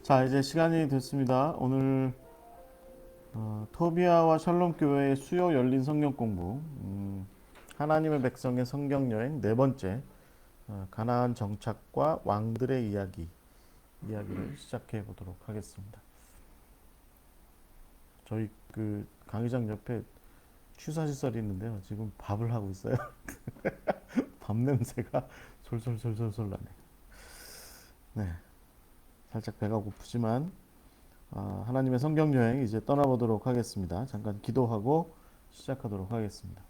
자, 이제 시간이 됐습니다. 오늘 토비아와 샬롬 교회의 수요 열린 성경 공부, 하나님의 백성의 성경 여행 네 번째, 가나안 정착과 왕들의 이야기를 시작해 보도록 하겠습니다. 저희 그 강의장 옆에 취사시설이 있는데요. 지금 밥을 하고 있어요. 밥 냄새가 솔솔솔솔솔 나네. 네, 살짝 배가 고프지만 하나님의 성경 여행 이제 떠나보도록 하겠습니다. 잠깐 기도하고 시작하도록 하겠습니다.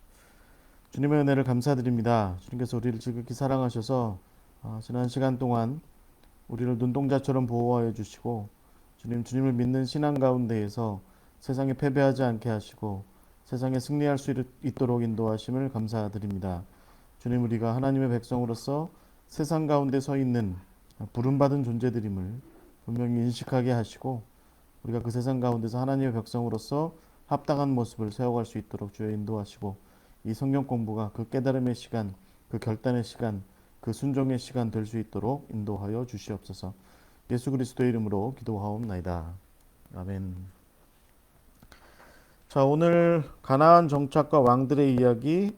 주님의 은혜를 감사드립니다. 주님께서 우리를 지극히 사랑하셔서 지난 시간 동안 우리를 눈동자처럼 보호하여 주시고 주님을 믿는 신앙 가운데에서 세상에 패배하지 않게 하시고 세상에 승리할 수 있도록 인도하심을 감사드립니다. 주님, 우리가 하나님의 백성으로서 세상 가운데 서 있는 부름받은 존재들임을 분명히 인식하게 하시고 우리가 그 세상 가운데서 하나님의 백성으로서 합당한 모습을 세워갈 수 있도록 주여 인도하시고 이 성경 공부가 그 깨달음의 시간, 그 결단의 시간, 그 순종의 시간 될 수 있도록 인도하여 주시옵소서. 예수 그리스도의 이름으로 기도하옵나이다. 아멘. 자, 오늘 가나안 정착과 왕들의 이야기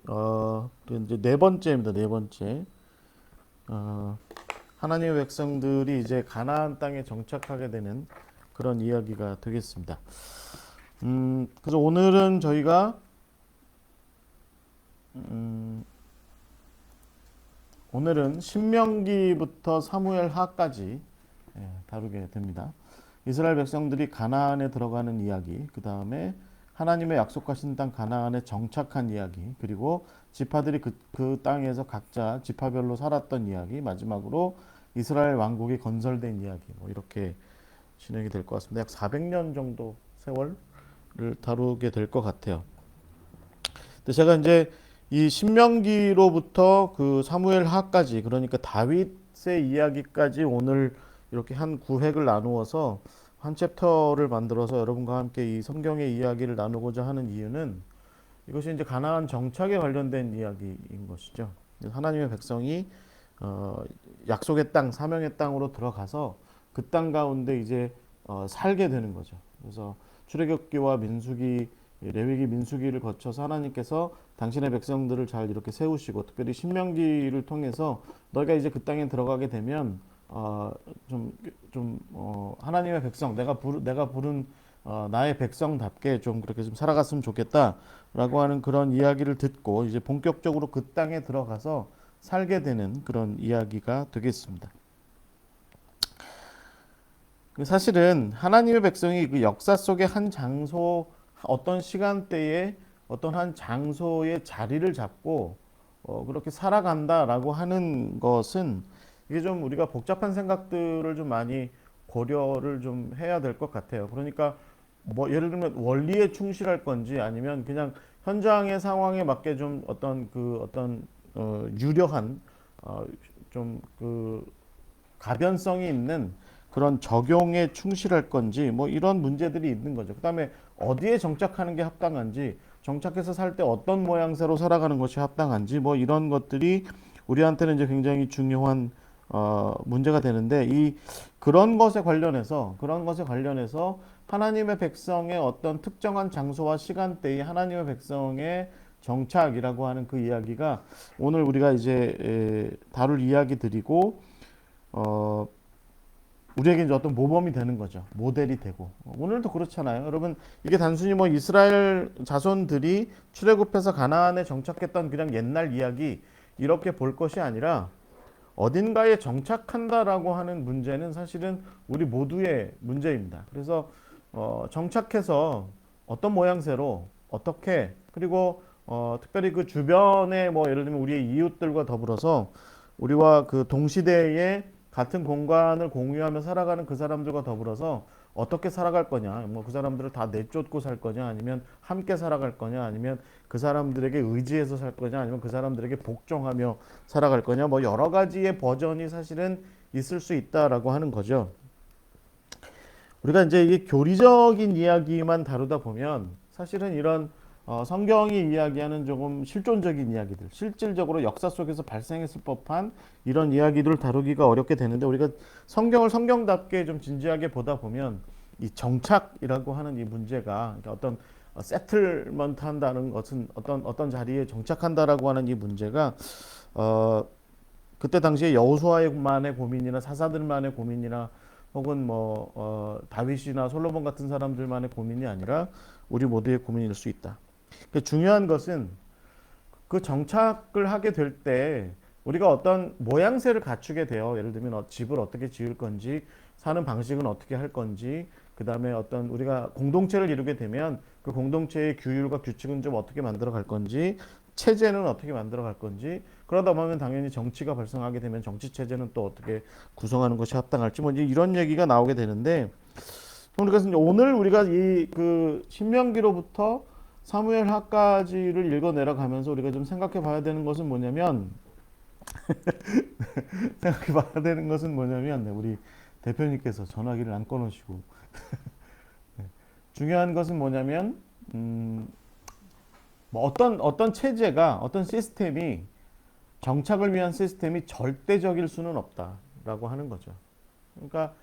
이제 네 번째입니다. 네 번째. 하나님의 백성들이 이제 가나안 땅에 정착하게 되는 그런 이야기가 되겠습니다. 그래서 오늘은 저희가 오늘은 신명기부터 사무엘하까지 다루게 됩니다. 이스라엘 백성들이 가나안에 들어가는 이야기, 그 다음에 하나님의 약속하신 땅 가나안에 정착한 이야기, 그리고 지파들이 그 땅에서 각자 지파별로 살았던 이야기, 마지막으로 이스라엘 왕국이 건설된 이야기, 뭐 이렇게 진행이 될 것 같습니다. 약 400년 정도 세월을 다루게 될 것 같아요. 근데 제가 이제 이 신명기로부터 그 사무엘하까지, 그러니까 다윗의 이야기까지 오늘 이렇게 한 구획을 나누어서 한 챕터를 만들어서 여러분과 함께 이 성경의 이야기를 나누고자 하는 이유는 이것이 이제 가나안 정착에 관련된 이야기인 것이죠. 하나님의 백성이 약속의 땅, 사명의 땅으로 들어가서 그 땅 가운데 이제 살게 되는 거죠. 그래서 출애굽기와 민수기, 레위기, 민수기를 거쳐서 하나님께서 당신의 백성들을 잘 이렇게 세우시고, 특별히 신명기를 통해서 너희가 이제 그 땅에 들어가게 되면 하나님의 백성, 내가 부른 나의 백성답게 좀 그렇게 좀 살아갔으면 좋겠다라고 하는 그런 이야기를 듣고 이제 본격적으로 그 땅에 들어가서 살게 되는 그런 이야기가 되겠습니다. 사실은 하나님의 백성이 그 역사 속의 한 장소, 어떤 시간대에 어떤 한 장소의 자리를 잡고 그렇게 살아간다라고 하는 것은 이게 좀 우리가 복잡한 생각들을 좀 많이 고려를 좀 해야 될 것 같아요. 그러니까 뭐 예를 들면 원리에 충실할 건지 아니면 그냥 현장의 상황에 맞게 좀 어떤 유려한 좀 그 가변성이 있는 그런 적용에 충실할 건지 뭐 이런 문제들이 있는 거죠. 그다음에 어디에 정착하는 게 합당한지, 정착해서 살 때 어떤 모양새로 살아가는 것이 합당한지 뭐 이런 것들이 우리한테는 이제 굉장히 중요한 문제가 되는데 그런 것에 관련해서 하나님의 백성의 어떤 특정한 장소와 시간대에 하나님의 백성의 정착이라고 하는 그 이야기가 오늘 우리가 이제 다룰 이야기들이고 우리에게 이제 어떤 모범이 되는 거죠. 모델이 되고. 오늘도 그렇잖아요. 여러분, 이게 단순히 뭐 이스라엘 자손들이 출애굽해서 가나안에 정착했던 그냥 옛날 이야기 이렇게 볼 것이 아니라 어딘가에 정착한다라고 하는 문제는 사실은 우리 모두의 문제입니다. 그래서 정착해서 어떤 모양새로 어떻게, 그리고 특별히 그 주변에 뭐 예를 들면 우리의 이웃들과 더불어서 우리와 그 동시대에 같은 공간을 공유하며 살아가는 그 사람들과 더불어서 어떻게 살아갈 거냐, 뭐 그 사람들을 다 내쫓고 살 거냐, 아니면 함께 살아갈 거냐, 아니면 그 사람들에게 의지해서 살 거냐, 아니면 그 사람들에게 복종하며 살아갈 거냐, 뭐 여러 가지의 버전이 사실은 있을 수 있다라고 하는 거죠. 우리가 이제 이게 교리적인 이야기만 다루다 보면 사실은 이런 성경이 이야기하는 조금 실존적인 이야기들, 실질적으로 역사 속에서 발생했을 법한 이런 이야기들을 다루기가 어렵게 되는데 우리가 성경을 성경답게 좀 진지하게 보다 보면 이 정착이라고 하는 이 문제가 그러니까 어떤 세틀먼트 한다는 것은 어떤 자리에 정착한다라고 하는 이 문제가 어, 그때 당시에 여호수아만의 고민이나 사사들만의 고민이나 혹은 다윗이나 솔로몬 같은 사람들만의 고민이 아니라 우리 모두의 고민일 수 있다. 중요한 것은 그 정착을 하게 될 때 우리가 어떤 모양새를 갖추게 돼요. 예를 들면 집을 어떻게 지을 건지, 사는 방식은 어떻게 할 건지, 그 다음에 어떤 우리가 공동체를 이루게 되면 그 공동체의 규율과 규칙은 좀 어떻게 만들어 갈 건지, 체제는 어떻게 만들어 갈 건지, 그러다 보면 당연히 정치가 발생하게 되면 정치 체제는 또 어떻게 구성하는 것이 합당할지 뭐 이런 얘기가 나오게 되는데 그래서 오늘 우리가 이 그 신명기로부터 사무엘하까지를 읽어 내려가면서 우리가 좀 생각해 봐야 되는 것은 뭐냐면 우리 대표님께서 전화기를 안 꺼놓으시고 중요한 것은 뭐냐면 뭐 어떤 체제가 어떤 시스템이 정착을 위한 시스템이 절대적일 수는 없다라고 하는 거죠. 그러니까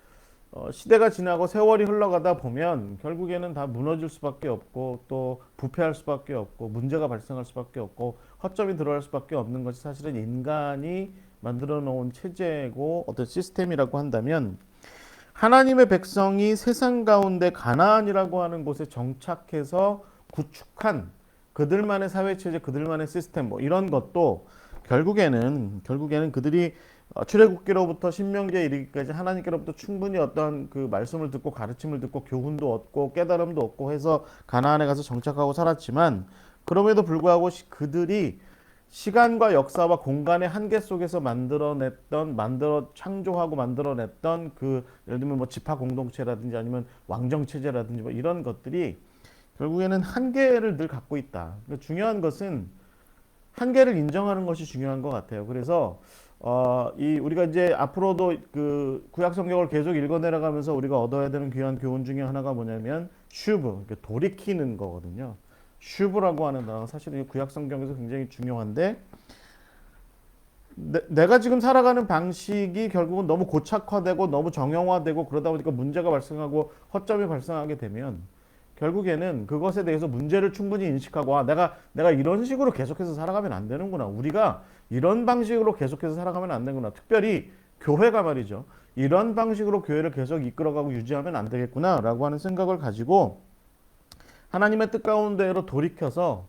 시대가 지나고 세월이 흘러가다 보면 결국에는 다 무너질 수밖에 없고 또 부패할 수밖에 없고 문제가 발생할 수밖에 없고 허점이 들어갈 수밖에 없는 것이 사실은 인간이 만들어 놓은 체제고 어떤 시스템이라고 한다면 하나님의 백성이 세상 가운데 가나안이라고 하는 곳에 정착해서 구축한 그들만의 사회체제, 그들만의 시스템 뭐 이런 것도 결국에는 그들이 출애굽기로부터 신명기에 이르기까지 하나님께로부터 충분히 어떤 그 말씀을 듣고 가르침을 듣고 교훈도 얻고 깨달음도 얻고 해서 가나안에 가서 정착하고 살았지만 그럼에도 불구하고 그들이 시간과 역사와 공간의 한계 속에서 창조하고 만들어냈던 그 예를 들면 뭐 지파 공동체라든지 아니면 왕정 체제라든지 뭐 이런 것들이 결국에는 한계를 늘 갖고 있다. 그러니까 중요한 것은 한계를 인정하는 것이 중요한 것 같아요. 그래서 우리가 이제 앞으로도 그 구약 성경을 계속 읽어 내려가면서 우리가 얻어야 되는 귀한 교훈 중에 하나가 뭐냐면 슈브, 그러니까 돌이키는 거거든요. 슈브라고 하는 단어가 사실은 구약 성경에서 굉장히 중요한데 내가 지금 살아가는 방식이 결국은 너무 고착화되고 너무 정형화되고 그러다 보니까 문제가 발생하고 허점이 발생하게 되면 결국에는 그것에 대해서 문제를 충분히 인식하고 내가 이런 식으로 계속해서 살아가면 안 되는구나. 우리가 이런 방식으로 계속해서 살아가면 안 되는구나. 특별히 교회가 말이죠. 이런 방식으로 교회를 계속 이끌어가고 유지하면 안 되겠구나 라고 하는 생각을 가지고 하나님의 뜻 가운데로 돌이켜서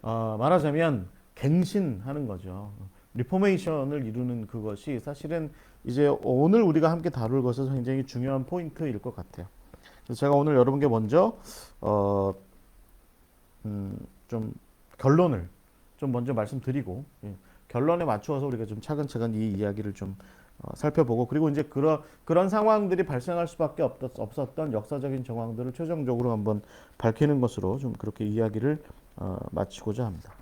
말하자면 갱신하는 거죠. 리포메이션을 이루는 그것이 사실은 이제 오늘 우리가 함께 다룰 것은 굉장히 중요한 포인트일 것 같아요. 그래서 제가 오늘 여러분께 먼저 좀 결론을 좀 먼저 말씀드리고 결론에 맞추어서 우리가 좀 차근차근 이 이야기를 좀 살펴보고 그리고 이제 그런 상황들이 발생할 수밖에 없었던 역사적인 정황들을 최종적으로 한번 밝히는 것으로 좀 그렇게 이야기를 마치고자 합니다.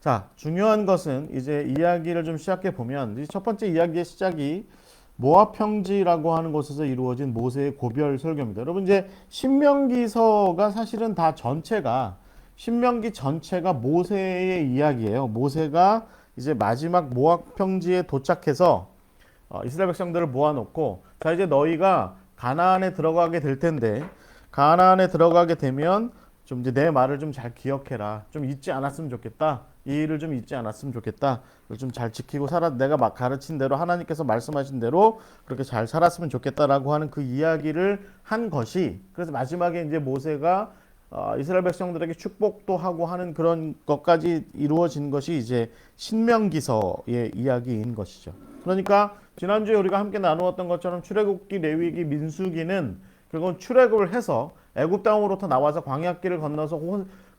자, 중요한 것은 이제 이야기를 좀 시작해 보면 첫 번째 이야기의 시작이 모압 평지라고 하는 곳에서 이루어진 모세의 고별 설교입니다. 여러분 이제 신명기서가 사실은 다 신명기 전체가 모세의 이야기예요. 모세가 이제 마지막 모압 평지에 도착해서 이스라엘 백성들을 모아놓고 자 이제 너희가 가나안에 들어가게 될 텐데 가나안에 들어가게 되면 좀 이제 내 말을 좀 잘 기억해라. 좀 잊지 않았으면 좋겠다. 이 일을 좀 잊지 않았으면 좋겠다. 좀 잘 지키고 내가 막 가르친 대로 하나님께서 말씀하신 대로 그렇게 잘 살았으면 좋겠다라고 하는 그 이야기를 한 것이 그래서 마지막에 이제 모세가 이스라엘 백성들에게 축복도 하고 하는 그런 것까지 이루어진 것이 이제 신명기서의 이야기인 것이죠. 그러니까 지난주에 우리가 함께 나누었던 것처럼 출애굽기, 레위기, 민수기는 결국은 출애굽을 해서 애굽 땅으로부터 나와서 광야길을 건너서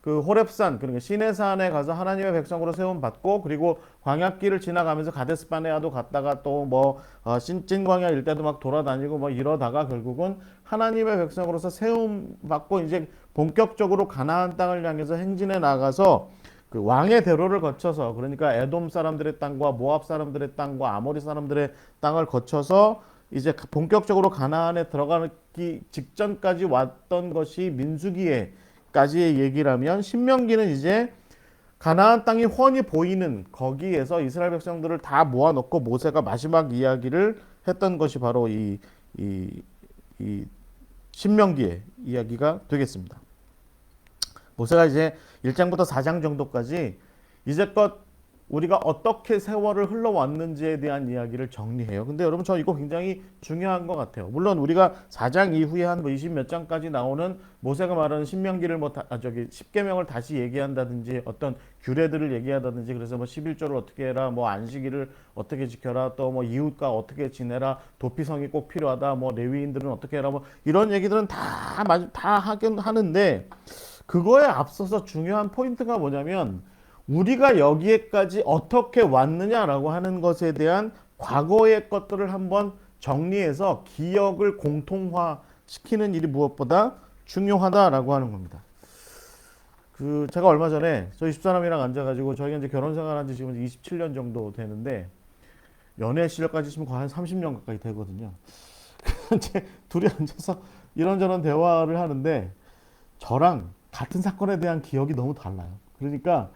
그 호렙산 그러니까 시내산에 가서 하나님의 백성으로 세움 받고 그리고 광야길을 지나가면서 가데스 바네아도 갔다가 또 찐광야 일대도 막 돌아다니고 뭐 이러다가 결국은 하나님의 백성으로서 세움 받고 이제 본격적으로 가나안 땅을 향해서 행진해 나가서 그 왕의 대로를 거쳐서 그러니까 에돔 사람들의 땅과 모압 사람들의 땅과 아모리 사람들의 땅을 거쳐서 이제 본격적으로 가나안에 들어가기 직전까지 왔던 것이 민수기까지 까지의 얘기라면 신명기는 이제 가나안 땅이 훤히 보이는 거기에서 이스라엘 백성들을 다 모아놓고 모세가 마지막 이야기를 했던 것이 바로 이 신명기의 이야기가 되겠습니다. 모세가 이제 1장부터 4장 정도까지 이제껏 우리가 어떻게 세월을 흘러왔는지에 대한 이야기를 정리해요. 근데 여러분 저 이거 굉장히 중요한 것 같아요. 물론 우리가 4장 이후에 한 20 몇 장까지 나오는 모세가 말하는 신명기를 십계명을 다시 얘기한다든지 어떤 규례들을 얘기한다든지 그래서 뭐 11조를 어떻게 해라, 뭐 안식일을 어떻게 지켜라, 또 뭐 이웃과 어떻게 지내라, 도피성이 꼭 필요하다, 뭐 레위인들은 어떻게 해라, 뭐 이런 얘기들은 다 하긴 하는데 그거에 앞서서 중요한 포인트가 뭐냐면 우리가 여기에까지 어떻게 왔느냐라고 하는 것에 대한 과거의 것들을 한번 정리해서 기억을 공통화시키는 일이 무엇보다 중요하다라고 하는 겁니다. 제가 얼마 전에 저희 집사람이랑 앉아가지고 저희가 이제 결혼 생활한 지 지금 27년 정도 되는데 연애 실력까지 치면 거의 한 30년 가까이 되거든요. 이제 둘이 앉아서 이런저런 대화를 하는데 저랑 같은 사건에 대한 기억이 너무 달라요. 그러니까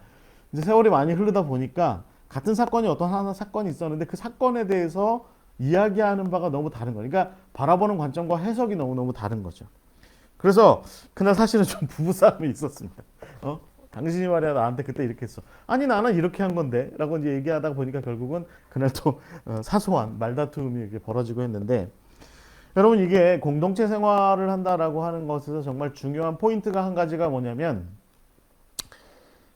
이제 세월이 많이 흐르다 보니까 같은 사건이 어떤 하나 사건이 있었는데 그 사건에 대해서 이야기하는 바가 너무 다른 거예요. 그러니까 바라보는 관점과 해석이 너무너무 다른 거죠. 그래서 그날 사실은 좀 부부싸움이 있었습니다. 당신이 말이야 나한테 그때 이렇게 했어. 아니 나는 이렇게 한 건데 라고 이제 얘기하다 보니까 결국은 그날 또 사소한 말다툼이 이렇게 벌어지고 했는데 여러분 이게 공동체 생활을 한다라고 하는 것에서 정말 중요한 포인트가 한 가지가 뭐냐면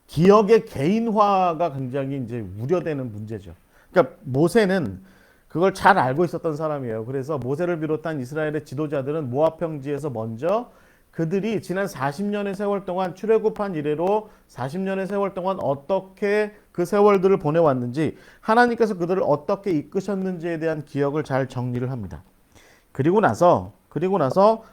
기억의 개인화가 굉장히 이제 우려되는 문제죠. 그러니까 모세는 그걸 잘 알고 있었던 사람이에요. 그래서 모세를 비롯한 이스라엘의 지도자들은 모압 평지에서 먼저 그들이 지난 40년의 세월 동안 출애굽한 이래로 40년의 세월 동안 어떻게 그 세월들을 보내왔는지 하나님께서 그들을 어떻게 이끄셨는지에 대한 기억을 잘 정리를 합니다. 그리고 나서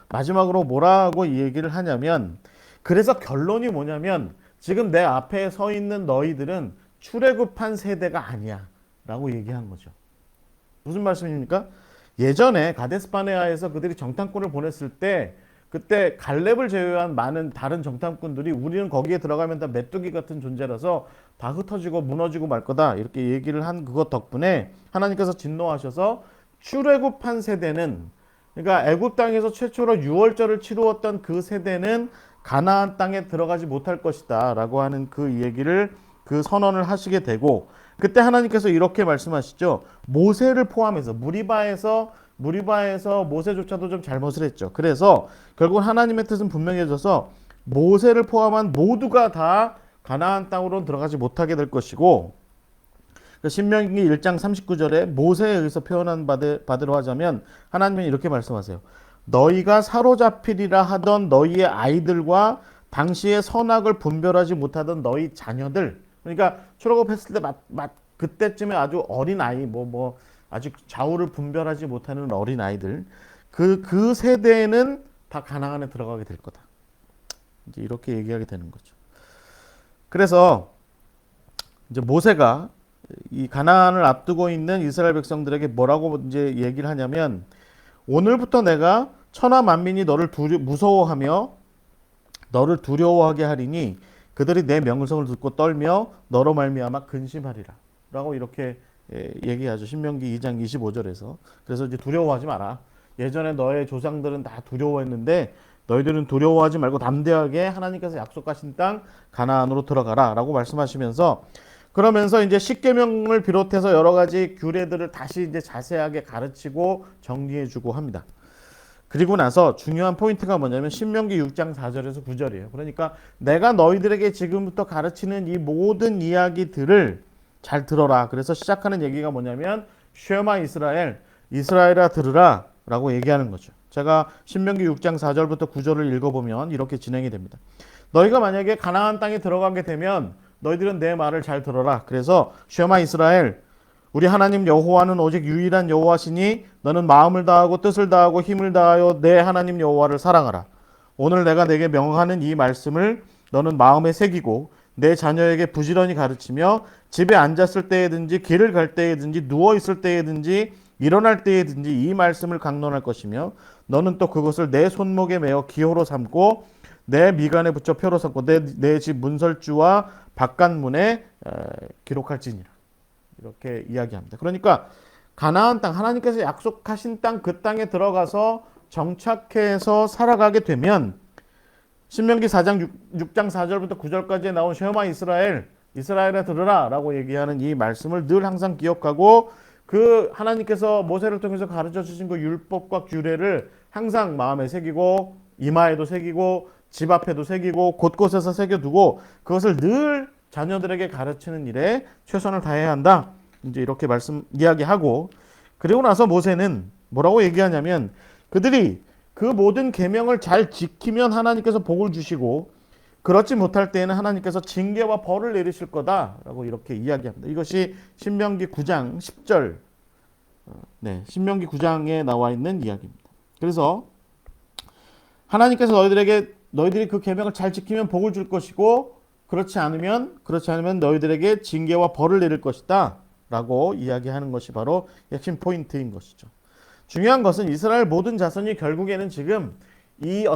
마지막으로 뭐라고 이 얘기를 하냐면 그래서 결론이 뭐냐면 지금 내 앞에 서 있는 너희들은 출애굽한 세대가 아니야 라고 얘기한 거죠. 무슨 말씀입니까? 예전에 가데스바네아에서 그들이 정탐꾼을 보냈을 때 그때 갈렙을 제외한 많은 다른 정탐꾼들이 우리는 거기에 들어가면 다 메뚜기 같은 존재라서 다 흩어지고 무너지고 말 거다 이렇게 얘기를 한 그것 덕분에 하나님께서 진노하셔서 출애굽한 세대는 그러니까 애굽 땅에서 최초로 유월절을 치루었던 그 세대는 가나안 땅에 들어가지 못할 것이다 라고 하는 그 얘기를 그 선언을 하시게 되고 그때 하나님께서 이렇게 말씀하시죠. 모세를 포함해서 무리바에서 모세조차도 좀 잘못을 했죠. 그래서 결국 하나님의 뜻은 분명해져서 모세를 포함한 모두가 다 가나안 땅으로 들어가지 못하게 될 것이고 신명기 1장 39절에 모세에 의해서 표현한 바대로 하자면 하나님은 이렇게 말씀하세요. 너희가 사로잡히리라 하던 너희의 아이들과 당시의 선악을 분별하지 못하던 너희 자녀들 그러니까 출애굽했을 때 그때쯤에 아주 어린 아이 아직 좌우를 분별하지 못하는 어린 아이들 그 세대는 다 가나안에 들어가게 될 거다. 이제 이렇게 얘기하게 되는 거죠. 그래서 이제 모세가 이 가나안을 앞두고 있는 이스라엘 백성들에게 뭐라고 이제 얘기를 하냐면 오늘부터 내가 천하 만민이 너를 무서워하며 너를 두려워하게 하리니 그들이 내 명성을 듣고 떨며 너로 말미암아 근심하리라 라고 이렇게 얘기하죠. 신명기 2장 25절에서. 그래서 이제 두려워하지 마라. 예전에 너의 조상들은 다 두려워했는데 너희들은 두려워하지 말고 담대하게 하나님께서 약속하신 땅 가나안으로 들어가라 라고 말씀하시면서 그러면서 이제 십계명을 비롯해서 여러 가지 규례들을 다시 이제 자세하게 가르치고 정리해주고 합니다. 그리고 나서 중요한 포인트가 뭐냐면 신명기 6장 4절에서 9절이에요. 그러니까 내가 너희들에게 지금부터 가르치는 이 모든 이야기들을 잘 들어라. 그래서 시작하는 얘기가 뭐냐면 쉐마 이스라엘, 이스라엘아 들으라 라고 얘기하는 거죠. 제가 신명기 6장 4절부터 9절을 읽어보면 이렇게 진행이 됩니다. 너희가 만약에 가나안 땅에 들어가게 되면 너희들은 내 말을 잘 들어라. 그래서 쉐마 이스라엘 우리 하나님 여호와는 오직 유일한 여호와시니 너는 마음을 다하고 뜻을 다하고 힘을 다하여 내 하나님 여호와를 사랑하라. 오늘 내가 내게 명하는 이 말씀을 너는 마음에 새기고 내 자녀에게 부지런히 가르치며 집에 앉았을 때에든지 길을 갈 때에든지 누워 있을 때에든지 일어날 때에든지 이 말씀을 강론할 것이며 너는 또 그것을 내 손목에 메어 기호로 삼고 내 미간에 붙여 표로 삼고 내 집 문설주와 바깥문에 기록할지니라. 이렇게 이야기합니다. 그러니까 가나안 땅, 하나님께서 약속하신 땅, 그 땅에 들어가서 정착해서 살아가게 되면 신명기 4장 6장 4절부터 9절까지 나온 쉐마 이스라엘에 들으라 라고 얘기하는 이 말씀을 늘 항상 기억하고 그 하나님께서 모세를 통해서 가르쳐 주신 그 율법과 규례를 항상 마음에 새기고 이마에도 새기고 집 앞에도 새기고 곳곳에서 새겨두고 그것을 늘 자녀들에게 가르치는 일에 최선을 다해야 한다. 이제 이렇게 이야기하고 그리고 나서 모세는 뭐라고 얘기하냐면 그들이 그 모든 계명을 잘 지키면 하나님께서 복을 주시고 그렇지 못할 때에는 하나님께서 징계와 벌을 내리실 거다라고 이렇게 이야기합니다. 이것이 신명기 9장 10절, 신명기 9장에 나와 있는 이야기입니다. 그래서 하나님께서 너희들이 그 계명을 잘 지키면 복을 줄 것이고 그렇지 않으면 너희들에게 징계와 벌을 내릴 것이다라고 이야기하는 것이 바로 핵심 포인트인 것이죠. 중요한 것은 이스라엘 모든 자손이 결국에는 지금 이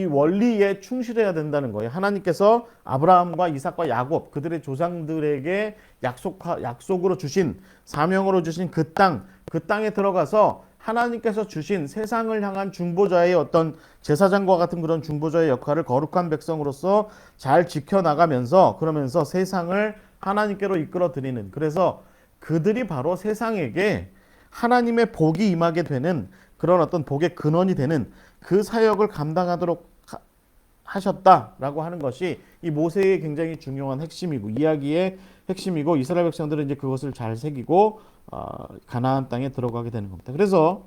원리에 충실해야 된다는 거예요. 하나님께서 아브라함과 이삭과 야곱 그들의 조상들에게 약속으로 주신 사명으로 주신 그 땅에 들어가서 하나님께서 주신 세상을 향한 중보자의 어떤 제사장과 같은 그런 중보자의 역할을 거룩한 백성으로서 잘 지켜나가면서 그러면서 세상을 하나님께로 이끌어 드리는 그래서 그들이 바로 세상에게 하나님의 복이 임하게 되는 그런 어떤 복의 근원이 되는 그 사역을 감당하도록 하셨다라고 하는 것이 이 모세의 굉장히 중요한 핵심이고 이야기의 핵심이고 이스라엘 백성들은 이제 그것을 잘 새기고 가나안 땅에 들어가게 되는 겁니다. 그래서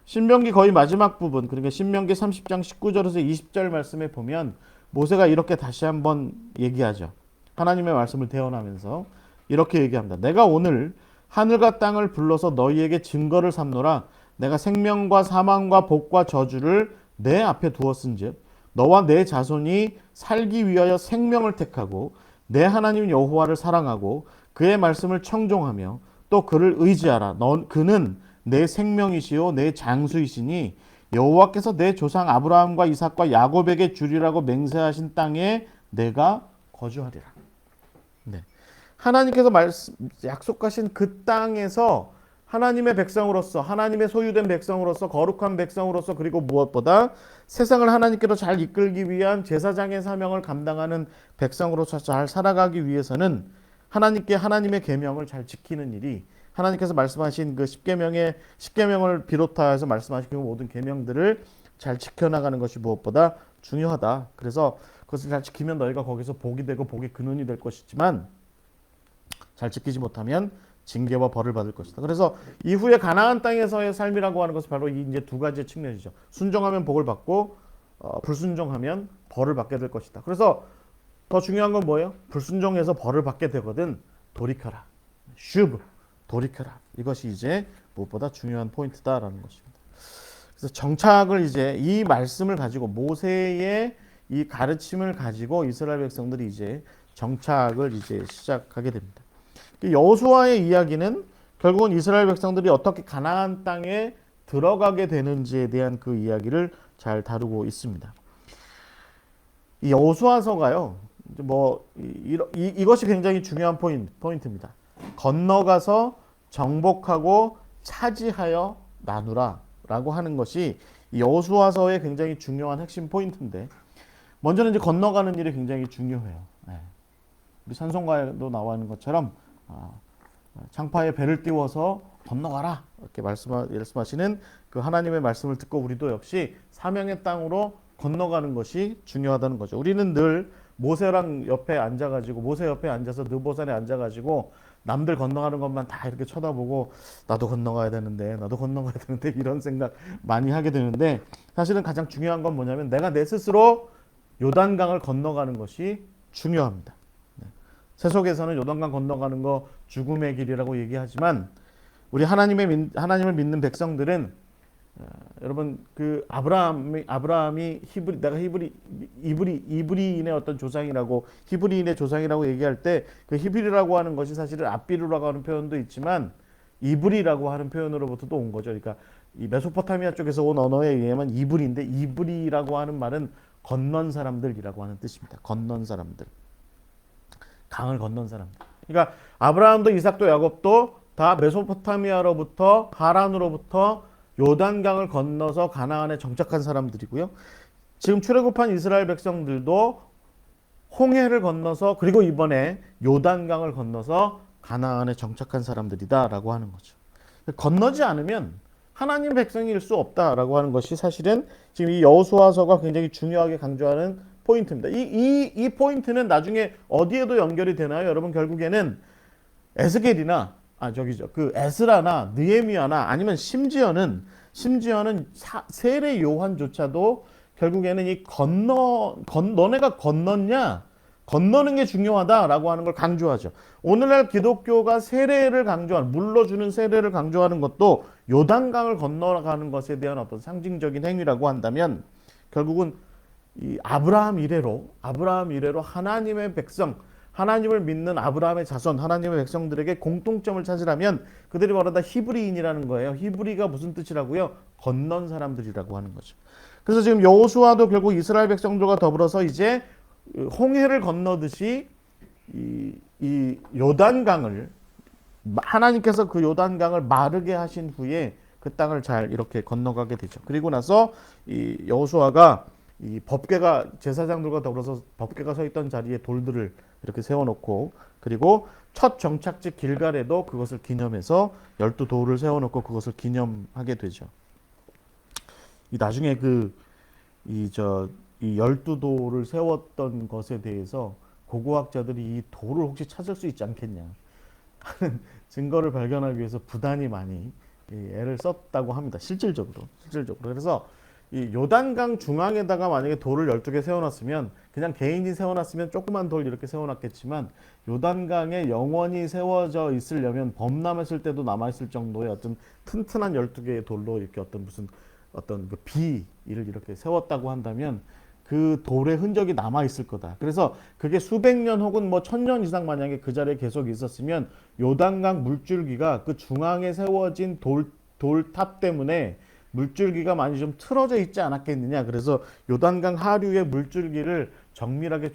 신명기 거의 마지막 부분 그러니까 신명기 30장 19절에서 20절 말씀에 보면 모세가 이렇게 다시 한번 얘기하죠. 하나님의 말씀을 대언하면서 이렇게 얘기합니다. 내가 오늘 하늘과 땅을 불러서 너희에게 증거를 삼노라. 내가 생명과 사망과 복과 저주를 내 앞에 두었은즉 너와 내 자손이 살기 위하여 생명을 택하고 내 하나님 여호와를 사랑하고 그의 말씀을 청종하며 또 그를 의지하라. 그는 내 생명이시요 내 장수이시니 여호와께서 내 조상 아브라함과 이삭과 야곱에게 주리라고 맹세하신 땅에 내가 거주하리라. 네. 하나님께서 약속하신 그 땅에서 하나님의 백성으로서 하나님의 소유된 백성으로서 거룩한 백성으로서 그리고 무엇보다 세상을 하나님께로 잘 이끌기 위한 제사장의 사명을 감당하는 백성으로서 잘 살아가기 위해서는 하나님의 계명을 잘 지키는 일이 하나님께서 말씀하신 그 십계명을 비롯하여서 말씀하신 그 모든 계명들을 잘 지켜나가는 것이 무엇보다 중요하다. 그래서 그것을 잘 지키면 너희가 거기서 복이 되고 복의 근원이 될 것이지만 잘 지키지 못하면 징계와 벌을 받을 것이다. 그래서 이후에 가나안 땅에서의 삶이라고 하는 것은 바로 이제 두 가지의 측면이죠. 순종하면 복을 받고 불순종하면 벌을 받게 될 것이다. 그래서 더 중요한 건 뭐예요? 불순종해서 벌을 받게 되거든 돌이켜라. 돌이켜라. 이것이 이제 무엇보다 중요한 포인트다라는 것입니다. 그래서 정착을 이제 이 말씀을 가지고 모세의 이 가르침을 가지고 이스라엘 백성들이 이제 정착을 이제 시작하게 됩니다. 여호수아의 이야기는 결국은 이스라엘 백성들이 어떻게 가나안 땅에 들어가게 되는지에 대한 그 이야기를 잘 다루고 있습니다. 이 여호수아서가요, 이것이 굉장히 중요한 포인트입니다. 건너가서 정복하고 차지하여 나누라라고 하는 것이 여호수아서의 굉장히 중요한 핵심 포인트인데, 먼저는 이제 건너가는 일이 굉장히 중요해요. 우리 찬송가에도 나와 있는 것처럼 창파에 배를 띄워서 건너가라 이렇게 말씀하시는 그 하나님의 말씀을 듣고 우리도 역시 사명의 땅으로 건너가는 것이 중요하다는 거죠. 우리는 늘 모세 옆에 앉아서 느보산에 앉아가지고 남들 건너가는 것만 다 이렇게 쳐다보고 나도 건너가야 되는데 이런 생각 많이 하게 되는데, 사실은 가장 중요한 건 뭐냐면 내가 내 스스로 요단강을 건너가는 것이 중요합니다. 세속에서는 요단강 건너가는 거 죽음의 길이라고 얘기하지만 우리 하나님을 믿는 백성들은 여러분 그 아브라함이 이브리인의 어떤 조상이라고 히브리인의 조상이라고 얘기할 때 그 히브리라고 하는 것이 사실은 앞비루라고 하는 표현도 있지만 이브리라고 하는 표현으로부터도 온 거죠. 그러니까 이 메소포타미아 쪽에서 온 언어에 의하면 이브리인데 이브리라고 하는 말은 건넌 사람들이라고 하는 뜻입니다. 건넌 사람들. 강을 건넌 사람들. 그러니까 아브라함도 이삭도 야곱도 다 메소포타미아로부터 하란으로부터 요단강을 건너서 가나안에 정착한 사람들이고요. 지금 출애굽한 이스라엘 백성들도 홍해를 건너서 그리고 이번에 요단강을 건너서 가나안에 정착한 사람들이다라고 하는 거죠. 건너지 않으면 하나님 백성일 수 없다라고 하는 것이 사실은 지금 이 여호수아서가 굉장히 중요하게 강조하는 포인트입니다. 이 포인트는 나중에 어디에도 연결이 되나요? 여러분 결국에는 에스겔이나 그 에스라나 느헤미야나 아니면 심지어는 세례 요한조차도 결국에는 이 너네가 건넜냐? 건너는 게 중요하다라고 하는 걸 강조하죠. 오늘날 기독교가 세례를 강조하는, 물러주는 세례를 강조하는 것도 요단강을 건너가는 것에 대한 어떤 상징적인 행위라고 한다면 결국은 이 아브라함 이래로 하나님의 백성, 하나님을 믿는 아브라함의 자손, 하나님의 백성들에게 공통점을 찾으라면 그들이 바로 다 히브리인이라는 거예요. 히브리가 무슨 뜻이라고요? 건넌 사람들이라고 하는 거죠. 그래서 지금 여호수아도 결국 이스라엘 백성들과 더불어서 이제 홍해를 건너듯이 이 요단강을 하나님께서 그 요단강을 마르게 하신 후에 그 땅을 잘 이렇게 건너가게 되죠. 그리고 나서 이 여호수아가 이 법궤가 제사장들과 더불어서 법궤가 서 있던 자리에 돌들을 이렇게 세워놓고 그리고 첫 정착지 길갈에도 그것을 기념해서 12돌을 세워놓고 그것을 기념하게 되죠. 이 나중에 이 12돌을 세웠던 것에 대해서 고고학자들이 이 돌을 혹시 찾을 수 있지 않겠냐 하는 증거를 발견하기 위해서 부단히 많이 애를 썼다고 합니다. 실질적으로. 그래서 이 요단강 중앙에다가 만약에 돌을 12개 세워놨으면 그냥 개인이 세워놨으면 조그만 돌 이렇게 세워놨겠지만 요단강에 영원히 세워져 있으려면 범람했을 때도 남아있을 정도의 어떤 튼튼한 12개의 돌로 이렇게 어떤 그 비를 이렇게 세웠다고 한다면 그 돌의 흔적이 남아있을 거다. 그래서 그게 수백 년 혹은 뭐 1000년 이상 만약에 그 자리에 계속 있었으면 요단강 물줄기가 그 중앙에 세워진 돌탑 때문에 물줄기가 많이 좀 틀어져 있지 않았겠느냐. 그래서 요단강 하류의 물줄기를 정밀하게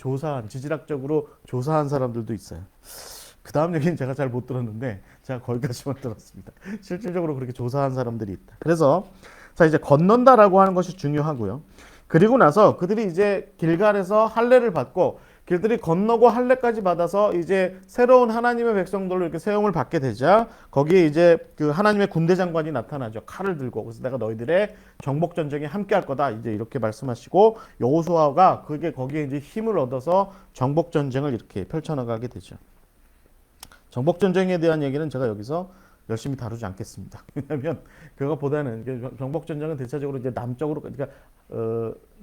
지질학적으로 조사한 사람들도 있어요. 그 다음 얘기는 제가 잘 못 들었는데 제가 거기까지만 들었습니다. 실질적으로 그렇게 조사한 사람들이 있다. 그래서 자 이제 건넌다라고 하는 것이 중요하고요. 그리고 나서 그들이 이제 길갈에서 할례를 받고 그들이 건너고 할례까지 받아서 이제 새로운 하나님의 백성들로 이렇게 세움을 받게 되자 거기에 이제 그 하나님의 군대 장관이 나타나죠. 칼을 들고. 그래서 내가 너희들의 정복 전쟁에 함께 할 거다. 이제 이렇게 말씀하시고 여호수아가 거기에 이제 힘을 얻어서 정복 전쟁을 이렇게 펼쳐나가게 되죠. 정복 전쟁에 대한 얘기는 제가 여기서 열심히 다루지 않겠습니다. 왜냐하면 그것보다는 정복 전쟁은 대체적으로 이제 남쪽으로 그러니까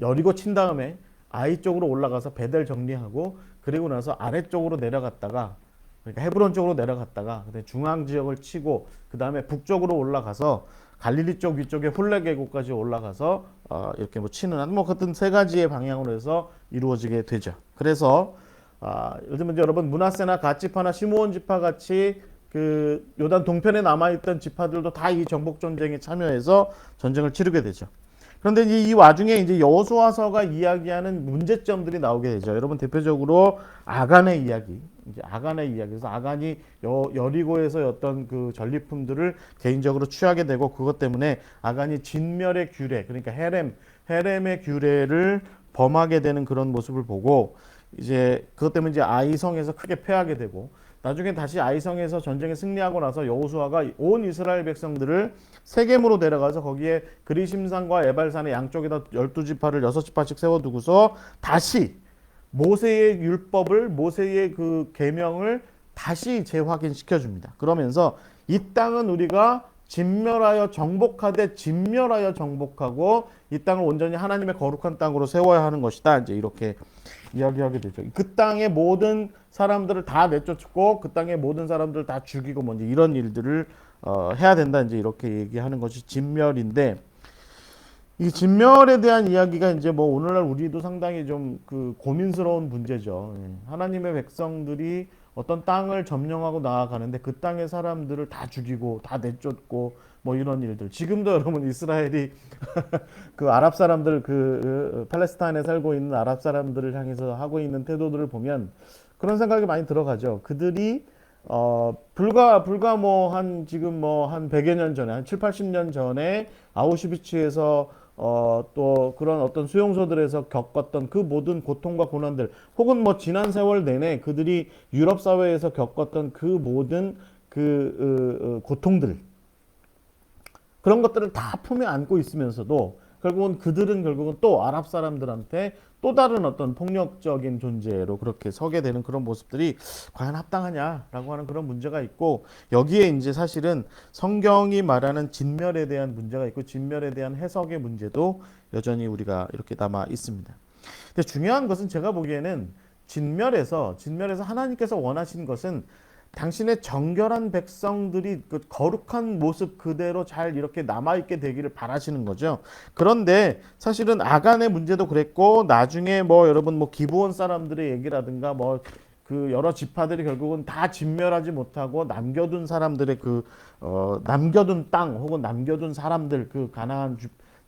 여리고 친 다음에 아이 쪽으로 올라가서 베델 정리하고 그리고 나서 아래쪽으로 내려갔다가 그러니까 헤브론 쪽으로 내려갔다가 중앙 지역을 치고 그 다음에 북쪽으로 올라가서 갈릴리 쪽 위쪽에 홀레 계곡까지 올라가서 이렇게 뭐 치는 뭐 같은 세 가지의 방향으로 해서 이루어지게 되죠. 그래서 예를 들면 여러분 므낫세나 갓지파나 시므온 지파 같이 그 요단 동편에 남아있던 지파들도 다 이 정복 전쟁에 참여해서 전쟁을 치르게 되죠. 그런데 이 와중에 이제 여호수아서가 이야기하는 문제점들이 나오게 되죠. 여러분 대표적으로 아간의 이야기. 그래서 아간이 여리고에서 어떤 그 전리품들을 개인적으로 취하게 되고 그것 때문에 아간이 진멸의 규례, 그러니까 헤렘의 규례를 범하게 되는 그런 모습을 보고 이제 그것 때문에 이제 아이성에서 크게 패하게 되고 나중에 다시 아이성에서 전쟁에 승리하고 나서 여호수아가 온 이스라엘 백성들을 세겜으로 데려가서 거기에 그리심산과 에발산의 양쪽에다 12지파를 6지파씩 세워두고서 다시 모세의 율법을 모세의 그 계명을 다시 재확인시켜 줍니다. 그러면서 이 땅은 우리가 진멸하여 정복하되 진멸하여 정복하고 이 땅을 온전히 하나님의 거룩한 땅으로 세워야 하는 것이다. 이제 이렇게 이야기하게 되죠. 그 땅의 모든 사람들을 다 내쫓고 그 땅의 모든 사람들을 다 죽이고 뭐 이런 일들을 해야 된다. 이제 이렇게 얘기하는 것이 진멸인데 이 진멸에 대한 이야기가 이제 뭐 오늘날 우리도 상당히 좀 그 고민스러운 문제죠. 하나님의 백성들이 어떤 땅을 점령하고 나아가는데 그 땅의 사람들을 다 죽이고 다 내쫓고 뭐 이런 일들. 지금도 여러분 이스라엘이 그 아랍 사람들 팔레스타인에 살고 있는 아랍 사람들을 향해서 하고 있는 태도들을 보면 그런 생각이 많이 들어가죠. 그들이 불과 뭐 한 지금 뭐 한 100여 년 전에 한 7, 80년 전에 아우슈비츠에서 또 그런 어떤 수용소들에서 겪었던 그 모든 고통과 고난들 혹은 뭐 지난 세월 내내 그들이 유럽 사회에서 겪었던 그 모든 고통들 그런 것들을 다 품에 안고 있으면서도 결국은 또 아랍 사람들한테 또 다른 어떤 폭력적인 존재로 그렇게 서게 되는 그런 모습들이 과연 합당하냐라고 하는 그런 문제가 있고 여기에 이제 사실은 성경이 말하는 진멸에 대한 문제가 있고 진멸에 대한 해석의 문제도 여전히 우리가 이렇게 남아 있습니다. 근데 중요한 것은 제가 보기에는 진멸에서 하나님께서 원하신 것은 당신의 정결한 백성들이 그 거룩한 모습 그대로 잘 이렇게 남아있게 되기를 바라시는 거죠. 그런데 사실은 아간의 문제도 그랬고 나중에 뭐 여러분 뭐 기브온 사람들의 얘기라든가 뭐 그 여러 지파들이 결국은 다 진멸하지 못하고 남겨둔 사람들의 남겨둔 땅 혹은 남겨둔 사람들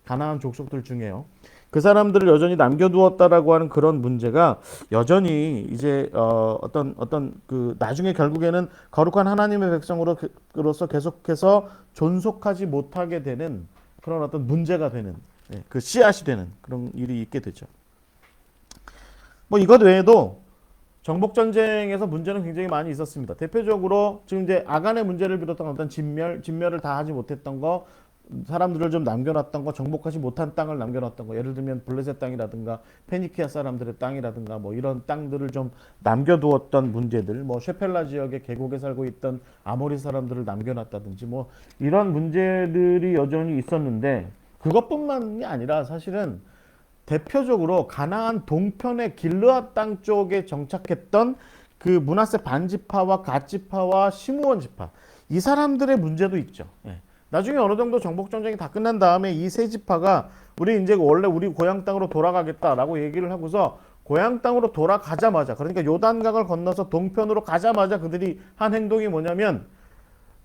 가나안 족속들 중에요. 그 사람들을 여전히 남겨두었다라고 하는 그런 문제가 여전히 이제 어떤 그 나중에 결국에는 거룩한 하나님의 백성으로서 계속해서 존속하지 못하게 되는 그런 어떤 문제가 되는 그 씨앗이 되는 그런 일이 있게 되죠. 뭐 이것 외에도 정복 전쟁에서 문제는 굉장히 많이 있었습니다. 대표적으로 지금 이제 아간의 문제를 비롯한 어떤 진멸을 다 하지 못했던 거. 사람들을 좀 남겨놨던 거, 정복하지 못한 땅을 남겨놨던 거, 예를 들면 블레셋 땅이라든가 페니키아 사람들의 땅이라든가 뭐 이런 땅들을 좀 남겨두었던 문제들, 뭐 쉐펠라 지역의 계곡에 살고 있던 아모리 사람들을 남겨놨다든지 뭐 이런 문제들이 여전히 있었는데 그것뿐만이 아니라 사실은 대표적으로 가나안 동편의 길르앗 땅 쪽에 정착했던 그 므낫세 반지파와 갓지파와 시므온 지파 이 사람들의 문제도 있죠. 예. 나중에 어느 정도 정복 전쟁이 다 끝난 다음에 이 세 지파가 우리 이제 원래 우리 고향 땅으로 돌아가겠다라고 얘기를 하고서 고향 땅으로 돌아가자마자 그러니까 요단강을 건너서 동편으로 가자마자 그들이 한 행동이 뭐냐면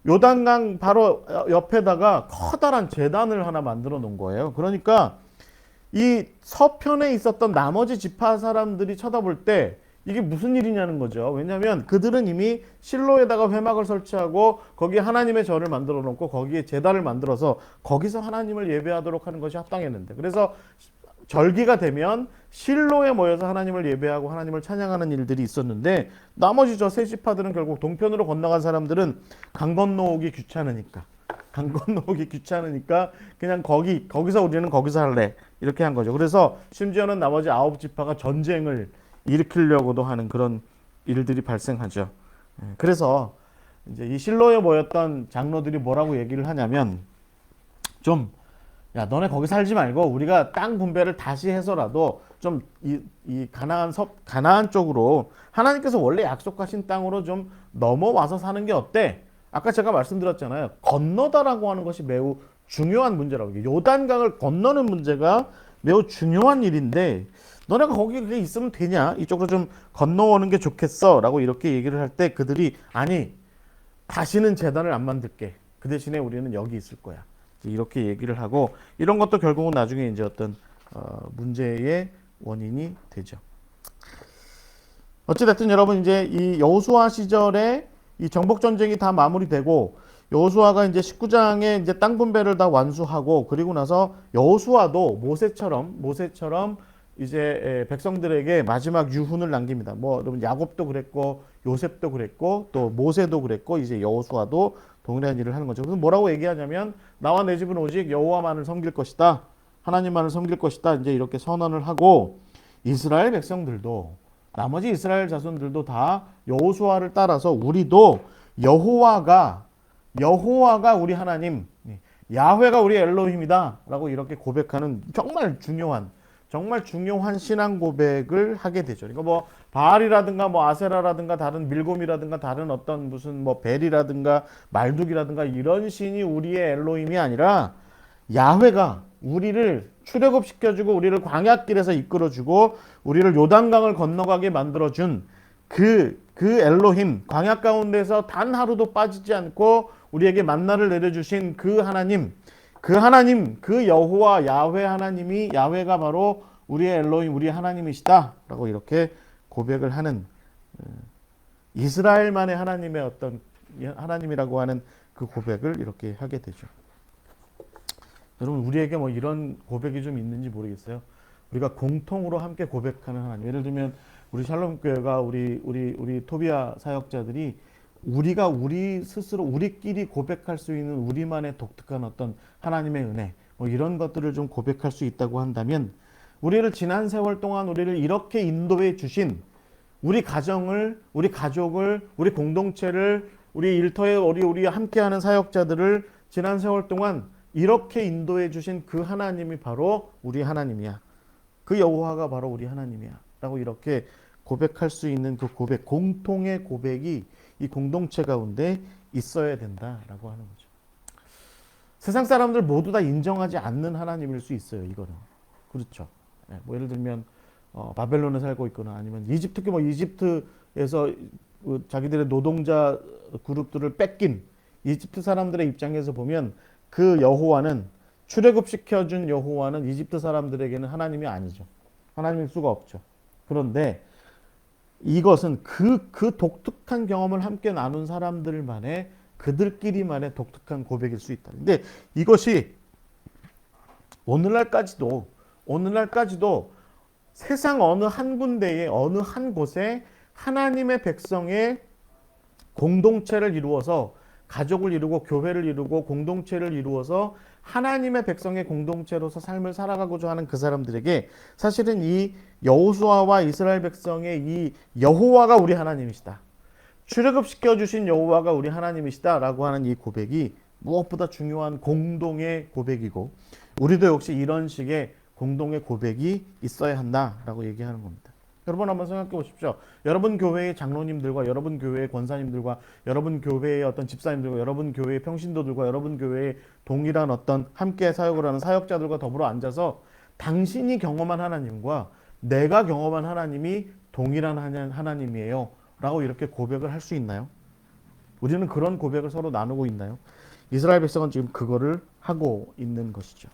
요단강 바로 옆에다가 커다란 제단을 하나 만들어 놓은 거예요. 그러니까 이 서편에 있었던 나머지 지파 사람들이 쳐다볼 때 이게 무슨 일이냐는 거죠. 왜냐하면 그들은 이미 실로에다가 회막을 설치하고 거기에 하나님의 절을 만들어 놓고 거기에 제단을 만들어서 거기서 하나님을 예배하도록 하는 것이 합당했는데 그래서 절기가 되면 실로에 모여서 하나님을 예배하고 하나님을 찬양하는 일들이 있었는데 나머지 저 세 지파들은 결국 동편으로 건너간 사람들은 강 건너오기 귀찮으니까 그냥 거기서 우리는 거기서 할래 이렇게 한 거죠. 그래서 심지어는 나머지 9지파가 전쟁을 일으키려고도 하는 그런 일들이 발생하죠. 그래서 이제 이 실로에 모였던 장로들이 뭐라고 얘기를 하냐면 야 너네 거기 살지 말고 우리가 땅 분배를 다시 해서라도 좀 이 가나안 쪽으로 하나님께서 원래 약속하신 땅으로 좀 넘어와서 사는 게 어때? 아까 제가 말씀드렸잖아요. 건너다라고 하는 것이 매우 중요한 문제라고. 요단강을 건너는 문제가 매우 중요한 일인데 너네가 거기 그냥 있으면 되냐? 이쪽으로 좀 건너오는 게 좋겠어 라고 이렇게 얘기를 할 때 그들이 아니 다시는 제단을 안 만들게. 그 대신에 우리는 여기 있을 거야. 이렇게 얘기를 하고 이런 것도 결국은 나중에 이제 어떤 문제의 원인이 되죠. 어찌됐든 여러분 이제 이 여호수아 시절에 이 정복 전쟁이 다 마무리되고 여호수아가 이제 19장에 이제 땅 분배를 다 완수하고 그리고 나서 여호수아도 모세처럼 이제 백성들에게 마지막 유훈을 남깁니다. 뭐 여러분 야곱도 그랬고 요셉도 그랬고 또 모세도 그랬고 이제 여호수아도 동일한 일을 하는 거죠. 그래서 뭐라고 얘기하냐면 나와 내 집은 오직 여호와만을 섬길 것이다. 하나님만을 섬길 것이다. 이제 이렇게 선언을 하고 이스라엘 백성들도 나머지 이스라엘 자손들도 다 여호수아를 따라서 우리도 여호와가 우리 하나님, 야훼가 우리 엘로힘이다 라고 이렇게 고백하는 정말 중요한 신앙 고백을 하게 되죠. 그러니까 뭐 바알이라든가 뭐 아세라라든가 다른 밀곰이라든가 다른 어떤 무슨 뭐 벨이라든가 말둑이라든가 이런 신이 우리의 엘로힘이 아니라 야훼가 우리를 출애굽시켜주고 우리를 광야길에서 이끌어주고 우리를 요단강을 건너가게 만들어준 그 엘로힘 광야 가운데서 단 하루도 빠지지 않고 우리에게 만나를 내려주신 그 하나님, 그 여호와 야훼 하나님이 야훼가 바로 우리의 엘로힘, 우리 하나님이시다라고 이렇게 고백을 하는 이스라엘만의 하나님의 어떤 하나님이라고 하는 그 고백을 이렇게 하게 되죠. 여러분 우리에게 뭐 이런 고백이 좀 있는지 모르겠어요. 우리가 공통으로 함께 고백하는 하나님. 예를 들면 우리 샬롬 교회가 우리 토비아 사역자들이 우리가 우리 스스로 우리끼리 고백할 수 있는 우리만의 독특한 어떤 하나님의 은혜 뭐 이런 것들을 좀 고백할 수 있다고 한다면 우리를 지난 세월 동안 우리를 이렇게 인도해 주신 우리 가정을, 우리 가족을, 우리 공동체를, 우리 일터에 우리 함께하는 사역자들을 지난 세월 동안 이렇게 인도해 주신 그 하나님이 바로 우리 하나님이야. 그 여호와가 바로 우리 하나님이야. 라고 이렇게 고백할 수 있는 그 고백, 공통의 고백이 이 공동체 가운데 있어야 된다라고 하는 거죠. 세상 사람들 모두 다 인정하지 않는 하나님일 수 있어요. 이거는. 그렇죠. 뭐 예를 들면 바벨론에 살고 있거나 아니면 특히 뭐 이집트에서 자기들의 노동자 그룹들을 뺏긴 이집트 사람들의 입장에서 보면 그 여호와는 출애굽시켜준 여호와는 이집트 사람들에게는 하나님이 아니죠. 하나님일 수가 없죠. 그런데 이것은 그 독특한 경험을 함께 나눈 사람들만의 그들끼리만의 독특한 고백일 수 있다. 근데 이것이 오늘날까지도 세상 어느 한 군데에 어느 한 곳에 하나님의 백성의 공동체를 이루어서 가족을 이루고 교회를 이루고 공동체를 이루어서 하나님의 백성의 공동체로서 삶을 살아가고자 하는 그 사람들에게 사실은 이 여호수아와 이스라엘 백성의 이 여호와가 우리 하나님이시다. 출애굽시켜 주신 여호와가 우리 하나님이시다라고 하는 이 고백이 무엇보다 중요한 공동의 고백이고 우리도 역시 이런 식의 공동의 고백이 있어야 한다라고 얘기하는 겁니다. 여러분 한번 생각해 보십시오. 여러분 교회의 장로님들과 여러분 교회의 권사님들과 여러분 교회의 어떤 집사님들과 여러분 교회의 평신도들과 여러분 교회의 동일한 어떤 함께 사역을 하는 사역자들과 더불어 앉아서 당신이 경험한 하나님과 내가 경험한 하나님이 동일한 하나님이에요 라고 이렇게 고백을 할 수 있나요? 우리는 그런 고백을 서로 나누고 있나요? 이스라엘 백성은 지금 그거를 하고 있는 것이죠.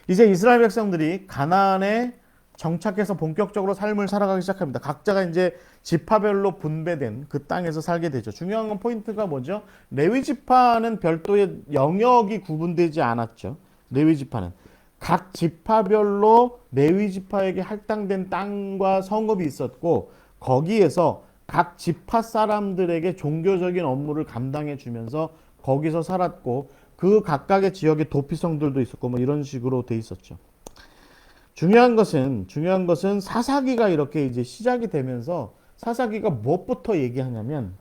이제 이스라엘 백성들이 가나안에 정착해서 본격적으로 삶을 살아가기 시작합니다. 각자가 이제 지파별로 분배된 그 땅에서 살게 되죠. 중요한 건 포인트가 뭐죠? 레위 지파는 별도의 영역이 구분되지 않았죠. 레위 지파는 각 지파별로 레위 지파에게 할당된 땅과 성읍이 있었고 거기에서 각 지파 사람들에게 종교적인 업무를 감당해 주면서 거기서 살았고 그 각각의 지역의 도피성들도 있었고 뭐 이런 식으로 돼 있었죠. 중요한 것은 사사기가 이렇게 이제 시작이 되면서 사사기가 무엇부터 얘기하냐면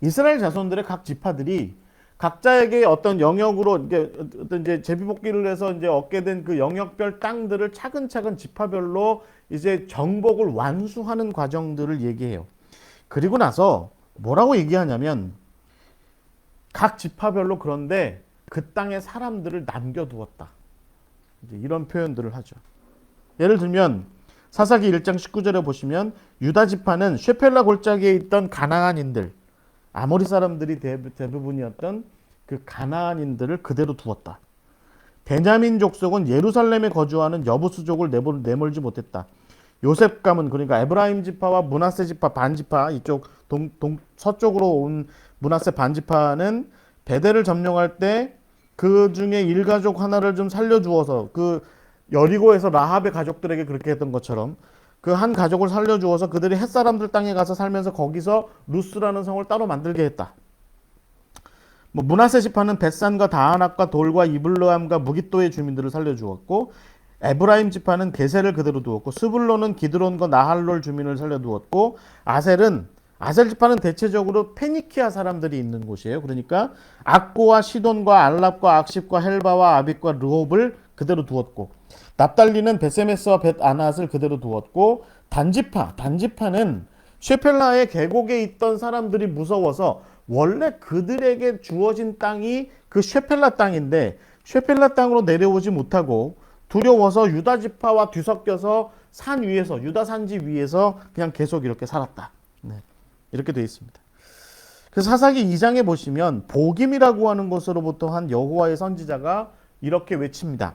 이스라엘 자손들의 각 지파들이 각자에게 어떤 영역으로 이제 제비뽑기를 해서 이제 얻게 된 그 영역별 땅들을 차근차근 지파별로 이제 정복을 완수하는 과정들을 얘기해요. 그리고 나서 뭐라고 얘기하냐면 각 지파별로 그런데 그 땅에 사람들을 남겨두었다. 이제 이런 표현들을 하죠. 예를 들면 사사기 1장 19절에 보시면 유다 지파는 쉐펠라 골짜기에 있던 가나안인들, 아모리 사람들이 대부분이었던 그 가나안인들을 그대로 두었다. 베냐민 족속은 예루살렘에 거주하는 여부수족을 내몰지 못했다. 요셉 가문 그러니까 에브라임 지파와 므낫세 지파 반지파 이쪽 서쪽으로 온 므낫세 반지파는 베델을 점령할 때 그 중에 일가족 하나를 좀 살려주어서 그 여리고에서 라합의 가족들에게 그렇게 했던 것처럼 그 한 가족을 살려주어서 그들이 햇사람들 땅에 가서 살면서 거기서 루스라는 성을 따로 만들게 했다. 뭐 므낫세 지파는 벳산과 다아낙과 돌과 이블로함과 무깃도의 주민들을 살려주었고 에브라임 지파는 게셀을 그대로 두었고 스불론은 기드론과 나할롤 주민을 살려두었고 아셀 지파는 대체적으로 페니키아 사람들이 있는 곳이에요. 그러니까 악고와 시돈과 알랍과 악십과 헬바와 아빅과 르홉을 그대로 두었고 납달리는 베세메스와 벳아낫을 그대로 두었고 단지파는 쉐펠라의 계곡에 있던 사람들이 무서워서 원래 그들에게 주어진 땅이 그 쉐펠라 땅인데 쉐펠라 땅으로 내려오지 못하고 두려워서 유다 지파와 뒤섞여서 산 위에서 유다 산지 위에서 그냥 계속 이렇게 살았다. 네. 이렇게 되어 있습니다. 그래서 사사기 2장에 보시면 복임이라고 하는 것으로부터 한 여호와의 선지자가 이렇게 외칩니다.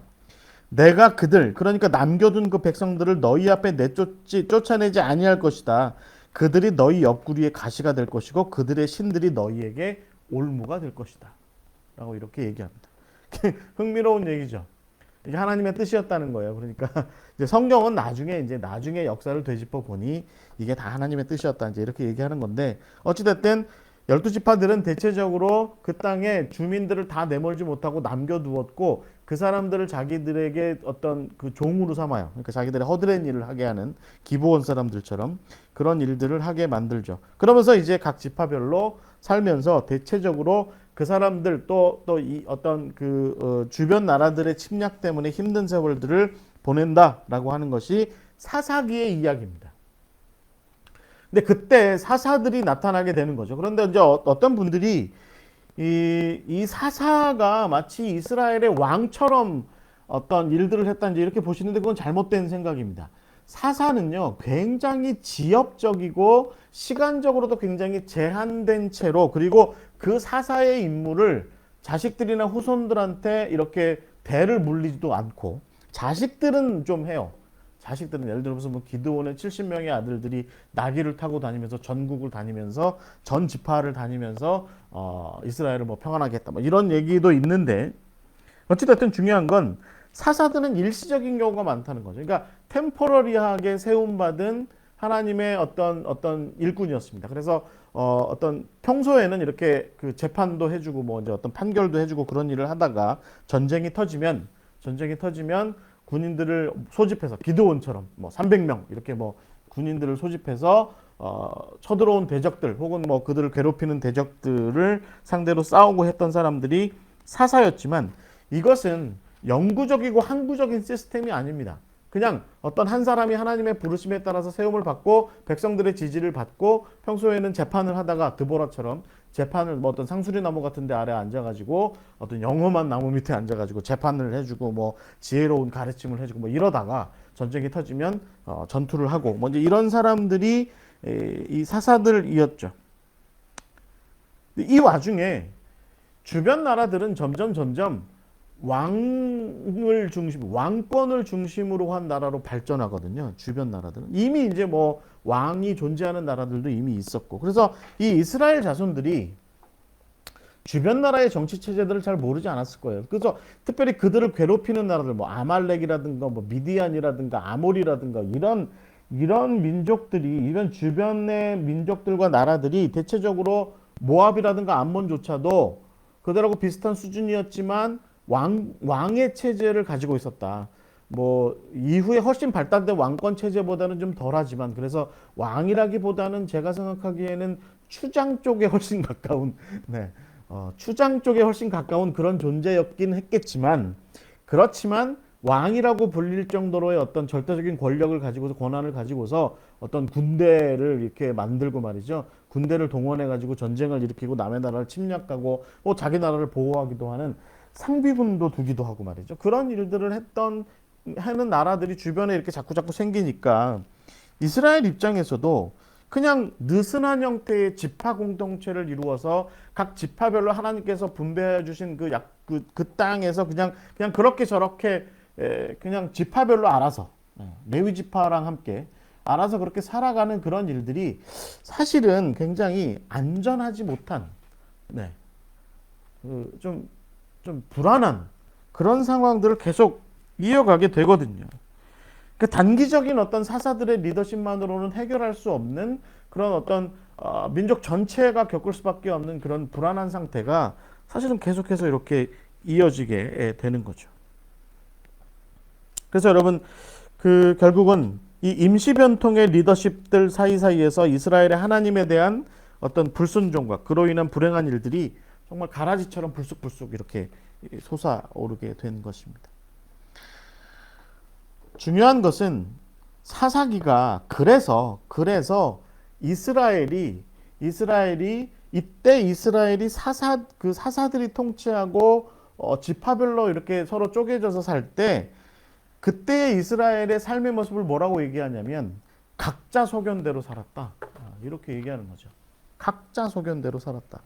내가 그들, 그러니까 남겨둔 그 백성들을 너희 앞에 쫓아내지 아니할 것이다. 그들이 너희 옆구리에 가시가 될 것이고 그들의 신들이 너희에게 올무가 될 것이다. 라고 이렇게 얘기합니다. 흥미로운 얘기죠. 이게 하나님의 뜻이었다는 거예요. 그러니까 이제 성경은 나중에 역사를 되짚어 보니 이게 다 하나님의 뜻이었다. 이제 이렇게 얘기하는 건데, 어찌됐든 12지파들은 대체적으로 그 땅에 주민들을 다 내몰지 못하고 남겨두었고, 그 사람들을 자기들에게 어떤 그 종으로 삼아요. 그러니까 자기들의 허드렛 일을 하게 하는 기브온 사람들처럼 그런 일들을 하게 만들죠. 그러면서 이제 각 지파별로 살면서 대체적으로 그 사람들 또 이 어떤 그 주변 나라들의 침략 때문에 힘든 세월들을 보낸다라고 하는 것이 사사기의 이야기입니다. 근데 그때 사사들이 나타나게 되는 거죠. 그런데 이제 어떤 분들이 이 사사가 마치 이스라엘의 왕처럼 어떤 일들을 했다는지 이렇게 보시는데 그건 잘못된 생각입니다. 사사는요, 굉장히 지역적이고 시간적으로도 굉장히 제한된 채로, 그리고 그 사사의 임무를 자식들이나 후손들한테 이렇게 대를 물리지도 않고, 자식들은 좀 해요. 자식들은 예를 들어서 뭐 기드온의 70명의 아들들이 나귀를 타고 다니면서 전국을 다니면서 전 지파를 다니면서 이스라엘을 뭐 평안하게 했다, 뭐 이런 얘기도 있는데, 어찌됐든 중요한 건 사사들은 일시적인 경우가 많다는 거죠. 그러니까 템포러리하게 세움받은 하나님의 어떤 일꾼이었습니다. 그래서 어떤 평소에는 이렇게 그 재판도 해주고 뭐 이제 어떤 판결도 해주고 그런 일을 하다가 전쟁이 터지면 군인들을 소집해서 기드온처럼 뭐 300명 이렇게 뭐 군인들을 소집해서 쳐들어온 대적들 혹은 뭐 그들을 괴롭히는 대적들을 상대로 싸우고 했던 사람들이 사사였지만, 이것은 영구적이고 항구적인 시스템이 아닙니다. 그냥 어떤 한 사람이 하나님의 부르심에 따라서 세움을 받고 백성들의 지지를 받고 평소에는 재판을 하다가 드보라처럼 재판을 뭐 어떤 상수리 나무 같은 데 아래 앉아가지고 어떤 영험한 나무 밑에 앉아가지고 재판을 해주고 뭐 지혜로운 가르침을 해주고 뭐 이러다가 전쟁이 터지면 전투를 하고 뭐 이제 이런 사람들이 이 사사들이었죠. 이 와중에 주변 나라들은 점점 왕권을 중심으로 한 나라로 발전하거든요. 주변 나라들은 이미 이제 뭐 왕이 존재하는 나라들도 이미 있었고, 그래서 이 이스라엘 자손들이 주변 나라의 정치 체제들을 잘 모르지 않았을 거예요. 그래서 특별히 그들을 괴롭히는 나라들, 뭐 아말렉이라든가 뭐 미디안이라든가 아몰이라든가 이런 민족들이, 이런 주변의 민족들과 나라들이 대체적으로 모압이라든가 암몬조차도 그들하고 비슷한 수준이었지만 왕의 체제를 가지고 있었다. 뭐 이후에 훨씬 발달된 왕권 체제보다는 좀 덜하지만, 그래서 왕이라기보다는 제가 생각하기에는 추장 쪽에 훨씬 가까운, 추장 쪽에 훨씬 가까운 그런 존재였긴 했겠지만, 그렇지만 왕이라고 불릴 정도로의 어떤 절대적인 권력을 가지고서, 권한을 가지고서 어떤 군대를 이렇게 만들고 말이죠. 군대를 동원해 가지고 전쟁을 일으키고 남의 나라를 침략하고 자기 나라를 보호하기도 하는 상비군도 두기도 하고 말이죠. 그런 일들을 하는 나라들이 주변에 이렇게 자꾸 생기니까 이스라엘 입장에서도 그냥 느슨한 형태의 지파 공동체를 이루어서 각 지파별로 하나님께서 분배해 주신 그 땅에서 그냥 그렇게 저렇게 그냥 지파별로 알아서, 레위 지파랑 함께 알아서 그렇게 살아가는 그런 일들이 사실은 굉장히 안전하지 못한, 좀 불안한 그런 상황들을 계속 이어가게 되거든요. 그러니까 단기적인 어떤 사사들의 리더십만으로는 해결할 수 없는 그런 어떤 민족 전체가 겪을 수밖에 없는 그런 불안한 상태가 사실은 계속해서 이렇게 이어지게 되는 거죠. 그래서 여러분, 결국은 이 임시 변통의 리더십들 사이사이에서 이스라엘의 하나님에 대한 어떤 불순종과 그로 인한 불행한 일들이 정말 가라지처럼 불쑥불쑥 이렇게 솟아오르게 된 것입니다. 중요한 것은 사사기가 그래서 이스라엘이 이때 이스라엘이 사사들이 통치하고 지파별로 이렇게 서로 쪼개져서 살 때, 그때의 이스라엘의 삶의 모습을 뭐라고 얘기하냐면 각자 소견대로 살았다, 이렇게 얘기하는 거죠. 각자 소견대로 살았다.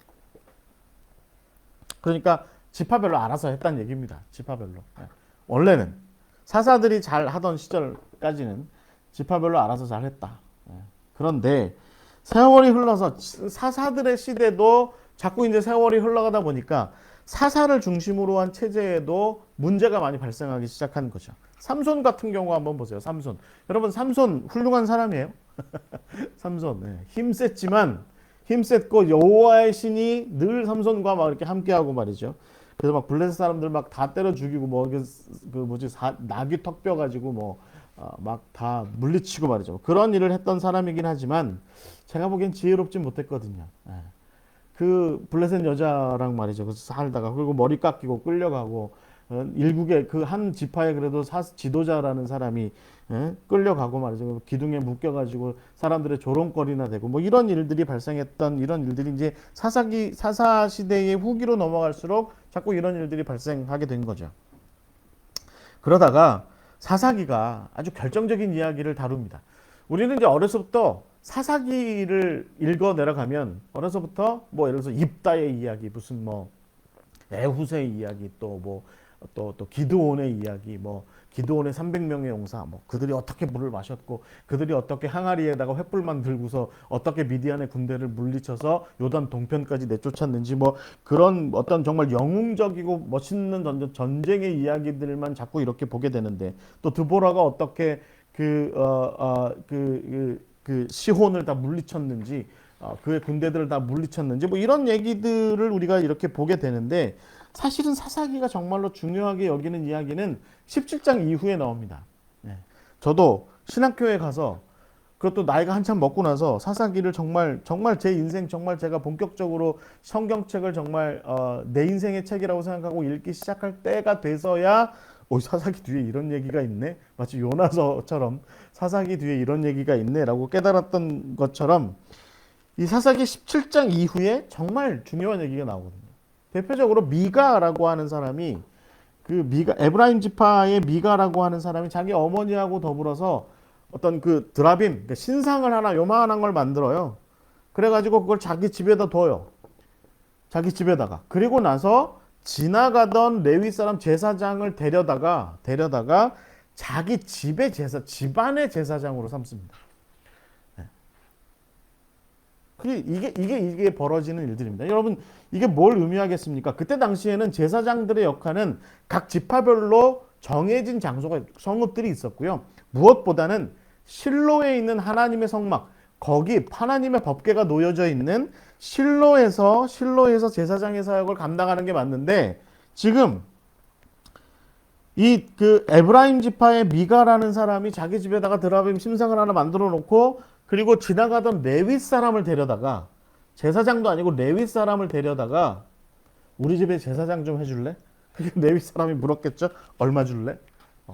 그러니까 지파별로 알아서 했다는 얘기입니다. 지파별로. 원래는 사사들이 잘 하던 시절까지는 지파별로 알아서 잘 했다. 그런데 세월이 흘러서 사사들의 시대도 자꾸 이제 세월이 흘러가다 보니까 사사를 중심으로 한 체제에도 문제가 많이 발생하기 시작한 거죠. 삼손 같은 경우 한번 보세요. 삼손. 여러분 삼손 훌륭한 사람이에요. 삼손. 힘셌지만 힘셌고 여호와의 신이 늘 삼손과 막 이렇게 함께하고 말이죠. 그래서 막 블레셋 사람들 막 다 때려 죽이고 뭐 그 뭐지 나귀 턱뼈 가지고 뭐 막 다 물리치고 말이죠. 그런 일을 했던 사람이긴 하지만 제가 보기엔 지혜롭진 못했거든요. 그 블레셋 여자랑 말이죠. 그래서 살다가 그리고 머리 깎이고 끌려가고 일국의 그 한 지파에 그래도 지도자라는 사람이 끌려가고 말이죠. 기둥에 묶여가지고 사람들의 조롱거리나 되고 뭐 이런 일들이 발생했던 이런 일들이 이제 사사 시대의 후기로 넘어갈수록 자꾸 이런 일들이 발생하게 된 거죠. 그러다가 사사기가 아주 결정적인 이야기를 다룹니다. 우리는 이제 어려서부터 사사기를 읽어 내려가면 어려서부터 뭐 예를 들어서 입다의 이야기 무슨 뭐 에훗의 이야기 또 기드온의 이야기 뭐 기드온의 300명의 용사 뭐 그들이 어떻게 물을 마셨고 그들이 어떻게 항아리에다가 횃불만 들고서 어떻게 미디안의 군대를 물리쳐서 요단 동편까지 내쫓았는지 뭐 그런 어떤 정말 영웅적이고 멋있는 전쟁의 이야기들만 자꾸 이렇게 보게 되는데 또 드보라가 어떻게 그 시혼을 다 물리쳤는지 그의 군대들을 다 물리쳤는지 뭐 이런 얘기들을 우리가 이렇게 보게 되는데 사실은 사사기가 정말로 중요하게 여기는 이야기는 17장 이후에 나옵니다. 저도 신학교에 가서 그것도 나이가 한참 먹고 나서 사사기를 정말 제 인생 정말 제가 본격적으로 성경책을 정말 내 인생의 책이라고 생각하고 읽기 시작할 때가 돼서야 사사기 뒤에 이런 얘기가 있네. 마치 요나서처럼 사사기 뒤에 이런 얘기가 있네라고 깨달았던 것처럼 이 사사기 17장 이후에 정말 중요한 얘기가 나오거든요. 대표적으로 미가라고 하는 사람이 에브라임 지파의 미가라고 하는 사람이 자기 어머니하고 더불어서 어떤 그 드라빔 그러니까 신상을 하나 요만한 걸 만들어요. 그래가지고 그걸 자기 집에다 둬요. 자기 집에다가. 그리고 나서 지나가던 레위 사람 제사장을 데려다가 자기 집안의 제사장으로 삼습니다. 이게 벌어지는 일들입니다. 여러분, 이게 뭘 의미하겠습니까? 그때 당시에는 제사장들의 역할은 각 지파별로 정해진 장소가, 성읍들이 있었고요. 무엇보다는 실로에 있는 하나님의 성막, 거기 하나님의 법궤가 놓여져 있는 실로에서 제사장의 사역을 감당하는 게 맞는데, 지금 에브라임 지파의 미가라는 사람이 자기 집에다가 드라빔 심상을 하나 만들어 놓고 그리고 지나가던 레위 사람을 데려다가 제사장도 아니고 레위 사람을 데려다가 우리 집에 제사장 좀 해줄래? 레위 사람이 물었겠죠. 얼마 줄래?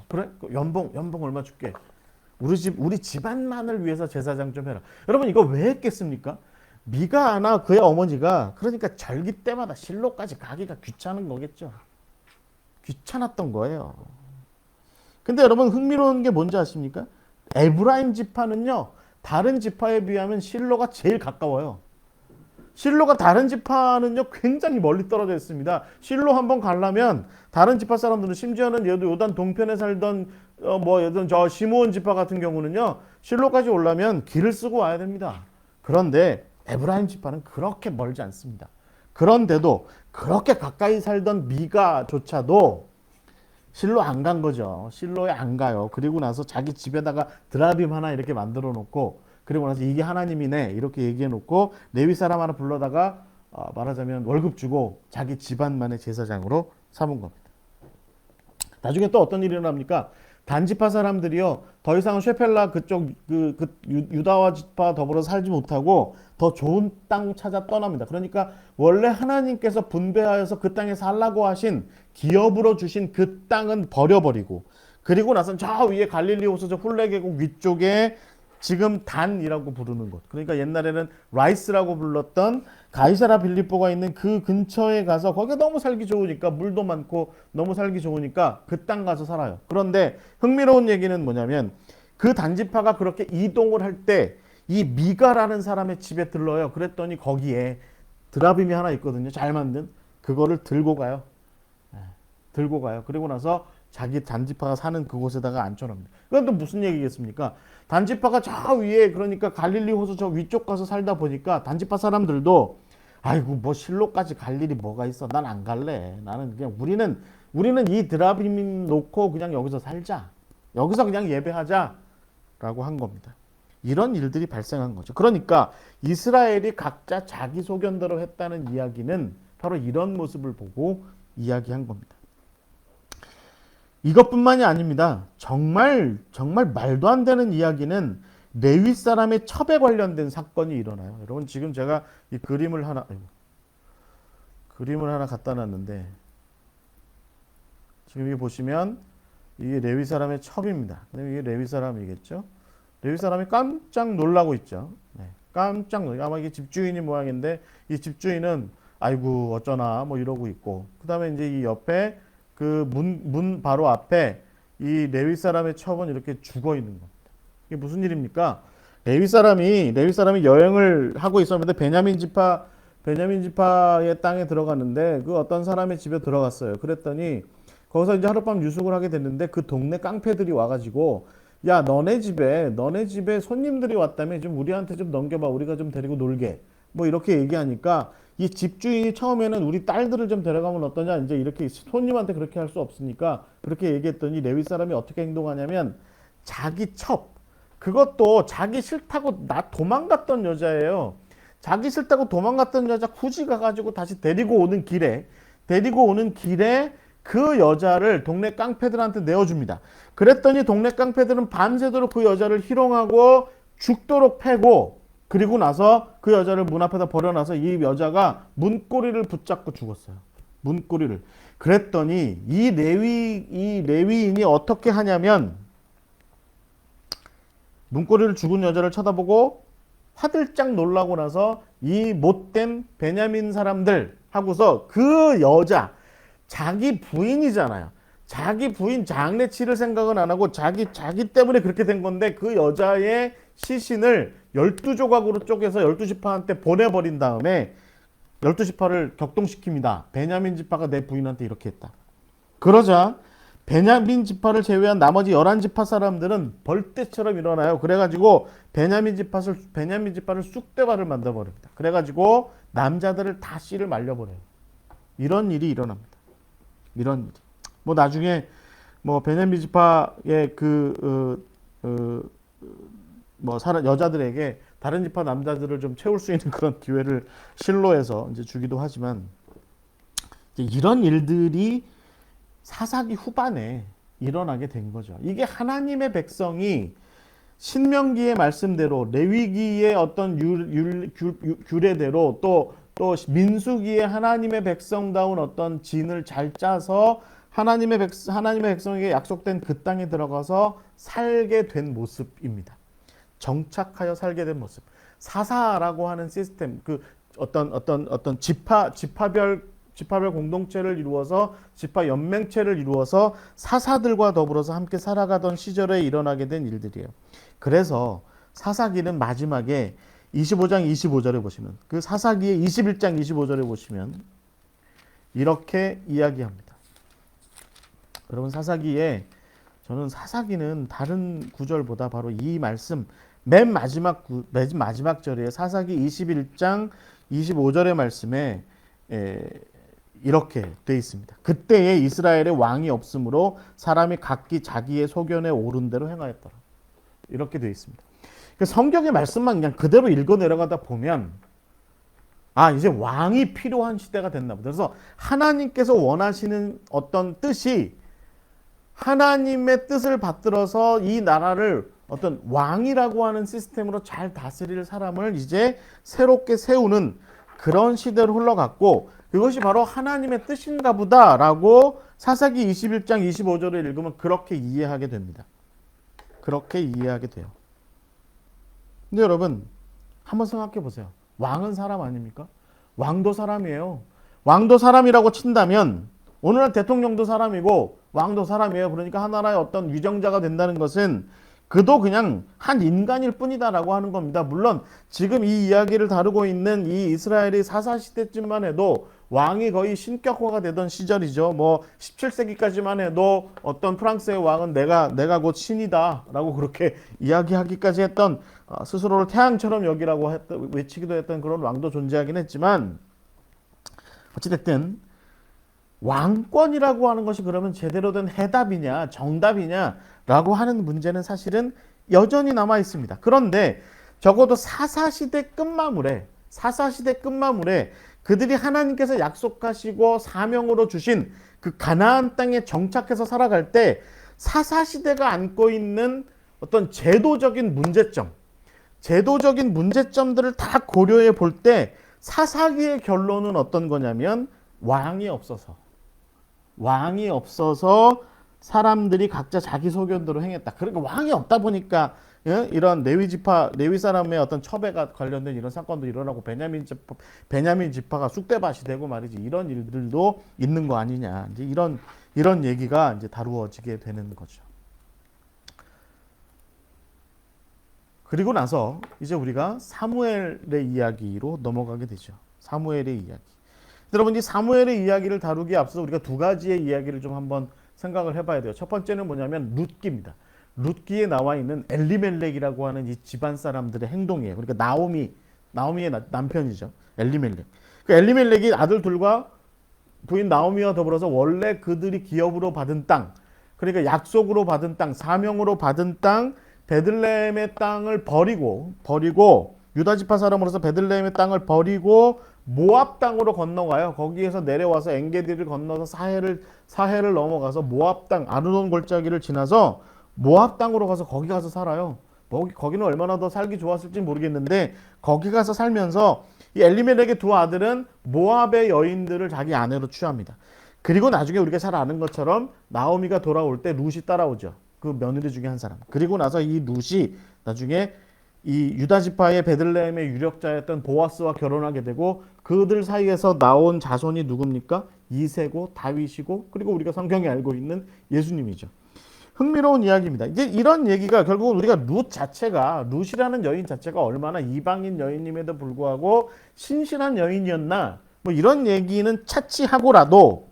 그래? 연봉 얼마 줄게. 우리 집안만을 위해서 제사장 좀 해라. 여러분 이거 왜 했겠습니까? 미가나 그의 어머니가 그러니까 절기 때마다 실로까지 가기가 귀찮은 거겠죠. 귀찮았던 거예요. 근데 여러분 흥미로운 게 뭔지 아십니까? 에브라임 지파는요. 다른 지파에 비하면 실로가 제일 가까워요. 실로가 다른 지파는요 굉장히 멀리 떨어져 있습니다. 실로 한번 가려면 다른 지파 사람들은 심지어는 요단 동편에 살던 예를 저 시므온 지파 같은 경우는요 실로까지 오려면 길을 쓰고 와야 됩니다. 그런데 에브라임 지파는 그렇게 멀지 않습니다. 그런데도 그렇게 가까이 살던 미가조차도 실로 안 간 거죠. 실로에 안 가요. 그리고 나서 자기 집에다가 드라빔 하나 이렇게 만들어 놓고 그리고 나서 이게 하나님이네 이렇게 얘기해 놓고 레위 사람 하나 불러다가 말하자면 월급 주고 자기 집안만의 제사장으로 삼은 겁니다. 나중에 또 어떤 일이 일어납니까? 단지파 사람들이요 더 이상 쉐펠라 그쪽 유다와 지파 더불어 살지 못하고 더 좋은 땅 찾아 떠납니다. 그러니까 원래 하나님께서 분배하여서 그 땅에 살라고 하신 기업으로 주신 그 땅은 버려버리고 그리고 나서 저 위에 갈릴리 호수 저 훌레 계곡 위쪽에 지금 단이라고 부르는 곳. 그러니까 옛날에는 라이스라고 불렀던 가이사라 빌립보가 있는 그 근처에 가서 거기가 너무 살기 좋으니까 물도 많고 너무 살기 좋으니까 그 땅 가서 살아요. 그런데 흥미로운 얘기는 뭐냐면 그 단지파가 그렇게 이동을 할 때 이 미가라는 사람의 집에 들러요. 그랬더니 거기에 드라빔이 하나 있거든요. 잘 만든. 그거를 들고 가요. 예, 들고 가요. 그리고 나서 자기 단지파가 사는 그곳에다가 앉혀놓습니다. 그건 또 무슨 얘기겠습니까? 단지파가 저 위에, 그러니까 갈릴리 호수 저 위쪽 가서 살다 보니까 단지파 사람들도 아이고 뭐 실로까지 갈 일이 뭐가 있어. 난 안 갈래. 나는 그냥 우리는 이 드라빔 놓고 그냥 여기서 살자. 여기서 그냥 예배하자라고 한 겁니다. 이런 일들이 발생한 거죠. 그러니까 이스라엘이 각자 자기 소견대로 했다는 이야기는 바로 이런 모습을 보고 이야기한 겁니다. 이것뿐만이 아닙니다. 정말 말도 안 되는 이야기는 레위 사람의 첩에 관련된 사건이 일어나요. 여러분 지금 제가 이 그림을 하나 갖다 놨는데 지금 여기 보시면 이게 레위 사람의 첩입니다. 이게 레위 사람이겠죠. 레위 사람이 깜짝 놀라고 있죠. 네, 깜짝 놀라. 아마 이게 집주인이 모양인데 이 집주인은 아이고 어쩌나 뭐 이러고 있고, 그다음에 이제 이 옆에 그 문 바로 앞에 이 레위 사람의 첩은 이렇게 죽어 있는 겁니다. 이게 무슨 일입니까? 레위 사람이 여행을 하고 있었는데 베냐민 지파의 땅에 들어갔는데 그 어떤 사람의 집에 들어갔어요. 그랬더니 거기서 이제 하룻밤 유숙을 하게 됐는데 그 동네 깡패들이 와가지고 야 너네 집에 손님들이 왔다며 좀 우리한테 좀 넘겨봐, 우리가 좀 데리고 놀게, 뭐 이렇게 얘기하니까 이 집주인이 처음에는 우리 딸들을 좀 데려가면 어떠냐, 이제 이렇게 손님한테 그렇게 할 수 없으니까 그렇게 얘기했더니 레위 사람이 어떻게 행동하냐면 자기 첩, 그것도 자기 싫다고 도망갔던 여자예요. 자기 싫다고 도망갔던 여자 굳이 가가지고 다시 데리고 오는 길에 그 여자를 동네 깡패들한테 내어줍니다. 그랬더니 동네 깡패들은 밤새도록 그 여자를 희롱하고 죽도록 패고, 그리고 나서 그 여자를 문 앞에다 버려놔서 이 여자가 문고리를 붙잡고 죽었어요. 문고리를. 그랬더니 이 레위인이 어떻게 하냐면 문고리를 죽은 여자를 쳐다보고 화들짝 놀라고 나서 이 못된 베냐민 사람들 하고서 그 여자, 자기 부인이잖아요. 자기 부인 장례치를 생각은 안 하고 자기 때문에 그렇게 된 건데 그 여자의 시신을 12조각으로 쪼개서 12지파한테 보내버린 다음에 12지파를 격동시킵니다. 베냐민 지파가 내 부인한테 이렇게 했다. 그러자 베냐민 지파를 제외한 나머지 11지파 사람들은 벌떼처럼 일어나요. 그래가지고 베냐민 지파를 쑥대밭을 만들어버립니다. 그래가지고 남자들을 다 씨를 말려버려요. 이런 일이 일어납니다. 이런 일이. 뭐 나중에 뭐 베냐민 지파의 여자들에게 다른 지파 남자들을 좀 채울 수 있는 그런 기회를 실로에서 이제 주기도 하지만, 이런 일들이 사사기 후반에 일어나게 된 거죠. 이게 하나님의 백성이 신명기의 말씀대로, 레위기의 어떤 규례대로, 또 민수기의 하나님의 백성다운 어떤 진을 잘 짜서 하나님의 백성에게 약속된 그 땅에 들어가서 살게 된 모습입니다. 정착하여 살게 된 모습. 사사라고 하는 시스템, 그 어떤 지파별 공동체를 이루어서, 지파 연맹체를 이루어서 사사들과 더불어서 함께 살아가던 시절에 일어나게 된 일들이에요. 그래서 사사기는 마지막에 25장 25절에 보시면, 그 사사기의 21장 25절에 보시면 이렇게 이야기합니다. 여러분 저는 사사기는 다른 구절보다 바로 이 말씀 맨 마지막 절에 사사기 21장 25절의 말씀에 이렇게 돼 있습니다. 그때에 이스라엘에 왕이 없으므로 사람이 각기 자기의 소견에 옳은 대로 행하였더라. 이렇게 돼 있습니다. 성경의 말씀만 그냥 그대로 읽어 내려가다 보면 이제 왕이 필요한 시대가 됐나 보다. 그래서 하나님께서 원하시는 어떤 뜻이, 하나님의 뜻을 받들어서 이 나라를 어떤 왕이라고 하는 시스템으로 잘 다스릴 사람을 이제 새롭게 세우는 그런 시대로 흘러갔고, 그것이 바로 하나님의 뜻인가 보다라고 사사기 21장 25절을 읽으면 그렇게 이해하게 됩니다. 그렇게 이해하게 돼요. 근데 여러분 한번 생각해 보세요. 왕은 사람 아닙니까? 왕도 사람이에요. 왕도 사람이라고 친다면 오늘날 대통령도 사람이고 왕도 사람이에요. 그러니까 하나의 어떤 위정자가 된다는 것은 그도 그냥 한 인간일 뿐이다라고 하는 겁니다. 물론 지금 이 이야기를 다루고 있는 이 이스라엘이 사사시대쯤만 해도 왕이 거의 신격화가 되던 시절이죠. 뭐 17세기까지만 해도 어떤 프랑스의 왕은 내가 곧 신이다라고 그렇게 이야기하기까지 했던, 스스로를 태양처럼 여기라고 외치기도 했던 그런 왕도 존재하긴 했지만, 어찌됐든 왕권이라고 하는 것이 그러면 제대로 된 해답이냐 정답이냐라고 하는 문제는 사실은 여전히 남아 있습니다. 그런데 적어도 사사시대 끝마무래 그들이 하나님께서 약속하시고 사명으로 주신 그 가나안 땅에 정착해서 살아갈 때 사사시대가 안고 있는 어떤 제도적인 문제점들을 다 고려해 볼 때 사사기의 결론은 어떤 거냐면, 왕이 없어서 사람들이 각자 자기 소견대로 행했다. 그러니까 왕이 없다 보니까 이런 레위 사람의 어떤 첩에가 관련된 이런 사건도 일어나고 베냐민 지파가 쑥대밭이 되고 말이지, 이런 일들도 있는 거 아니냐. 이제 이런 얘기가 이제 다루어지게 되는 거죠. 그리고 나서 이제 우리가 사무엘의 이야기로 넘어가게 되죠. 사무엘의 이야기. 여러분, 이 사무엘의 이야기를 다루기에 앞서 우리가 두 가지의 이야기를 좀 한번 생각을 해봐야 돼요. 첫 번째는 뭐냐면 룻기입니다. 룻기에 나와 있는 엘리멜렉이라고 하는 이 집안 사람들의 행동이에요. 그러니까 나오미의 남편이죠. 엘리멜렉. 그 엘리멜렉이 아들 둘과 부인 나오미와 더불어서 원래 그들이 기업으로 받은 땅, 그러니까 약속으로 받은 땅, 사명으로 받은 땅, 베들레헴의 땅을 버리고 유다 지파 사람으로서 베들레헴의 땅을 버리고 모압 땅으로 건너가요. 거기에서 내려와서 엔게디를 건너서 사해를 넘어가서 모압 땅, 아르논 골짜기를 지나서 모압 땅으로 가서 거기 가서 살아요. 거기는 얼마나 더 살기 좋았을지 모르겠는데 거기 가서 살면서 이 엘리멜렉의 두 아들은 모압의 여인들을 자기 아내로 취합니다. 그리고 나중에 우리가 잘 아는 것처럼 나오미가 돌아올 때 룻이 따라오죠. 그 며느리 중에 한 사람. 그리고 나서 이 룻이 나중에 이 유다 지파의 베들레헴의 유력자였던 보아스와 결혼하게 되고, 그들 사이에서 나온 자손이 누굽니까? 이세고 다윗이고, 그리고 우리가 성경에 알고 있는 예수님이죠. 흥미로운 이야기입니다. 이제 이런 얘기가 결국은 우리가 룻이라는 여인 자체가 얼마나 이방인 여인임에도 불구하고 신실한 여인이었나, 뭐 이런 얘기는 차치하고라도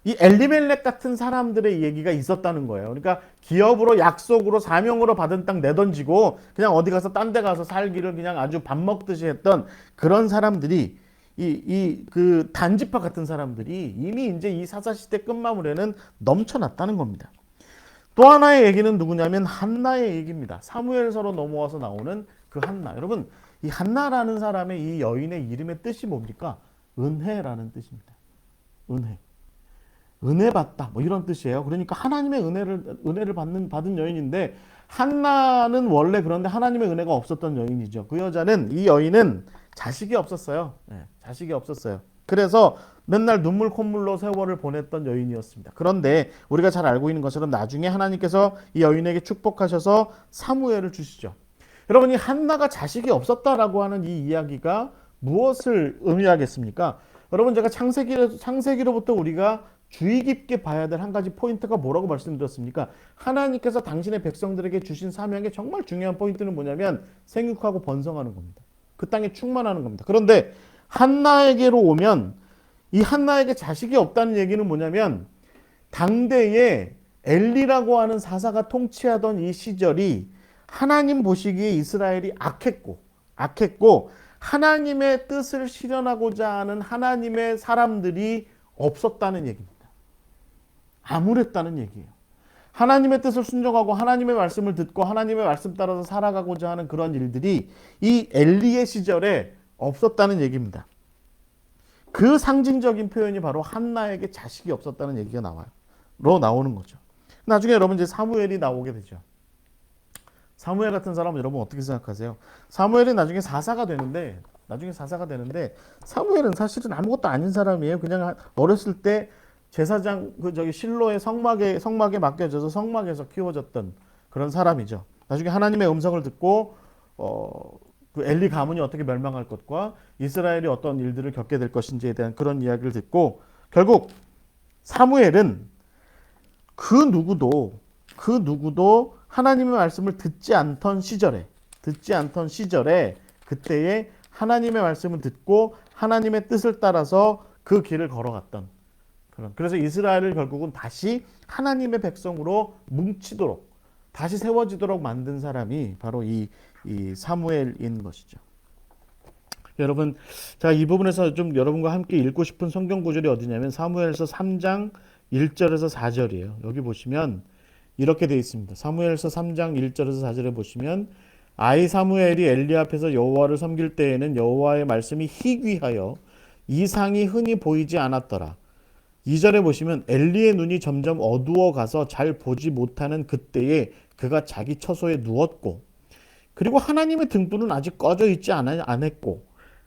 이 엘리멜렉 같은 사람들의 얘기가 있었다는 거예요. 그러니까 기업으로, 약속으로, 사명으로 받은 땅 내던지고 그냥 어디 가서 딴 데 가서 살기를 그냥 아주 밥 먹듯이 했던 그런 사람들이, 그 단지파 같은 사람들이 이미 이제 이 사사시대 끝마무리에는 넘쳐났다는 겁니다. 또 하나의 얘기는 누구냐면 한나의 얘기입니다. 사무엘서로 넘어와서 나오는 그 한나. 여러분, 이 한나라는 사람의, 이 여인의 이름의 뜻이 뭡니까? 은혜라는 뜻입니다. 은혜 받다, 뭐 이런 뜻이에요. 그러니까 하나님의 은혜를 받은 여인인데, 한나는 원래 그런데 하나님의 은혜가 없었던 여인이죠. 이 여인은 자식이 없었어요. 자식이 없었어요. 그래서 맨날 눈물 콧물로 세월을 보냈던 여인이었습니다. 그런데 우리가 잘 알고 있는 것처럼 나중에 하나님께서 이 여인에게 축복하셔서 사무엘을 주시죠. 여러분, 이 한나가 자식이 없었다라고 하는 이 이야기가 무엇을 의미하겠습니까? 여러분, 제가 창세기로부터 우리가 주의 깊게 봐야 될 한 가지 포인트가 뭐라고 말씀드렸습니까? 하나님께서 당신의 백성들에게 주신 사명의 정말 중요한 포인트는 뭐냐면 생육하고 번성하는 겁니다. 그 땅에 충만하는 겁니다. 그런데 한나에게로 오면 이 한나에게 자식이 없다는 얘기는 뭐냐면, 당대에 엘리라고 하는 사사가 통치하던 이 시절이 하나님 보시기에 이스라엘이 악했고 하나님의 뜻을 실현하고자 하는 하나님의 사람들이 없었다는 얘기입니다. 암울했다는 얘기예요. 하나님의 뜻을 순종하고 하나님의 말씀을 듣고 하나님의 말씀 따라서 살아가고자 하는 그런 일들이 이 엘리의 시절에 없었다는 얘기입니다. 그 상징적인 표현이 바로 한나에게 자식이 없었다는 얘기가 나오는 거죠. 나중에 여러분 이제 사무엘이 나오게 되죠. 사무엘 같은 사람은 여러분 어떻게 생각하세요? 사무엘이 나중에 사사가 되는데 사무엘은 사실은 아무것도 아닌 사람이에요. 그냥 어렸을 때 제사장 실로의 성막에 맡겨져서 성막에서 키워졌던 그런 사람이죠. 나중에 하나님의 음성을 듣고 그 엘리 가문이 어떻게 멸망할 것과 이스라엘이 어떤 일들을 겪게 될 것인지에 대한 그런 이야기를 듣고, 결국 사무엘은 그 누구도 하나님의 말씀을 듣지 않던 시절에 그때에 하나님의 말씀을 듣고 하나님의 뜻을 따라서 그 길을 걸어갔던 그래서 이스라엘을 결국은 다시 하나님의 백성으로 뭉치도록 다시 세워지도록 만든 사람이 바로 이 사무엘인 것이죠. 여러분, 제가 이 부분에서 좀 여러분과 함께 읽고 싶은 성경 구절이 어디냐면 사무엘서 3장 1절에서 4절이에요. 여기 보시면 이렇게 되어 있습니다. 사무엘서 3장 1절에서 4절에 보시면 아이 사무엘이 엘리 앞에서 여호와를 섬길 때에는 여호와의 말씀이 희귀하여 이상이 흔히 보이지 않았더라. 2절에 보시면 엘리의 눈이 점점 어두워 가서 잘 보지 못하는 그때에 그가 자기 처소에 누웠고 그리고 하나님의 등불은 아직 꺼져 있지 않았고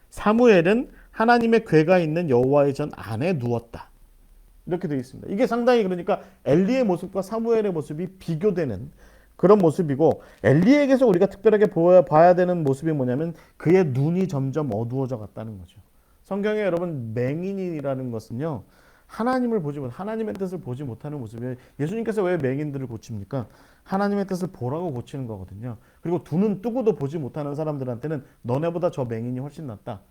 사무엘은 하나님의 궤가 있는 여호와의 전 안에 누웠다. 이렇게 되어 있습니다. 이게 상당히 그러니까 엘리의 모습과 사무엘의 모습이 비교되는 그런 모습이고 엘리에게서 우리가 특별하게 봐야 되는 모습이 뭐냐면 그의 눈이 점점 어두워져 갔다는 거죠. 성경에 여러분 맹인이라는 것은요. 하나님의 뜻을 보지 못하는 모습이에요. 예수님께서 왜 맹인들을 고칩니까? 하나님의 뜻을 보라고 고치는 거거든요. 그리고 두 눈 뜨고도 보지 못하는 사람들한테는 너네보다 저 맹인이 훨씬 낫다.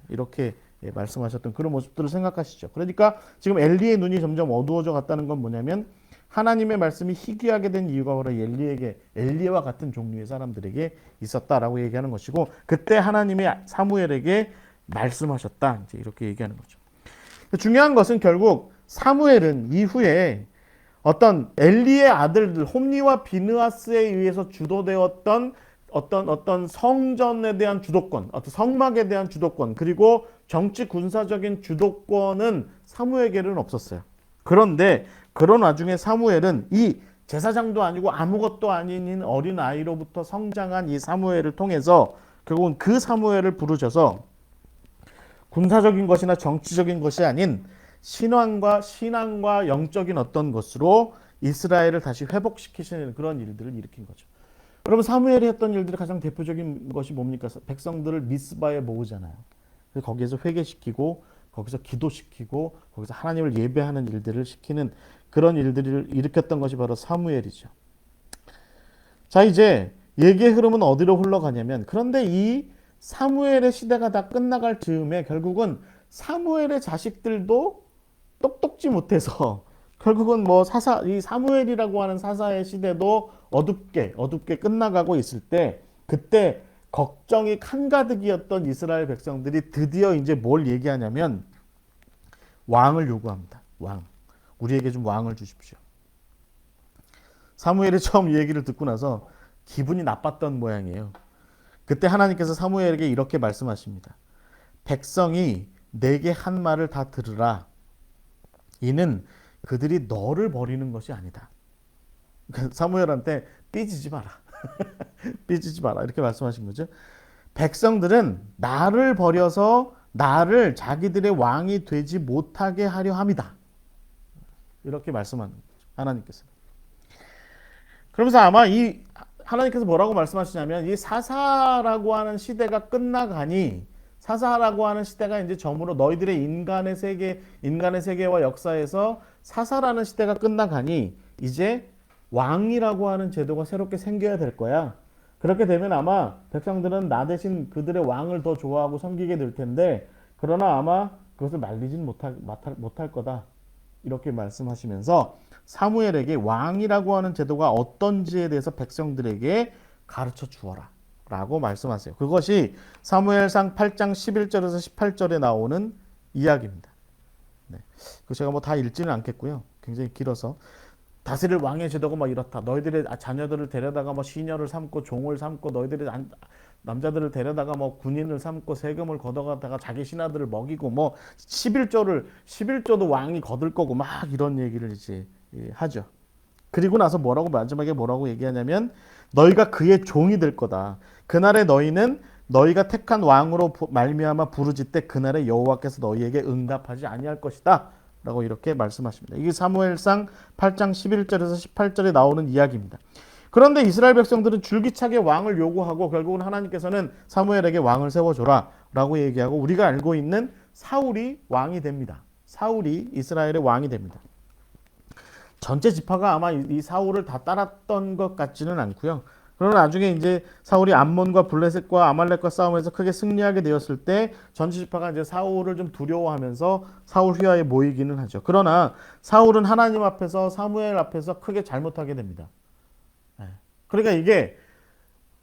이렇게 말씀하셨던 그런 모습들을 생각하시죠. 그러니까 지금 엘리의 눈이 점점 어두워져 갔다는 건 뭐냐면 하나님의 말씀이 희귀하게 된 이유가 바로 엘리와 같은 종류의 사람들에게 있었다라고 얘기하는 것이고 그때 하나님이 사무엘에게 말씀하셨다. 이제 이렇게 얘기하는 거죠. 중요한 것은 결국 사무엘은 이후에 어떤 엘리의 아들들 홈리와 비느하스에 의해서 주도되었던 어떤 성전에 대한 주도권, 어떤 성막에 대한 주도권, 그리고 정치 군사적인 주도권은 사무엘에게는 없었어요. 그런데 그런 와중에 사무엘은 이 제사장도 아니고 아무것도 아닌 어린 아이로부터 성장한 이 사무엘을 통해서 결국은 그 사무엘을 부르셔서 군사적인 것이나 정치적인 것이 아닌 신앙과 영적인 어떤 것으로 이스라엘을 다시 회복시키시는 그런 일들을 일으킨 거죠. 여러분 사무엘이 했던 일들의 가장 대표적인 것이 뭡니까? 백성들을 미스바에 모으잖아요. 그래서 거기에서 회개시키고 거기서 기도시키고 거기서 하나님을 예배하는 일들을 시키는 그런 일들을 일으켰던 것이 바로 사무엘이죠. 자 이제 얘기의 흐름은 어디로 흘러가냐면 그런데 이 사무엘의 시대가 다 끝나갈 즈음에 결국은 사무엘의 자식들도 똑똑지 못해서 결국은 이 사무엘이라고 하는 사사의 시대도 어둡게 끝나가고 있을 때 그때 걱정이 한가득이었던 이스라엘 백성들이 드디어 이제 뭘 얘기하냐면 왕을 요구합니다. 왕. 우리에게 좀 왕을 주십시오. 사무엘이 처음 이 얘기를 듣고 나서 기분이 나빴던 모양이에요. 그때 하나님께서 사무엘에게 이렇게 말씀하십니다. 백성이 내게 한 말을 다 들으라. 이는 그들이 너를 버리는 것이 아니다. 사무엘한테 삐지지 마라. 삐지지 마라. 이렇게 말씀하신 거죠. 백성들은 나를 버려서 나를 자기들의 왕이 되지 못하게 하려 함이다. 이렇게 말씀하는 거죠. 하나님께서. 그러면서 아마 이 하나님께서 뭐라고 말씀하시냐면 이 사사라고 하는 시대가 끝나가니 사사라고 하는 시대가 이제 점으로 너희들의 인간의 세계와 역사에서 사사라는 시대가 끝나가니 이제 왕이라고 하는 제도가 새롭게 생겨야 될 거야. 그렇게 되면 아마 백성들은 나 대신 그들의 왕을 더 좋아하고 섬기게 될 텐데 그러나 아마 그것을 말리진 못할 거다. 이렇게 말씀하시면서 사무엘에게 왕이라고 하는 제도가 어떤지에 대해서 백성들에게 가르쳐 주어라 라고 말씀하세요. 그것이 사무엘상 8장 11절에서 18절에 나오는 이야기입니다. 네. 그 제가 다 읽지는 않겠고요. 굉장히 길어서 다스릴 왕의 제도가 이렇다. 너희들의 자녀들을 데려다가 시녀를 삼고 종을 삼고 너희들의 남자들을 데려다가 군인을 삼고 세금을 걷어가다가 자기 신하들을 먹이고 11조도 왕이 거둘 거고 이런 얘기를 이제 하죠. 그리고 나서 마지막에 뭐라고 얘기하냐면 너희가 그의 종이 될 거다. 그날에 너희는 너희가 택한 왕으로 말미암아 부르짖되 그날에 여호와께서 너희에게 응답하지 아니할 것이다. 라고 이렇게 말씀하십니다. 이게 사무엘상 8장 11절에서 18절에 나오는 이야기입니다. 그런데 이스라엘 백성들은 줄기차게 왕을 요구하고 결국은 하나님께서는 사무엘에게 왕을 세워줘라 라고 얘기하고 우리가 알고 있는 사울이 왕이 됩니다. 사울이 이스라엘의 왕이 됩니다. 전체 지파가 아마 이 사울을 다 따랐던 것 같지는 않고요. 그러나 나중에 이제 사울이 암몬과 블레셋과 아말렉과 싸움에서 크게 승리하게 되었을 때 전체 지파가 이제 사울을 좀 두려워하면서 사울 휘하에 모이기는 하죠. 그러나 사울은 하나님 앞에서 사무엘 앞에서 크게 잘못하게 됩니다. 그러니까 이게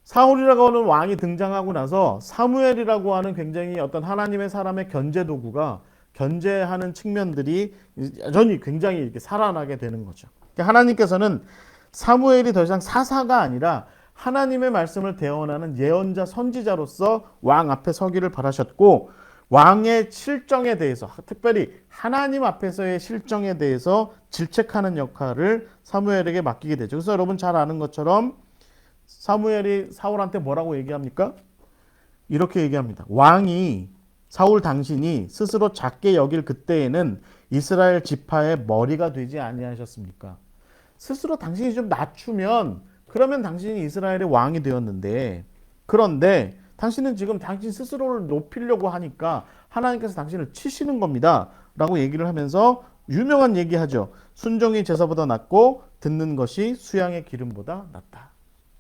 사울이라고 하는 왕이 등장하고 나서 사무엘이라고 하는 굉장히 어떤 하나님의 사람의 견제 도구가 견제하는 측면들이 여전히 굉장히 이렇게 살아나게 되는 거죠. 그러니까 하나님께서는 사무엘이 더 이상 사사가 아니라 하나님의 말씀을 대언하는 예언자 선지자로서 왕 앞에 서기를 바라셨고 왕의 실정에 대해서 특별히 하나님 앞에서의 실정에 대해서 질책하는 역할을 사무엘에게 맡기게 되죠. 그래서 여러분 잘 아는 것처럼 사무엘이 사울한테 뭐라고 얘기합니까? 이렇게 얘기합니다. 왕이 사울 당신이 스스로 작게 여길 그때에는 이스라엘 지파의 머리가 되지 아니하셨습니까? 스스로 당신이 좀 낮추면 그러면 당신이 이스라엘의 왕이 되었는데 그런데 당신은 지금 당신 스스로를 높이려고 하니까 하나님께서 당신을 치시는 겁니다. 라고 얘기를 하면서 유명한 얘기하죠. 순종이 제사보다 낫고 듣는 것이 수양의 기름보다 낫다.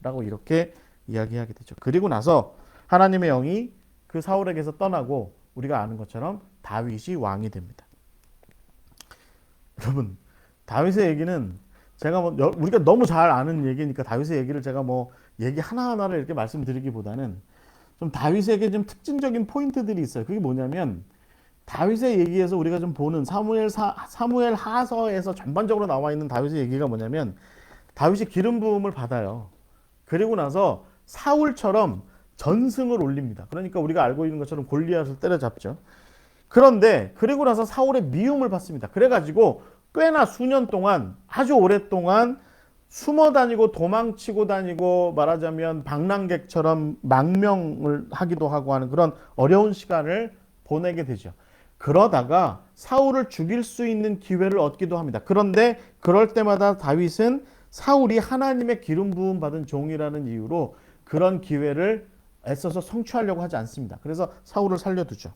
라고 이렇게 이야기하게 되죠. 그리고 나서 하나님의 영이 그 사울에게서 떠나고 우리가 아는 것처럼 다윗이 왕이 됩니다. 여러분, 다윗의 얘기는 제가 우리가 너무 잘 아는 얘기니까 다윗의 얘기를 제가 얘기 하나하나를 이렇게 말씀드리기보다는 좀 다윗에게 좀 특징적인 포인트들이 있어요. 그게 뭐냐면 다윗의 얘기에서 우리가 좀 보는 사무엘 하서에서 전반적으로 나와 있는 다윗의 얘기가 뭐냐면 다윗이 기름 부음을 받아요. 그리고 나서 사울처럼 전승을 올립니다. 그러니까 우리가 알고 있는 것처럼 골리앗을 때려잡죠. 그런데 그리고 나서 사울의 미움을 받습니다. 그래가지고 꽤나 수년 동안 아주 오랫동안 숨어 다니고 도망치고 다니고 말하자면 방랑객처럼 망명을 하기도 하고 하는 그런 어려운 시간을 보내게 되죠. 그러다가 사울을 죽일 수 있는 기회를 얻기도 합니다. 그런데 그럴 때마다 다윗은 사울이 하나님의 기름 부음 받은 종이라는 이유로 그런 기회를 애써서 성취하려고 하지 않습니다. 그래서 사울을 살려두죠.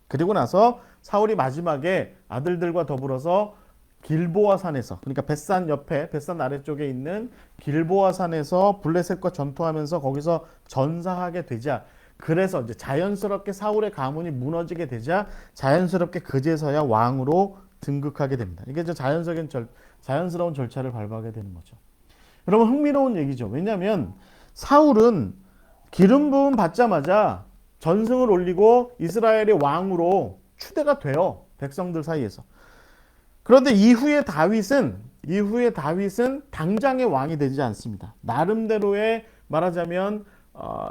그리고 나서 사울이 마지막에 아들들과 더불어서 길보아 산에서 그러니까 벳산 옆에 벳산 아래쪽에 있는 길보아 산에서 블레셋과 전투하면서 거기서 전사하게 되자 그래서 이제 자연스럽게 사울의 가문이 무너지게 되자 자연스럽게 그제서야 왕으로 등극하게 됩니다. 이게 이제 자연스러운 절차를 밟아가게 되는 거죠. 여러분 흥미로운 얘기죠. 왜냐하면 사울은 기름 부음 받자마자 전승을 올리고 이스라엘의 왕으로 추대가 돼요. 백성들 사이에서. 그런데 이후에 다윗은 당장의 왕이 되지 않습니다. 나름대로의 말하자면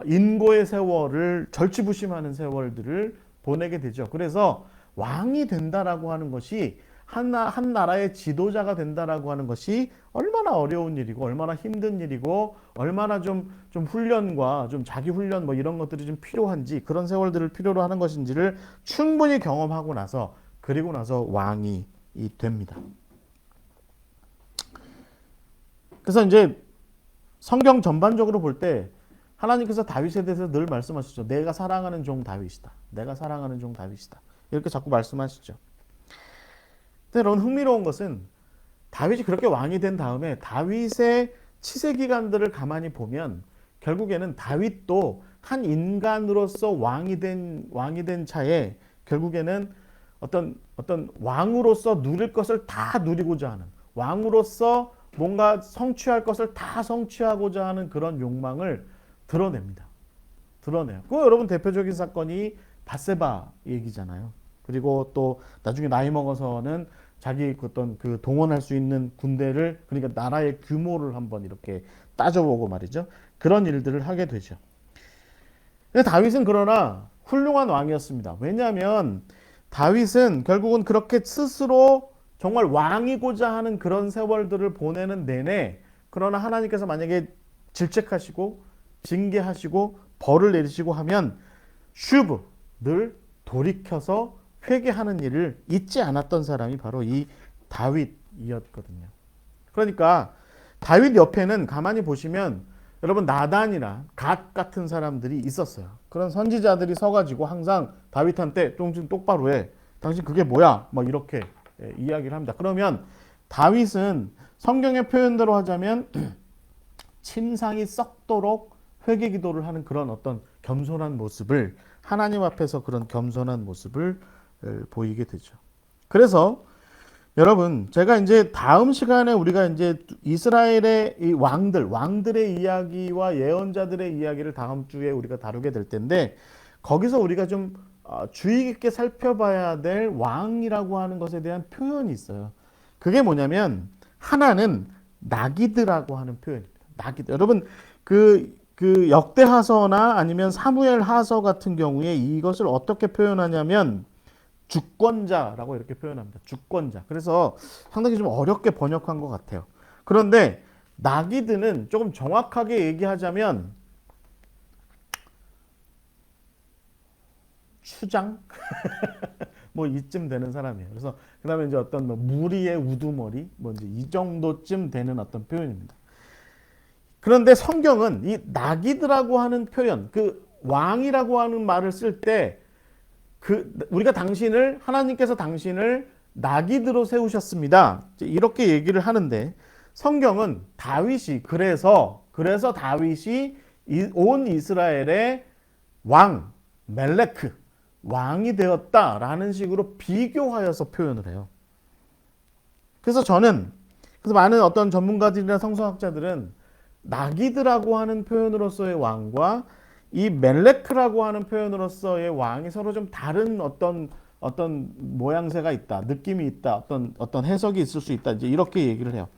인고의 세월을 절치부심하는 세월들을 보내게 되죠. 그래서 왕이 된다라고 하는 것이 한 나라의 지도자가 된다라고 하는 것이 얼마나 어려운 일이고 얼마나 힘든 일이고 얼마나 좀 훈련과 좀 자기 훈련 이런 것들이 좀 필요한지 그런 세월들을 필요로 하는 것인지를 충분히 경험하고 나서 그리고 나서 왕이 됩니다. 그래서 이제 성경 전반적으로 볼 때 하나님께서 다윗에 대해서 늘 말씀하시죠. 내가 사랑하는 종 다윗이다. 내가 사랑하는 종 다윗이다. 이렇게 자꾸 말씀하시죠. 근데 여러분 흥미로운 것은 다윗이 그렇게 왕이 된 다음에 다윗의 치세 기간들을 가만히 보면 결국에는 다윗도 한 인간으로서 왕이 된 차에 결국에는 어떤 왕으로서 누릴 것을 다 누리고자 하는 왕으로서 뭔가 성취할 것을 다 성취하고자 하는 그런 욕망을 드러냅니다. 드러내요. 그 여러분 대표적인 사건이 밧세바 얘기잖아요. 그리고 또 나중에 나이 먹어서는 자기 어떤 그 동원할 수 있는 군대를 그러니까 나라의 규모를 한번 이렇게 따져보고 말이죠. 그런 일들을 하게 되죠. 근데 다윗은 그러나 훌륭한 왕이었습니다. 왜냐하면 다윗은 결국은 그렇게 스스로 정말 왕이고자 하는 그런 세월들을 보내는 내내 그러나 하나님께서 만약에 질책하시고 징계하시고 벌을 내리시고 하면 슈브 늘 돌이켜서 회개하는 일을 잊지 않았던 사람이 바로 이 다윗이었거든요. 그러니까 다윗 옆에는 가만히 보시면 여러분 나단이나 갓 같은 사람들이 있었어요. 그런 선지자들이 서가지고 항상 다윗한테 좀 똑바로 해. 당신 그게 뭐야? 막 이렇게 이야기를 합니다. 그러면 다윗은 성경의 표현대로 하자면 침상이 썩도록 회개 기도를 하는 그런 어떤 겸손한 모습을 하나님 앞에서 그런 겸손한 모습을 보이게 되죠. 그래서 여러분, 제가 이제 다음 시간에 우리가 이제 이스라엘의 이 왕들의 이야기와 예언자들의 이야기를 다음 주에 우리가 다루게 될 텐데, 거기서 우리가 좀 주의 깊게 살펴봐야 될 왕이라고 하는 것에 대한 표현이 있어요. 그게 뭐냐면, 하나는 나기드라고 하는 표현입니다. 나기드. 여러분, 그 역대하서나 아니면 사무엘하서 같은 경우에 이것을 어떻게 표현하냐면, 주권자라고 이렇게 표현합니다. 주권자. 그래서 상당히 좀 어렵게 번역한 것 같아요. 그런데 나기드는 조금 정확하게 얘기하자면 추장 뭐 이쯤 되는 사람이에요. 그래서 그다음에 이제 어떤 뭐 무리의 우두머리 뭐 이제 이 정도쯤 되는 어떤 표현입니다. 그런데 성경은 이 나기드라고 하는 표현, 그 왕이라고 하는 말을 쓸때 우리가 하나님께서 당신을 나기드로 세우셨습니다. 이렇게 얘기를 하는데 성경은 그래서 다윗이 온 이스라엘의 왕, 멜레크, 왕이 되었다라는 식으로 비교하여서 표현을 해요. 그래서 많은 어떤 전문가들이나 성서학자들은 나기드라고 하는 표현으로서의 왕과 이 멜레크라고 하는 표현으로서의 왕이 서로 좀 다른 어떤 모양새가 있다, 느낌이 있다, 어떤 해석이 있을 수 있다, 이제 이렇게 얘기를 해요.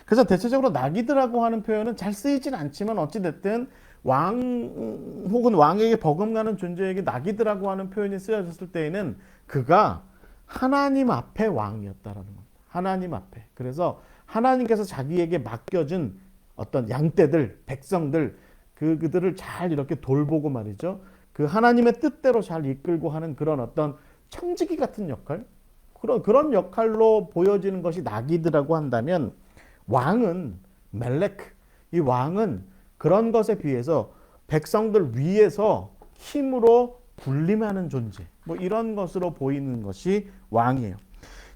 그래서 대체적으로 나기드라고 하는 표현은 잘 쓰이진 않지만 어찌됐든 왕 혹은 왕에게 버금가는 존재에게 나기드라고 하는 표현이 쓰여졌을 때에는 그가 하나님 앞에 왕이었다라는 겁니다. 하나님 앞에. 그래서 하나님께서 자기에게 맡겨준 어떤 양떼들, 백성들, 그들을 잘 이렇게 돌보고 말이죠. 그 하나님의 뜻대로 잘 이끌고 하는 그런 어떤 청지기 같은 역할, 그런 역할로 보여지는 것이 나기드라고 한다면 왕은 멜레크, 이 왕은 그런 것에 비해서 백성들 위에서 힘으로 군림하는 존재, 뭐 이런 것으로 보이는 것이 왕이에요.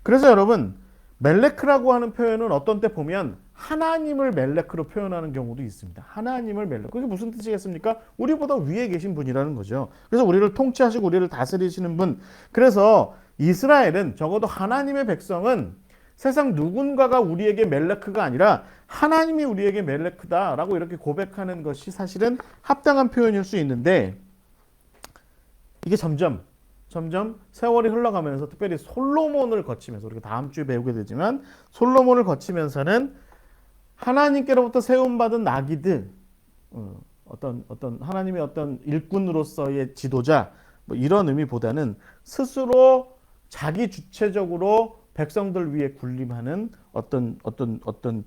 그래서 여러분, 멜레크라고 하는 표현은 어떤 때 보면 하나님을 멜레크로 표현하는 경우도 있습니다. 하나님을 멜레크. 그게 무슨 뜻이겠습니까? 우리보다 위에 계신 분이라는 거죠. 그래서 우리를 통치하시고 우리를 다스리시는 분. 그래서 이스라엘은 적어도 하나님의 백성은 세상 누군가가 우리에게 멜레크가 아니라 하나님이 우리에게 멜레크다라고 이렇게 고백하는 것이 사실은 합당한 표현일 수 있는데 이게 점점 세월이 흘러가면서 특별히 솔로몬을 거치면서 우리가 다음 주에 배우게 되지만 솔로몬을 거치면서는 하나님께로부터 세움받은 나기드, 어떤 하나님의 어떤 일꾼으로서의 지도자, 뭐 이런 의미보다는 스스로 자기 주체적으로 백성들 위에 군림하는 어떤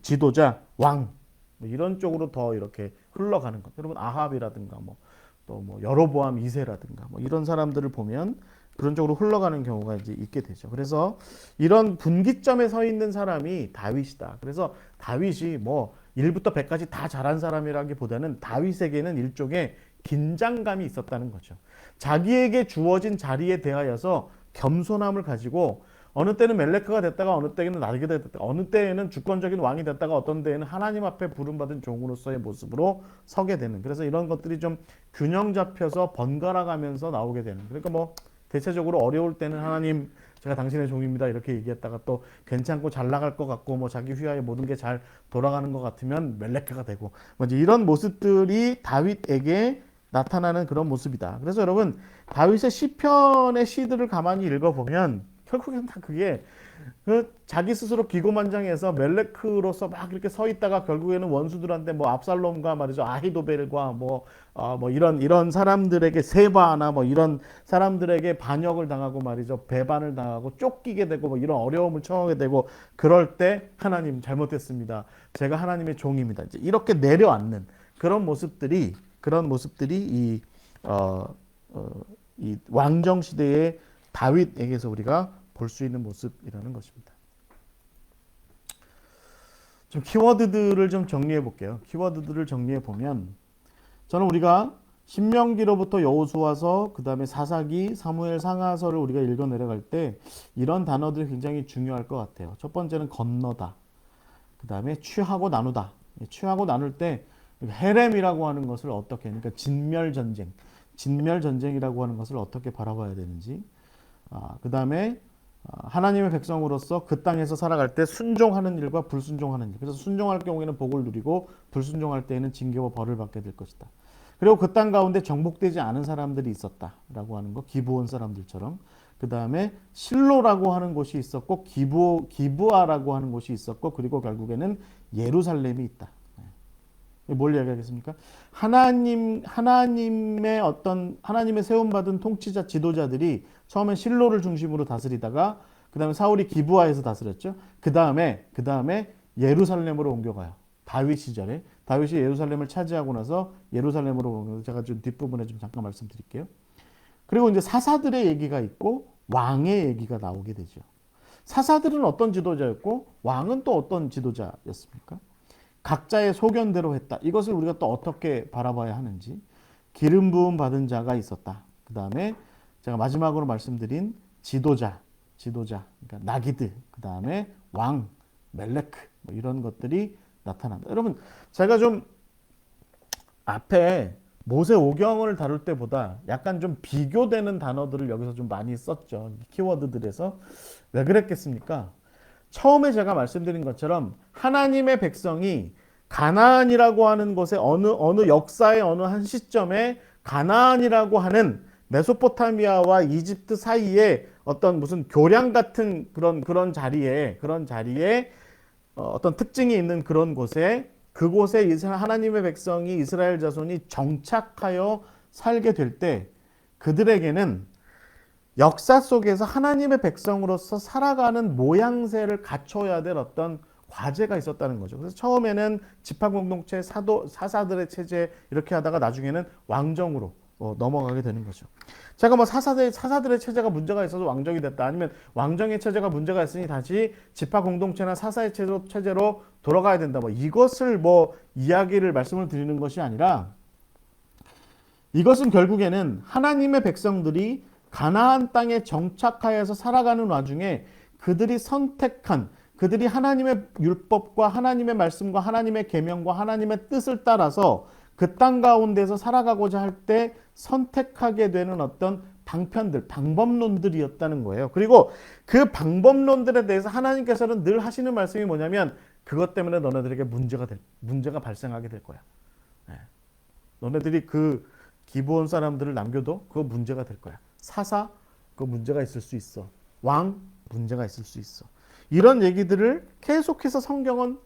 지도자, 왕, 뭐 이런 쪽으로 더 이렇게 흘러가는 것. 여러분 아합이라든가 또 여로보암 2세라든가 뭐 이런 사람들을 보면 그런 쪽으로 흘러가는 경우가 이제 있게 되죠. 그래서 이런 분기점에 서 있는 사람이 다윗이다. 그래서 다윗이 뭐 1부터 100까지 다 잘한 사람이라기보다는 다윗에게는 일종의 긴장감이 있었다는 거죠. 자기에게 주어진 자리에 대하여서 겸손함을 가지고 어느 때는 멜레크가 됐다가 어느 때는 나기드가 됐다가 어느 때에는 주권적인 왕이 됐다가 어떤 때에는 하나님 앞에 부름받은 종으로서의 모습으로 서게 되는, 그래서 이런 것들이 좀 균형 잡혀서 번갈아 가면서 나오게 되는, 그러니까 뭐 대체적으로 어려울 때는 하나님 제가 당신의 종입니다 이렇게 얘기했다가 또 괜찮고 잘 나갈 것 같고 뭐 자기 휘하에 모든 게 잘 돌아가는 것 같으면 멜레크가 되고 뭐 이제 이런 모습들이 다윗에게 나타나는 그런 모습이다. 그래서 여러분 다윗의 시편의 시들을 가만히 읽어보면 결국엔 다 그게 자기 스스로 기고만장해서 멜레크로서 막 이렇게 서 있다가 결국에는 원수들한테 뭐 압살롬과 말이죠 아히도벨과 뭐 이런 사람들에게 세바나 뭐 이런 사람들에게 반역을 당하고 말이죠 배반을 당하고 쫓기게 되고 뭐 이런 어려움을 처하게 되고 그럴 때 하나님 잘못했습니다. 제가 하나님의 종입니다. 이제 이렇게 내려앉는 그런 모습들이 이 왕정 시대의 다윗에게서 우리가 볼 수 있는 모습이라는 것입니다. 좀 키워드들을 좀 정리해 볼게요. 키워드들을 정리해 보면 저는 우리가 신명기로부터 여호수아서, 그 다음에 사사기, 사무엘 상하서를 우리가 읽어 내려갈 때 이런 단어들이 굉장히 중요할 것 같아요. 첫 번째는 건너다. 그 다음에 취하고 나누다. 취하고 나눌 때 헤렘이라고 하는 것을 어떻게, 그러니까 진멸전쟁, 진멸전쟁이라고 하는 것을 어떻게 바라봐야 되는지. 그 다음에 하나님의 백성으로서 그 땅에서 살아갈 때 순종하는 일과 불순종하는 일. 그래서 순종할 경우에는 복을 누리고 불순종할 때에는 징계와 벌을 받게 될 것이다. 그리고 그 땅 가운데 정복되지 않은 사람들이 있었다라고 하는 거, 기브온 사람들처럼. 그 다음에 실로라고 하는 곳이 있었고 기브아라고 하는 곳이 있었고, 그리고 결국에는 예루살렘이 있다. 뭘 이야기하겠습니까? 하나님의 세움받은 통치자 지도자들이 처음에 실로를 중심으로 다스리다가 그 다음에 사울이 기브아에서 다스렸죠. 그 다음에 예루살렘으로 옮겨가요. 다윗 시절에 다윗이 예루살렘을 차지하고 나서 예루살렘으로 옮겨서 제가 좀 뒷부분에 좀 잠깐 말씀드릴게요. 그리고 이제 사사들의 얘기가 있고 왕의 얘기가 나오게 되죠. 사사들은 어떤 지도자였고 왕은 또 어떤 지도자였습니까? 각자의 소견대로 했다. 이것을 우리가 또 어떻게 바라봐야 하는지. 기름 부음 받은 자가 있었다. 그 다음에 제가 마지막으로 말씀드린 지도자, 그러니까 나기드, 그 다음에 왕, 멜레크, 뭐 이런 것들이 나타난다. 여러분, 제가 좀 앞에 모세 오경을 다룰 때보다 약간 좀 비교되는 단어들을 여기서 좀 많이 썼죠. 키워드들에서. 왜 그랬겠습니까? 처음에 제가 말씀드린 것처럼 하나님의 백성이 가나안이라고 하는 곳에 어느 역사의 어느 한 시점에 가나안이라고 하는 메소포타미아와 이집트 사이에 어떤 무슨 교량 같은 그런 자리에 어떤 특징이 있는 그런 곳에, 그곳에 하나님의 백성이, 이스라엘 자손이 정착하여 살게 될 때 그들에게는 역사 속에서 하나님의 백성으로서 살아가는 모양새를 갖춰야 될 어떤 과제가 있었다는 거죠. 그래서 처음에는 지파 공동체, 사사들의 체제 이렇게 하다가 나중에는 왕정으로 넘어가게 되는 거죠. 제가 뭐 사사들의 체제가 문제가 있어서 왕정이 됐다, 아니면 왕정의 체제가 문제가 있으니 다시 지파 공동체나 사사의 체제로 돌아가야 된다, 뭐 이것을 말씀을 드리는 것이 아니라, 이것은 결국에는 하나님의 백성들이 가나안 땅에 정착하여서 살아가는 와중에 그들이 하나님의 율법과 하나님의 말씀과 하나님의 계명과 하나님의 뜻을 따라서 그 땅 가운데서 살아가고자 할 때 선택하게 되는 어떤 방법론들이었다는 거예요. 그리고 그 방법론들에 대해서 하나님께서는 늘 하시는 말씀이 뭐냐면, 그것 때문에 너네들에게 문제가 발생하게 될 거야. 너네들이 그 기브온 사람들을 남겨도 그거 문제가 될 거야. 사사, 그거 문제가 있을 수 있어. 왕, 문제가 있을 수 있어. 이런 얘기들을 계속해서 성경은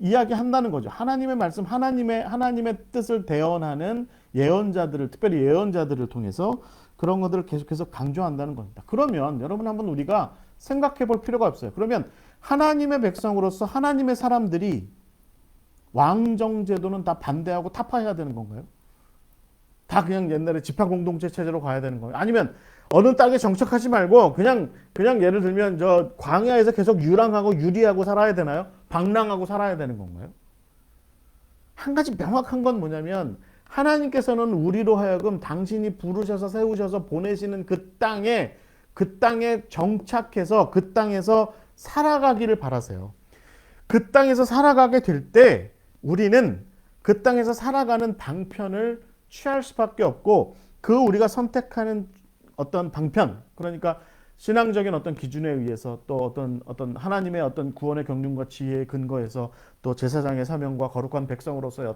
이야기한다는 거죠. 하나님의 말씀, 하나님의 뜻을 대언하는 예언자들을, 특별히 예언자들을 통해서 그런 것들을 계속해서 강조한다는 겁니다. 그러면 여러분, 한번 우리가 생각해 볼 필요가 없어요. 그러면 하나님의 백성으로서 하나님의 사람들이 왕정제도는 다 반대하고 타파해야 되는 건가요? 다 그냥 옛날에 지파 공동체 체제로 가야 되는 거예요? 아니면 어느 땅에 정착하지 말고 그냥 예를 들면 저 광야에서 계속 유리하고 살아야 되나요? 방랑하고 살아야 되는 건가요? 한 가지 명확한 건 뭐냐면, 하나님께서는 우리로 하여금 당신이 부르셔서 세우셔서 보내시는 그 땅에 정착해서 그 땅에서 살아가기를 바라세요. 그 땅에서 살아가게 될 때 우리는 그 땅에서 살아가는 방편을 취할 수밖에 없고, 우리가 선택하는 어떤 방편, 그러니까 신앙적인 어떤 기준에 의해서, 또 어떤 하나님의 어떤 구원의 경륜과 지혜의 근거에서, 또 제사장의 사명과 거룩한 백성으로서의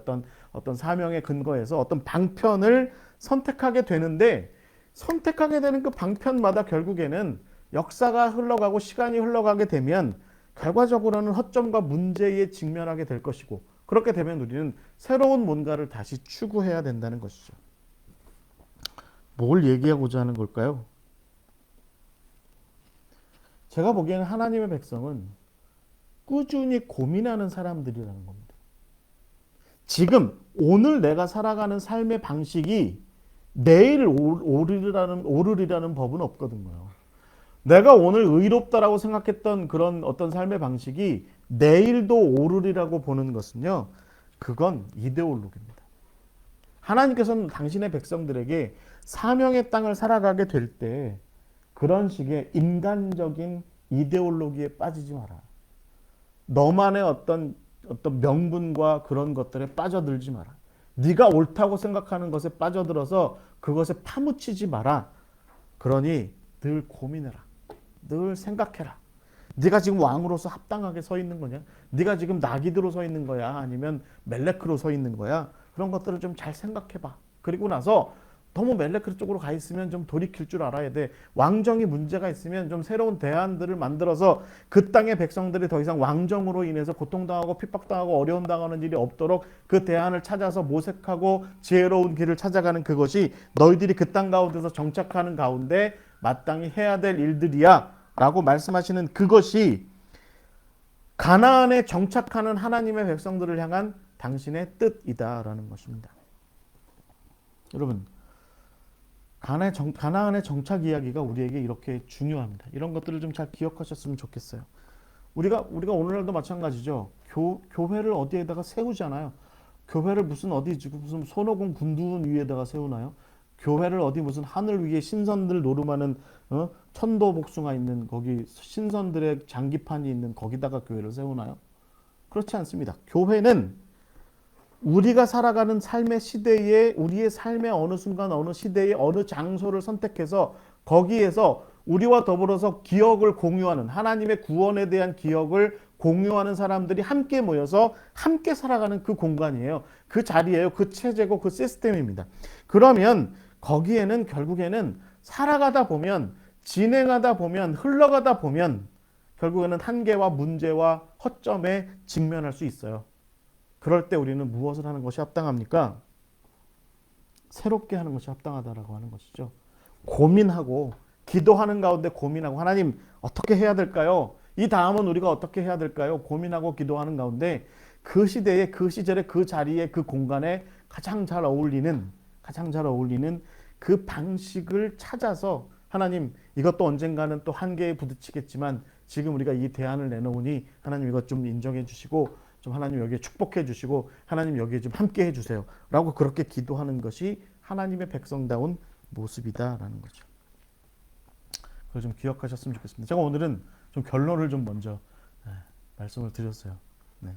어떤 사명의 근거에서 어떤 방편을 선택하게 되는데, 선택하게 되는 그 방편마다 결국에는 역사가 흘러가고 시간이 흘러가게 되면 결과적으로는 허점과 문제에 직면하게 될 것이고, 그렇게 되면 우리는 새로운 뭔가를 다시 추구해야 된다는 것이죠. 뭘 얘기하고자 하는 걸까요? 제가 보기에는 하나님의 백성은 꾸준히 고민하는 사람들이라는 겁니다. 지금 오늘 내가 살아가는 삶의 방식이 내일 오르리라는 법은 없거든요. 내가 오늘 의롭다라고 생각했던 그런 어떤 삶의 방식이 내일도 오르리라고 보는 것은요, 그건 이데올로기입니다. 하나님께서는 당신의 백성들에게 사명의 땅을 살아가게 될 때 그런 식의 인간적인 이데올로기에 빠지지 마라. 너만의 어떤 명분과 그런 것들에 빠져들지 마라. 네가 옳다고 생각하는 것에 빠져들어서 그것에 파묻히지 마라. 그러니 늘 고민해라. 늘 생각해라. 네가 지금 왕으로서 합당하게 서 있는 거냐? 네가 지금 나기드로 서 있는 거야? 아니면 멜레크로 서 있는 거야? 그런 것들을 좀 잘 생각해봐. 그리고 나서 너무 멜레크 쪽으로 가 있으면 좀 돌이킬 줄 알아야 돼. 왕정이 문제가 있으면 좀 새로운 대안들을 만들어서 그 땅의 백성들이 더 이상 왕정으로 인해서 고통당하고 핍박당하고 어려움당하는 일이 없도록 그 대안을 찾아서 모색하고 지혜로운 길을 찾아가는 그것이 너희들이 그 땅 가운데서 정착하는 가운데 마땅히 해야 될 일들이야 라고 말씀하시는 그것이 가나안에 정착하는 하나님의 백성들을 향한 당신의 뜻이다라는 것입니다. 여러분, 가나안의 정착 이야기가 우리에게 이렇게 중요합니다. 이런 것들을 좀 잘 기억하셨으면 좋겠어요. 우리가 오늘날도 마찬가지죠. 교회를 어디에다가 세우잖아요. 교회를 무슨 손오공 군두원 위에다가 세우나요? 교회를 어디 무슨 하늘 위에 신선들 노름하는 천도복숭아 있는 거기 신선들의 장기판이 있는 거기다가 교회를 세우나요? 그렇지 않습니다. 교회는 우리가 살아가는 삶의 시대에 우리의 삶의 어느 순간 어느 시대에 어느 장소를 선택해서 거기에서 우리와 더불어서 기억을 공유하는 하나님의 구원에 대한 기억을 공유하는 사람들이 함께 모여서 함께 살아가는 그 공간이에요. 그 자리예요. 그 체제고 그 시스템입니다. 그러면 거기에는 결국에는 살아가다 보면 진행하다 보면 흘러가다 보면 결국에는 한계와 문제와 허점에 직면할 수 있어요. 그럴 때 우리는 무엇을 하는 것이 합당합니까? 새롭게 하는 것이 합당하다라고 하는 것이죠. 고민하고 기도하는 가운데 고민하고 하나님 어떻게 해야 될까요? 이 다음은 우리가 어떻게 해야 될까요? 고민하고 기도하는 가운데 그 시대에 그 시절에 그 자리에 그 공간에 가장 잘 어울리는 그 방식을 찾아서 하나님 이것도 언젠가는 또 한계에 부딪히겠지만 지금 우리가 이 대안을 내놓으니 하나님 이것 좀 인정해 주시고 좀 하나님 여기에 축복해 주시고 하나님 여기에 좀 함께 해 주세요 라고 그렇게 기도하는 것이 하나님의 백성다운 모습이다라는 거죠. 그걸 좀 기억하셨으면 좋겠습니다. 제가 오늘은 좀 결론을 좀 먼저 말씀을 드렸어요. 네.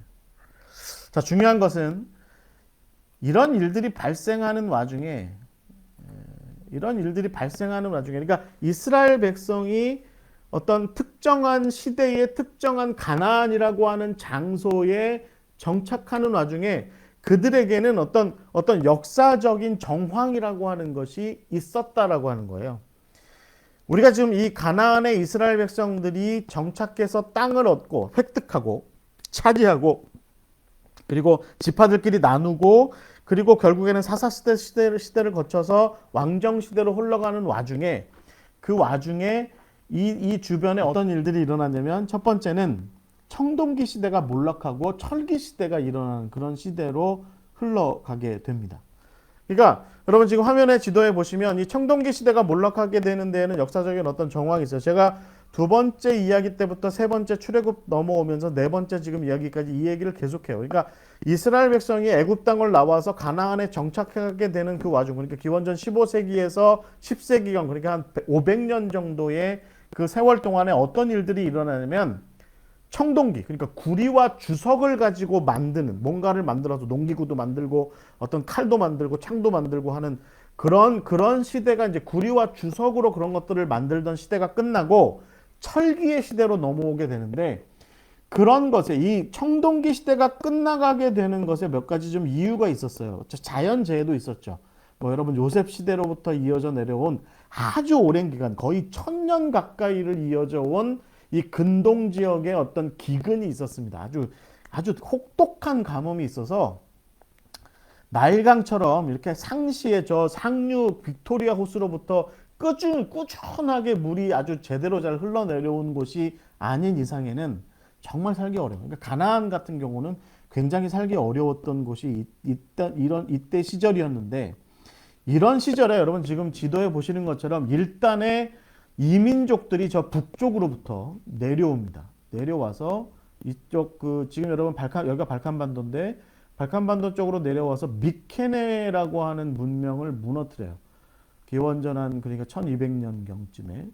자, 중요한 것은 이런 일들이 발생하는 와중에 그러니까 이스라엘 백성이 어떤 특정한 시대의 특정한 가나안이라고 하는 장소에 정착하는 와중에 그들에게는 어떤 역사적인 정황이라고 하는 것이 있었다라고 하는 거예요. 우리가 지금 이 가나안의 이스라엘 백성들이 정착해서 땅을 얻고 획득하고 차지하고 그리고 지파들끼리 나누고 그리고 결국에는 사사시대를 거쳐서 왕정시대로 흘러가는 와중에 그 와중에 이 주변에 어떤 일들이 일어나냐면 첫 번째는 청동기 시대가 몰락하고 철기 시대가 일어나는 그런 시대로 흘러가게 됩니다. 그러니까 여러분 지금 화면에 지도에 보시면 이 청동기 시대가 몰락하게 되는 데에는 역사적인 어떤 정황이 있어요. 제가 두 번째 이야기 때부터 세 번째 출애굽 넘어오면서 네 번째 지금 이야기까지 이 얘기를 계속해요. 그러니까 이스라엘 백성이 애굽 땅을 나와서 가나안에 정착하게 되는 그 와중, 그러니까 기원전 15세기에서 10세기경, 그러니까 한 500년 정도의 그 세월 동안에 어떤 일들이 일어나냐면 청동기, 그러니까 구리와 주석을 가지고 만드는, 뭔가를 만들어서 농기구도 만들고 어떤 칼도 만들고 창도 만들고 하는 그런 시대가 이제 구리와 주석으로 그런 것들을 만들던 시대가 끝나고 철기의 시대로 넘어오게 되는데, 그런 것에 이 청동기 시대가 끝나가게 되는 것에 몇 가지 좀 이유가 있었어요. 자연재해도 있었죠. 뭐 여러분 요셉 시대로부터 이어져 내려온 아주 오랜 기간, 거의 1000년 가까이를 이어져 온 이 근동 지역에 어떤 기근이 있었습니다. 아주 혹독한 가뭄이 있어서 나일강처럼 이렇게 상시에 저 상류 빅토리아 호수로부터 꾸준하게 물이 아주 제대로 잘 흘러내려온 곳이 아닌 이상에는 정말 살기 어려워요. 그러니까 가나안 같은 경우는 굉장히 살기 어려웠던 곳이 이때 시절이었는데, 이런 시절에 여러분 지금 지도에 보시는 것처럼 일단의 이민족들이 저 북쪽으로부터 내려옵니다. 내려와서 이쪽 지금 여러분 여기가 발칸반도인데 발칸반도 쪽으로 내려와서 미케네라고 하는 문명을 무너뜨려요. 기원전 그러니까 1200년경쯤에.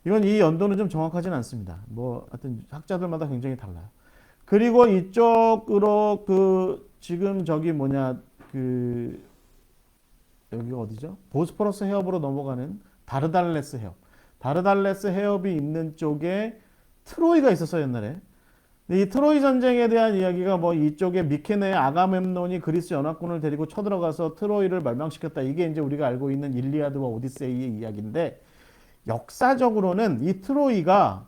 이건 이 연도는 좀 정확하진 않습니다. 뭐 하여튼 학자들마다 굉장히 달라요. 그리고 이쪽으로 지금 여기가 어디죠? 보스포러스 해협으로 넘어가는 다르달레스 해협. 다르달레스 해협이 있는 쪽에 트로이가 있었어요, 옛날에. 이 트로이 전쟁에 대한 이야기가 뭐 이쪽에 미케네의 아가멤논이 그리스 연합군을 데리고 쳐들어가서 트로이를 멸망시켰다. 이게 이제 우리가 알고 있는 일리아드와 오디세이의 이야기인데, 역사적으로는 이 트로이가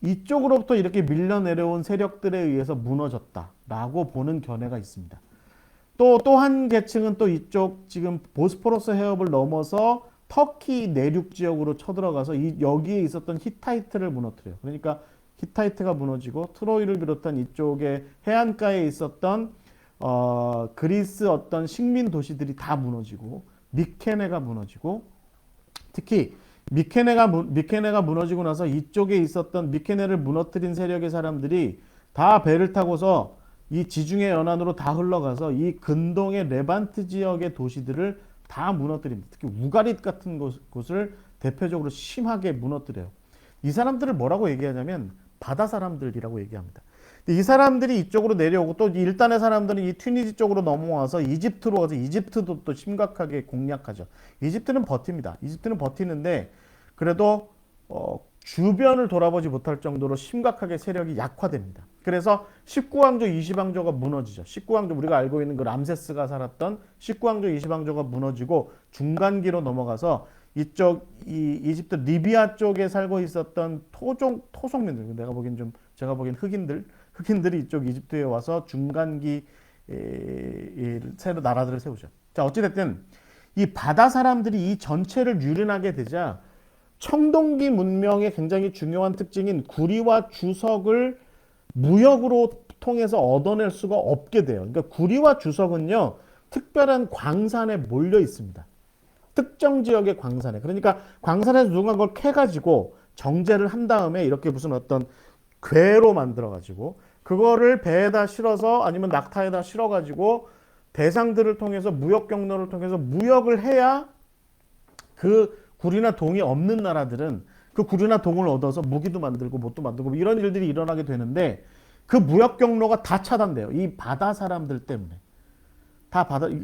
이쪽으로부터 이렇게 밀려 내려온 세력들에 의해서 무너졌다라고 보는 견해가 있습니다. 또 한 계층은 또 이쪽 지금 보스포러스 해협을 넘어서 터키 내륙 지역으로 쳐들어가서 여기에 있었던 히타이트를 무너뜨려요. 그러니까 히타이트가 무너지고 트로이를 비롯한 이쪽에 해안가에 있었던 그리스 어떤 식민 도시들이 다 무너지고 미케네가 무너지고, 특히 미케네가 무너지고 나서 이쪽에 있었던 미케네를 무너뜨린 세력의 사람들이 다 배를 타고서 이 지중해 연안으로 다 흘러가서 이 근동의 레반트 지역의 도시들을 다 무너뜨립니다. 특히 우가릿 같은 곳을 대표적으로 심하게 무너뜨려요. 이 사람들을 뭐라고 얘기하냐면 바다 사람들이라고 얘기합니다. 이 사람들이 이쪽으로 내려오고 또 일단의 사람들은 이 튀니지 쪽으로 넘어와서 이집트로 가서 이집트도 또 심각하게 공략하죠. 이집트는 버팁니다. 이집트는 버티는데 그래도 주변을 돌아보지 못할 정도로 심각하게 세력이 약화됩니다. 그래서 19왕조 20왕조가 무너지죠. 19왕조 우리가 알고 있는 그 람세스가 살았던 19왕조 20왕조가 무너지고 중간기로 넘어가서 이쪽 이집트 리비아 쪽에 살고 있었던 토속민들, 제가 보기엔 흑인들이 이쪽 이집트에 와서 중간기 새로 나라들을 세우죠. 자, 어찌됐든 이 바다 사람들이 이 전체를 유린하게 되자 청동기 문명의 굉장히 중요한 특징인 구리와 주석을 무역으로 통해서 얻어낼 수가 없게 돼요. 그러니까 구리와 주석은요, 특별한 광산에 몰려 있습니다. 특정 지역의 광산에. 그러니까 광산에서 누군가 그걸 캐가지고 정제를 한 다음에 이렇게 무슨 어떤 궤로 만들어가지고 그거를 배에다 실어서 아니면 낙타에다 실어가지고 대상들을 통해서 무역 경로를 통해서 무역을 해야 그 구리나 동이 없는 나라들은 그 구리나 동을 얻어서 무기도 만들고 뭣도 만들고 이런 일들이 일어나게 되는데 그 무역 경로가 다 차단돼요. 이 바다 사람들 때문에.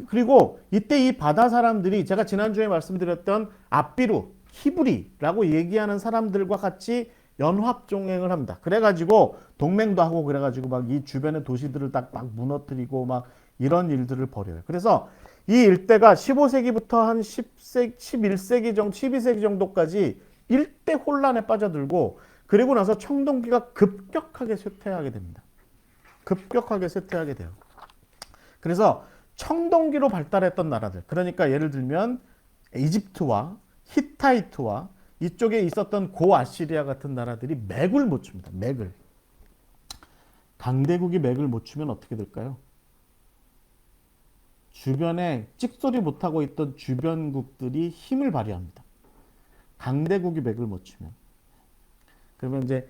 그리고 이때 이 바다 사람들이 제가 지난주에 말씀드렸던 앞비루, 히브리라고 얘기하는 사람들과 같이 연합종행을 합니다. 그래가지고 동맹도 하고 그래가지고 막 이 주변의 도시들을 딱 막 무너뜨리고 막 이런 일들을 벌여요. 그래서 이 일대가 15세기부터 한 11세기 정도, 12세기 정도까지 일대 혼란에 빠져들고 그리고 나서 청동기가 급격하게 쇠퇴하게 됩니다. 급격하게 쇠퇴하게 돼요. 그래서 청동기로 발달했던 나라들, 그러니까 예를 들면 이집트와 히타이트와 이쪽에 있었던 고아시리아 같은 나라들이 맥을 못 춥니다. 맥을. 강대국이 맥을 못 추면 어떻게 될까요? 주변에 찍소리 못하고 있던 주변국들이 힘을 발휘합니다. 강대국이 맥을 못 추면. 그러면 이제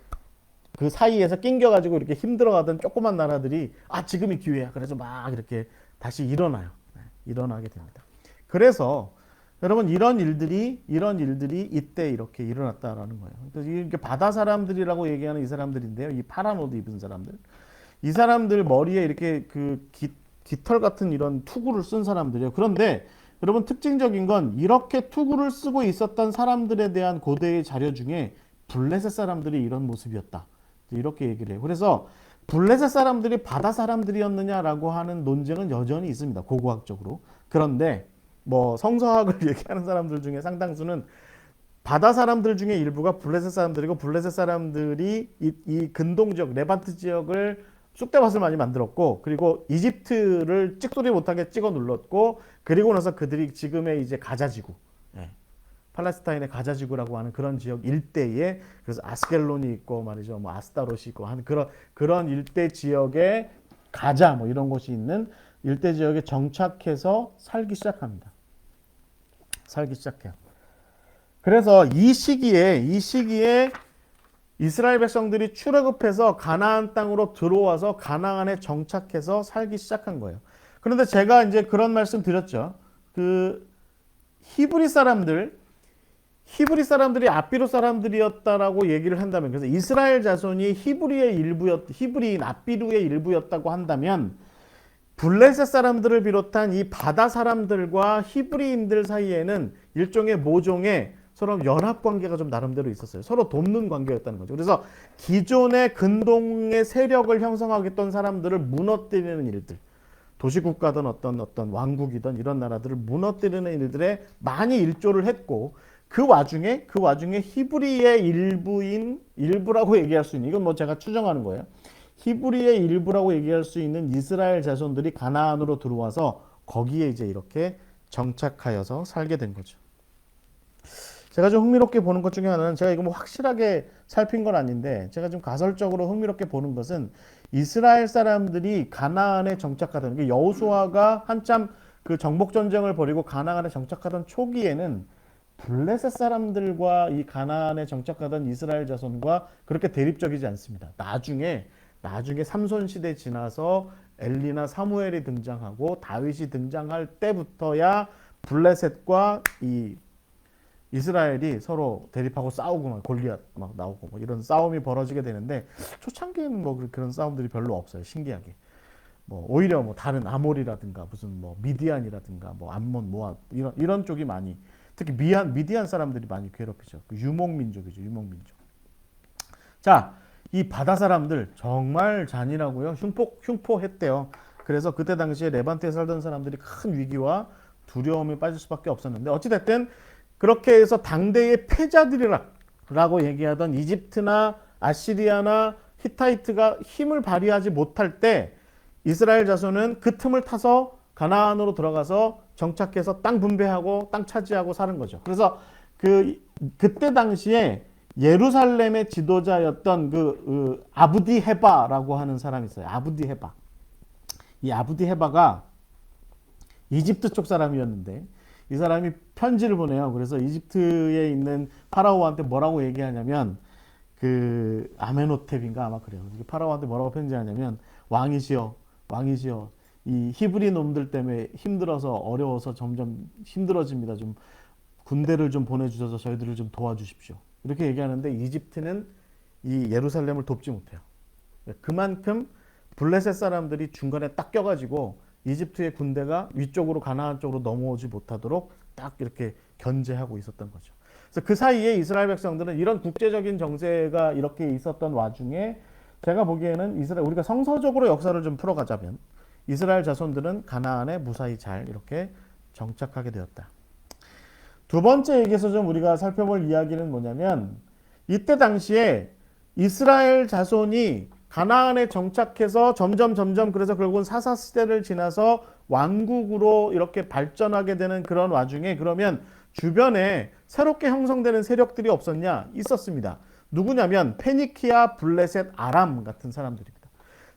그 사이에서 낑겨가지고 이렇게 힘들어가던 조그만 나라들이 지금이 기회야. 그래서 막 이렇게 다시 일어나요. 일어나게 됩니다. 그래서 여러분 이런 일들이 이때 이렇게 일어났다라는 거예요. 그래서 이게 바다 사람들이라고 얘기하는 이 사람들인데요. 이 파란 옷 입은 사람들. 이 사람들 머리에 이렇게 깃털 같은 이런 투구를 쓴 사람들이에요. 그런데 여러분 특징적인 건 이렇게 투구를 쓰고 있었던 사람들에 대한 고대의 자료 중에 블레셋 사람들이 이런 모습이었다. 이렇게 얘기를 해요. 그래서 블레셋 사람들이 바다 사람들이었느냐라고 하는 논쟁은 여전히 있습니다. 고고학적으로. 그런데 뭐 성서학을 얘기하는 사람들 중에 상당수는 바다 사람들 중에 일부가 블레셋 사람들이고 블레셋 사람들이 이 근동 지역, 레반트 지역을 쑥대밭을 많이 만들었고 그리고 이집트를 찍소리 못하게 찍어 눌렀고 그리고 나서 그들이 지금의 이제 가자지구, 팔레스타인의 가자지구라고 하는 그런 지역 일대에 그래서 아스켈론이 있고 말이죠, 뭐 아스타롯이 있고 하는 그런 일대 지역에 가자 뭐 이런 곳이 있는 일대 지역에 정착해서 살기 시작합니다. 살기 시작해요. 그래서 이 시기에 이스라엘 백성들이 출애굽해서 가나안 땅으로 들어와서 가나안에 정착해서 살기 시작한 거예요. 그런데 제가 이제 그런 말씀 드렸죠. 그 히브리 사람들이 아비로 사람들이었다라고 얘기를 한다면, 그래서 이스라엘 자손이 히브리인 아비루의 일부였다고 한다면, 블레셋 사람들을 비롯한 이 바다 사람들과 히브리인들 사이에는 일종의 모종의 서로 연합 관계가 좀 나름대로 있었어요. 서로 돕는 관계였다는 거죠. 그래서 기존의 근동의 세력을 형성하겠던 사람들을 무너뜨리는 일들, 도시국가든 어떤 왕국이든 이런 나라들을 무너뜨리는 일들에 많이 일조를 했고, 그 와중에 히브리의 일부라고 얘기할 수 있는, 이건 뭐 제가 추정하는 거예요. 히브리의 일부라고 얘기할 수 있는 이스라엘 자손들이 가나안으로 들어와서 거기에 이제 이렇게 정착하여서 살게 된 거죠. 제가 좀 흥미롭게 보는 것 중에 하나는, 제가 이거 뭐 확실하게 살핀 건 아닌데, 제가 좀 가설적으로 흥미롭게 보는 것은, 이스라엘 사람들이 가나안에 정착하던, 여호수아가 한참 그 정복 전쟁을 벌이고 가나안에 정착하던 초기에는 블레셋 사람들과 이 가나안에 정착하던 이스라엘 자손과 그렇게 대립적이지 않습니다. 나중에 삼손 시대 지나서 엘리나 사무엘이 등장하고 다윗이 등장할 때부터야 블레셋과 이 이스라엘이 서로 대립하고 싸우고 막 골리앗 막 나오고 뭐 이런 싸움이 벌어지게 되는데, 초창기에는 뭐 그런 싸움들이 별로 없어요. 신기하게. 뭐 오히려 뭐 다른 아몰이라든가 무슨 뭐 미디안이라든가 뭐 암몬 모압 이런 쪽이 많이, 특히 미디안 사람들이 많이 괴롭히죠. 그 유목민족이죠. 유목민족. 자, 이 바다 사람들 정말 잔인하고요. 흉포했대요. 그래서 그때 당시에 레반트에 살던 사람들이 큰 위기와 두려움에 빠질 수밖에 없었는데, 어찌됐든 그렇게 해서 당대의 패자들이라고 얘기하던 이집트나 아시리아나 히타이트가 힘을 발휘하지 못할 때, 이스라엘 자손은 그 틈을 타서 가나안으로 들어가서 정착해서 땅 분배하고 땅 차지하고 사는 거죠. 그래서 그때 당시에 예루살렘의 지도자였던 아브디 헤바라고 하는 사람이 있어요. 아브디 헤바. 이 아브디 헤바가 이집트 쪽 사람이었는데, 이 사람이 편지를 보내요. 그래서 이집트에 있는 파라오한테 뭐라고 얘기하냐면, 아메노텝인가 아마 그래요. 파라오한테 뭐라고 편지하냐면, 왕이시여, 이 히브리 놈들 때문에 힘들어서 어려워서 점점 힘들어집니다. 좀 군대를 좀 보내주셔서 저희들을 좀 도와주십시오. 이렇게 얘기하는데, 이집트는 이 예루살렘을 돕지 못해요. 그만큼 블레셋 사람들이 중간에 딱 껴가지고 이집트의 군대가 위쪽으로 가나안 쪽으로 넘어오지 못하도록 딱 이렇게 견제하고 있었던 거죠. 그래서 그 사이에 이스라엘 백성들은 이런 국제적인 정세가 이렇게 있었던 와중에, 제가 보기에는 우리가 성서적으로 역사를 좀 풀어가자면, 이스라엘 자손들은 가나안에 무사히 잘 이렇게 정착하게 되었다. 두 번째 얘기에서 좀 우리가 살펴볼 이야기는 뭐냐면, 이때 당시에 이스라엘 자손이 가나안에 정착해서 점점 그래서 결국은 사사시대를 지나서 왕국으로 이렇게 발전하게 되는 그런 와중에, 그러면 주변에 새롭게 형성되는 세력들이 없었냐? 있었습니다. 누구냐면 페니키아, 블레셋, 아람 같은 사람들입니다.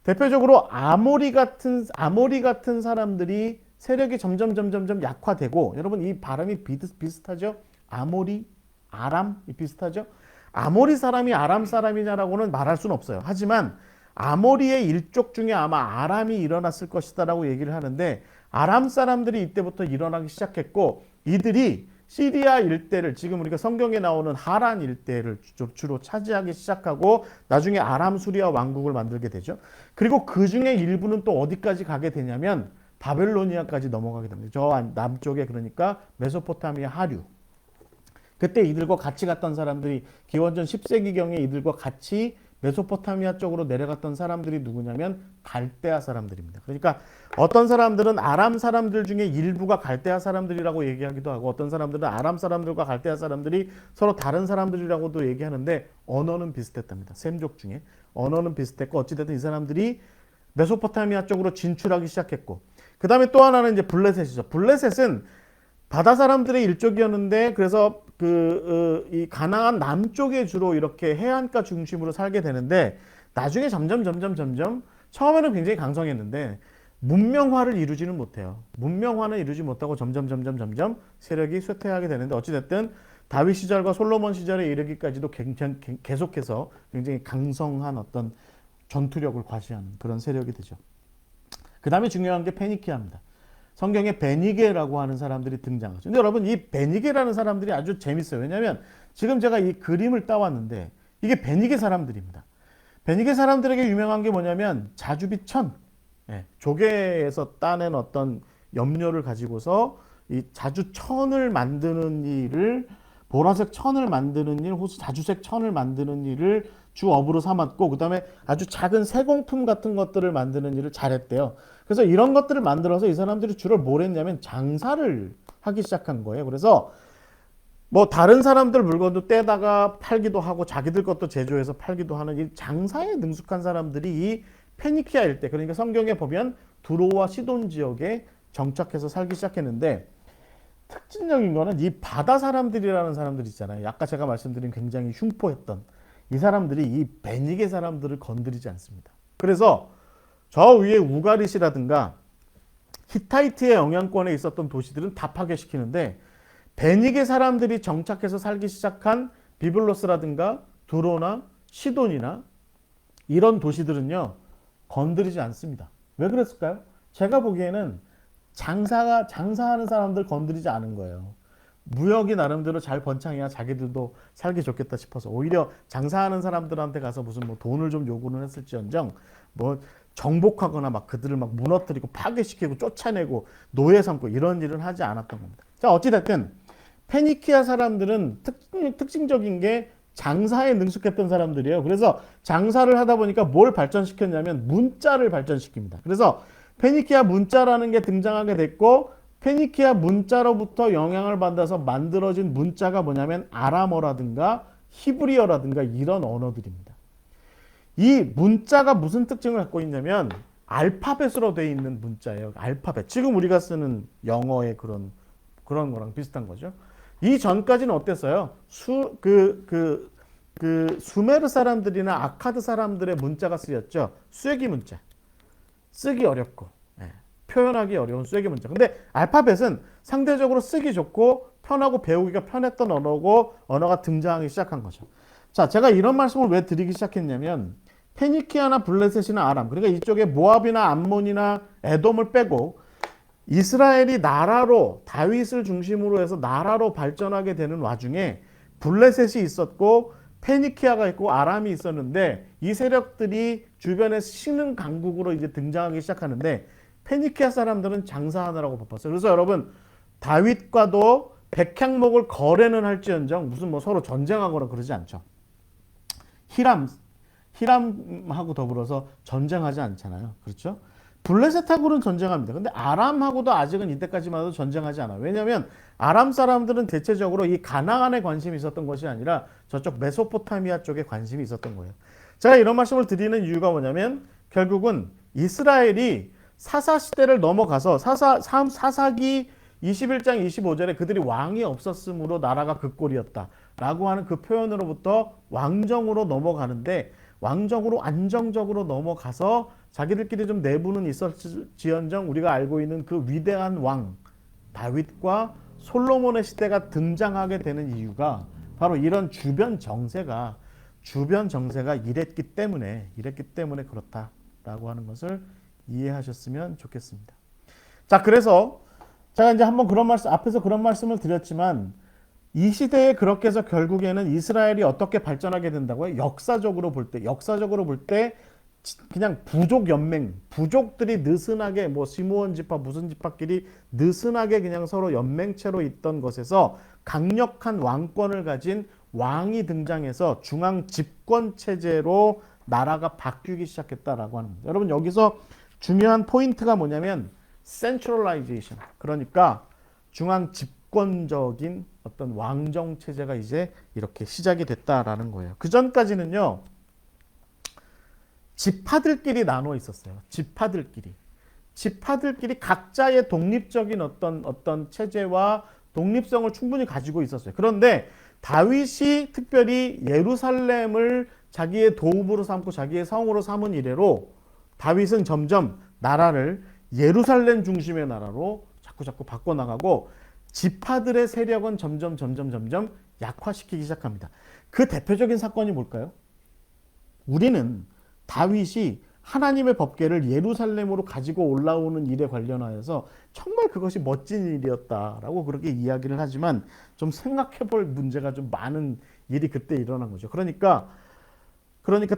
대표적으로 아모리 같은 사람들이 세력이 점점 약화되고, 여러분 이 발음이 비슷하죠? 아모리, 아람 비슷하죠? 아모리 사람이 아람 사람이냐라고는 말할 수는 없어요. 하지만 아모리의 일족 중에 아마 아람이 일어났을 것이다라고 얘기를 하는데, 아람 사람들이 이때부터 일어나기 시작했고, 이들이 시리아 일대를, 지금 우리가 성경에 나오는 하란 일대를 주로 차지하기 시작하고, 나중에 아람 수리아 왕국을 만들게 되죠. 그리고 그 중에 일부는 또 어디까지 가게 되냐면 바벨로니아까지 넘어가게 됩니다. 저 남쪽에, 그러니까 메소포타미아 하류. 그때 이들과 같이 갔던 사람들이, 기원전 10세기경에 이들과 같이 메소포타미아 쪽으로 내려갔던 사람들이 누구냐면 갈대아 사람들입니다. 그러니까 어떤 사람들은 아람 사람들 중에 일부가 갈대아 사람들이라고 얘기하기도 하고, 어떤 사람들은 아람 사람들과 갈대아 사람들이 서로 다른 사람들이라고도 얘기하는데, 언어는 비슷했답니다. 셈족 중에 언어는 비슷했고, 어찌됐든 이 사람들이 메소포타미아 쪽으로 진출하기 시작했고, 그 다음에 또 하나는 이제 블레셋이죠. 블레셋은 바다 사람들의 일족이었는데, 그래서 이 가나안 남쪽에 주로 이렇게 해안가 중심으로 살게 되는데, 나중에 점점 처음에는 굉장히 강성했는데 문명화를 이루지는 못해요. 문명화는 이루지 못하고 점점 세력이 쇠퇴하게 되는데, 어찌됐든 다윗 시절과 솔로몬 시절에 이르기까지도 계속해서 굉장히 강성한 어떤 전투력을 과시하는 그런 세력이 되죠. 그 다음에 중요한 게 페니키아입니다. 성경에 베니게라고 하는 사람들이 등장하죠. 근데 여러분 이 베니게라는 사람들이 아주 재밌어요. 왜냐하면 지금 제가 이 그림을 따왔는데 이게 베니게 사람들입니다. 베니게 사람들에게 유명한 게 뭐냐면 자주빛 천, 조개에서 따낸 어떤 염료를 가지고서 이 자주천을 만드는 일을, 보라색 천을 만드는 일, 혹은 자주색 천을 만드는 일을 주업으로 삼았고, 그 다음에 아주 작은 세공품 같은 것들을 만드는 일을 잘했대요. 그래서 이런 것들을 만들어서 이 사람들이 주로 뭘 했냐면 장사를 하기 시작한 거예요. 그래서 뭐 다른 사람들 물건도 떼다가 팔기도 하고 자기들 것도 제조해서 팔기도 하는 이 장사에 능숙한 사람들이 이 페니키아 일대, 그러니까 성경에 보면 두로와 시돈 지역에 정착해서 살기 시작했는데, 특징적인 거는 이 바다 사람들이라는 사람들 있잖아요. 아까 제가 말씀드린 굉장히 흉포했던 이 사람들이 이 베니게 사람들을 건드리지 않습니다. 그래서 저 위에 우가릿이라든가 히타이트의 영향권에 있었던 도시들은 다 파괴시키는데, 베니게 사람들이 정착해서 살기 시작한 비블로스라든가 두로나 시돈이나 이런 도시들은요 건드리지 않습니다. 왜 그랬을까요? 제가 보기에는 장사하는 사람들 건드리지 않은 거예요. 무역이 나름대로 잘 번창해야 자기들도 살기 좋겠다 싶어서 오히려 장사하는 사람들한테 가서 무슨 뭐 돈을 좀 요구는 했을지언정 뭐 정복하거나 막 그들을 막 무너뜨리고 파괴시키고 쫓아내고 노예 삼고 이런 일은 하지 않았던 겁니다. 자, 어찌됐든 페니키아 사람들은 특징적인 게 장사에 능숙했던 사람들이에요. 그래서 장사를 하다 보니까 뭘 발전시켰냐면 문자를 발전시킵니다. 그래서 페니키아 문자라는 게 등장하게 됐고, 페니키아 문자로부터 영향을 받아서 만들어진 문자가 뭐냐면 아람어라든가 히브리어라든가 이런 언어들입니다. 이 문자가 무슨 특징을 갖고 있냐면 알파벳으로 되어 있는 문자예요. 알파벳. 지금 우리가 쓰는 영어의 그런 거랑 비슷한 거죠. 이 전까지는 어땠어요? 수메르 사람들이나 아카드 사람들의 문자가 쓰였죠. 쐐기 문자. 쓰기 어렵고 표현하기 어려운 쐐기 문자. 근데 알파벳은 상대적으로 쓰기 좋고 편하고 배우기가 편했던 언어가 등장하기 시작한 거죠. 자, 제가 이런 말씀을 왜 드리기 시작했냐면 페니키아나 블레셋이나 아람, 그러니까 이쪽에 모압이나 암몬이나 에돔을 빼고 이스라엘이 나라로, 다윗을 중심으로 해서 나라로 발전하게 되는 와중에 블레셋이 있었고 페니키아가 있고 아람이 있었는데, 이 세력들이 주변에 신흥 강국으로 이제 등장하기 시작하는데 페니키아 사람들은 장사하느라고 바빴어요. 그래서 여러분 다윗과도 백향목을 거래는 할지언정 무슨 뭐 서로 전쟁하거나 그러지 않죠. 히람하고 더불어서 전쟁하지 않잖아요. 그렇죠? 블레셋하고는 전쟁합니다. 근데 아람하고도 아직은 이때까지만 해도 전쟁하지 않아요. 왜냐하면 아람 사람들은 대체적으로 이 가나안에 관심이 있었던 것이 아니라 저쪽 메소포타미아 쪽에 관심이 있었던 거예요. 제가 이런 말씀을 드리는 이유가 뭐냐면 결국은 이스라엘이 사사 시대를 넘어가서 사사기 21장 25절에 그들이 왕이 없었으므로 나라가 그 꼴이었다 라고 하는 그 표현으로부터 왕정으로 넘어가는데, 왕정으로 안정적으로 넘어가서 자기들끼리 좀 내부는 있었지언정 우리가 알고 있는 그 위대한 왕 다윗과 솔로몬의 시대가 등장하게 되는 이유가 바로 이런 주변 정세가 이랬기 때문에 그렇다라고 하는 것을 이해하셨으면 좋겠습니다. 자, 그래서 제가 이제 한번 앞에서 그런 말씀을 드렸지만 이 시대에 그렇게 해서 결국에는 이스라엘이 어떻게 발전하게 된다고요? 역사적으로 볼 때 그냥 부족 연맹, 부족들이 느슨하게 뭐 시므온 지파 무슨 지파끼리 느슨하게 그냥 서로 연맹체로 있던 것에서 강력한 왕권을 가진 왕이 등장해서 중앙 집권 체제로 나라가 바뀌기 시작했다라고 하는 겁니다. 여러분 여기서 중요한 포인트가 뭐냐면 centralization, 그러니까 중앙 집권적인 어떤 왕정 체제가 이제 이렇게 시작이 됐다라는 거예요. 그 전까지는요 지파들끼리 나눠 있었어요. 지파들끼리 각자의 독립적인 어떤 체제와 독립성을 충분히 가지고 있었어요. 그런데 다윗이 특별히 예루살렘을 자기의 도읍으로 삼고 자기의 성으로 삼은 이래로 다윗은 점점 나라를 예루살렘 중심의 나라로 자꾸 바꿔나가고 지파들의 세력은 점점 약화시키기 시작합니다. 그 대표적인 사건이 뭘까요? 우리는 다윗이 하나님의 법궤를 예루살렘으로 가지고 올라오는 일에 관련하여서 정말 그것이 멋진 일이었다라고 그렇게 이야기를 하지만 좀 생각해 볼 문제가 좀 많은 일이 그때 일어난 거죠. 그러니까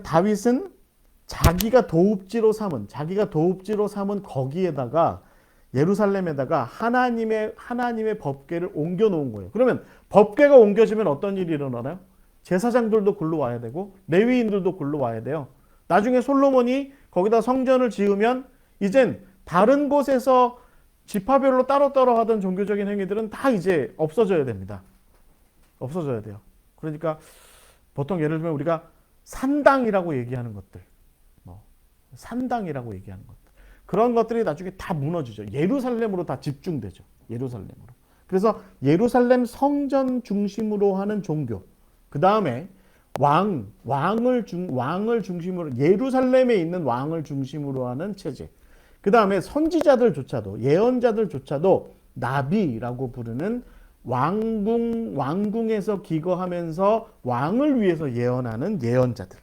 다윗은 자기가 도읍지로 삼은 거기에다가 예루살렘에다가 하나님의 법궤를 옮겨 놓은 거예요. 그러면 법궤가 옮겨지면 어떤 일이 일어나나요? 제사장들도 굴러 와야 되고 레위인들도 굴러 와야 돼요. 나중에 솔로몬이 거기다 성전을 지으면 이젠 다른 곳에서 지파별로 따로따로 하던 종교적인 행위들은 다 이제 없어져야 됩니다. 없어져야 돼요. 그러니까 보통 예를 들면 우리가 산당이라고 얘기하는 것들, 산당이라고 얘기하는 것들, 그런 것들이 나중에 다 무너지죠. 예루살렘으로 다 집중되죠. 예루살렘으로. 그래서 예루살렘 성전 중심으로 하는 종교. 그 다음에 왕을 중심으로 예루살렘에 있는 왕을 중심으로 하는 체제. 그 다음에 선지자들조차도 예언자들조차도 나비라고 부르는 왕궁에서 기거하면서 왕을 위해서 예언하는 예언자들.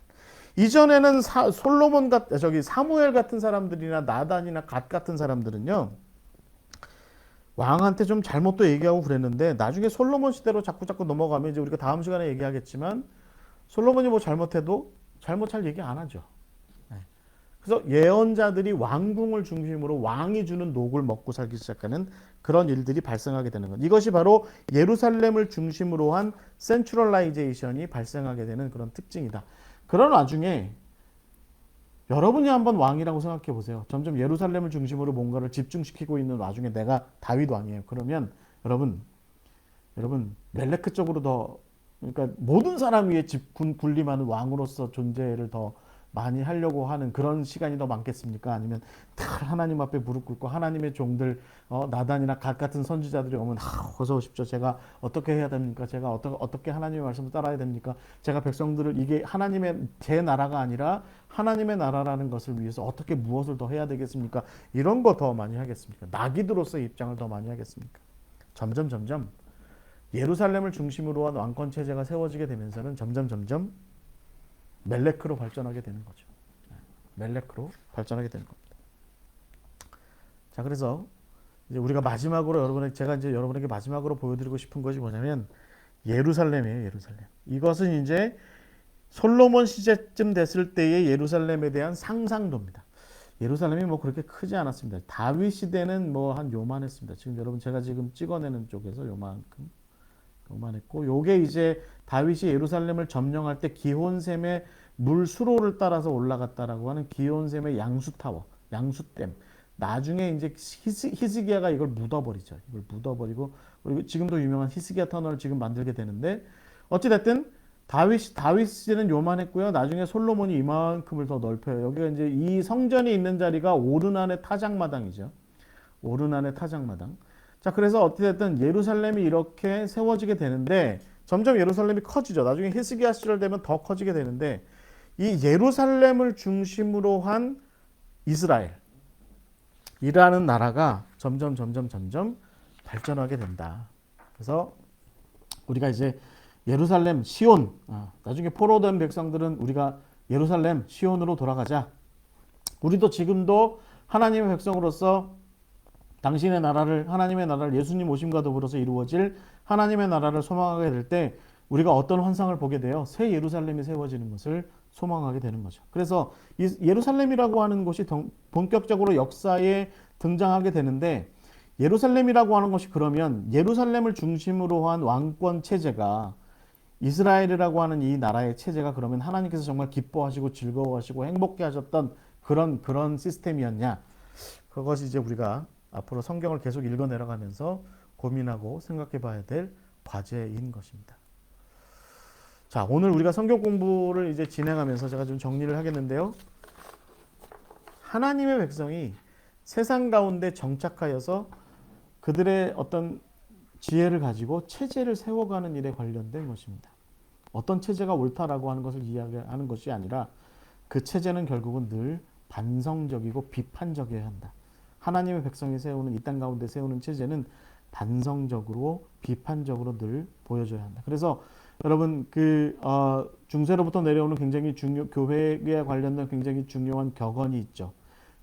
이전에는 사무엘 같은 사람들이나 나단이나 갓 같은 사람들은요, 왕한테 좀 잘못도 얘기하고 그랬는데 나중에 솔로몬 시대로 자꾸 넘어가면 이제 우리가 다음 시간에 얘기하겠지만 솔로몬이 뭐 잘못해도 잘못 잘 얘기 안 하죠. 그래서 예언자들이 왕궁을 중심으로 왕이 주는 녹을 먹고 살기 시작하는 그런 일들이 발생하게 되는 것. 이것이 바로 예루살렘을 중심으로 한 센트럴라이제이션이 발생하게 되는 그런 특징이다. 그런 와중에 여러분이 한번 왕이라고 생각해 보세요. 점점 예루살렘을 중심으로 뭔가를 집중시키고 있는 와중에 내가 다윗 왕이에요. 그러면 여러분 멜레크 쪽으로 더, 그러니까 모든 사람 위에 군림하는 왕으로서 존재를 더 많이 하려고 하는 그런 시간이 더 많겠습니까? 아니면 하나님 앞에 무릎 꿇고 하나님의 종들, 나단이나 갓 같은 선지자들이 오면 어서 오십시오. 제가 어떻게 해야 됩니까? 제가 어떻게 하나님의 말씀을 따라야 됩니까? 제가 백성들을, 이게 제 나라가 아니라 하나님의 나라라는 것을 위해서 어떻게 무엇을 더 해야 되겠습니까? 이런 거 더 많이 하겠습니까? 나귀들로서의 입장을 더 많이 하겠습니까? 점점 예루살렘을 중심으로 한 왕권 체제가 세워지게 되면서는 점점 멜레크로 발전하게 되는 거죠. 멜레크로 발전하게 되는 겁니다. 자, 그래서 이제 우리가 마지막으로 제가 이제 여러분에게 마지막으로 보여드리고 싶은 것이 뭐냐면 예루살렘이에요. 예루살렘. 이것은 이제 솔로몬 시대쯤 됐을 때의 예루살렘에 대한 상상도입니다. 예루살렘이 뭐 그렇게 크지 않았습니다. 다윗 시대는 뭐 한 요만했습니다. 지금 여러분 제가 지금 찍어내는 쪽에서 요만했고, 요게 이제 다윗이 예루살렘을 점령할 때 기혼샘의 물 수로를 따라서 올라갔다라고 하는 기혼샘의 양수타워, 양수댐. 나중에 이제 히스기야가 이걸 묻어버리죠. 이걸 묻어버리고, 그리고 지금도 유명한 히스기야 터널을 지금 만들게 되는데, 어찌됐든 다윗 시대는 요만했고요. 나중에 솔로몬이 이만큼을 더 넓혀요. 여기가 이제 이 성전이 있는 자리가 오르난의 타작마당이죠. 오르난의 타작마당. 자, 그래서 어찌됐든 예루살렘이 이렇게 세워지게 되는데 점점 예루살렘이 커지죠. 나중에 히스기야 시절 되면 더 커지게 되는데, 이 예루살렘을 중심으로 한 이스라엘이라는 나라가 점점 발전하게 된다. 그래서 우리가 이제 예루살렘 시온, 나중에 포로된 백성들은 우리가 예루살렘 시온으로 돌아가자. 우리도 지금도 하나님의 백성으로서 당신의 나라를, 하나님의 나라를 예수님 오심과 더불어서 이루어질 하나님의 나라를 소망하게 될 때 우리가 어떤 환상을 보게 돼요? 새 예루살렘이 세워지는 것을 소망하게 되는 거죠. 그래서 이 예루살렘이라고 하는 곳이 본격적으로 역사에 등장하게 되는데, 예루살렘이라고 하는 것이 그러면 예루살렘을 중심으로 한 왕권 체제가, 이스라엘이라고 하는 이 나라의 체제가 그러면 하나님께서 정말 기뻐하시고 즐거워하시고 행복해 하셨던 그런 시스템이었냐? 그것이 이제 우리가 앞으로 성경을 계속 읽어 내려가면서 고민하고 생각해 봐야 될 과제인 것입니다. 자, 오늘 우리가 성경 공부를 이제 진행하면서 제가 좀 정리를 하겠는데요. 하나님의 백성이 세상 가운데 정착하여서 그들의 어떤 지혜를 가지고 체제를 세워가는 일에 관련된 것입니다. 어떤 체제가 옳다라고 하는 것을 이야기하는 것이 아니라 그 체제는 결국은 늘 반성적이고 비판적이어야 한다. 하나님의 백성이 세우는, 이 땅 가운데 세우는 체제는 반성적으로 비판적으로 늘 보여줘야 한다. 그래서 여러분 중세로부터 내려오는 굉장히 교회에 관련된 굉장히 중요한 격언이 있죠.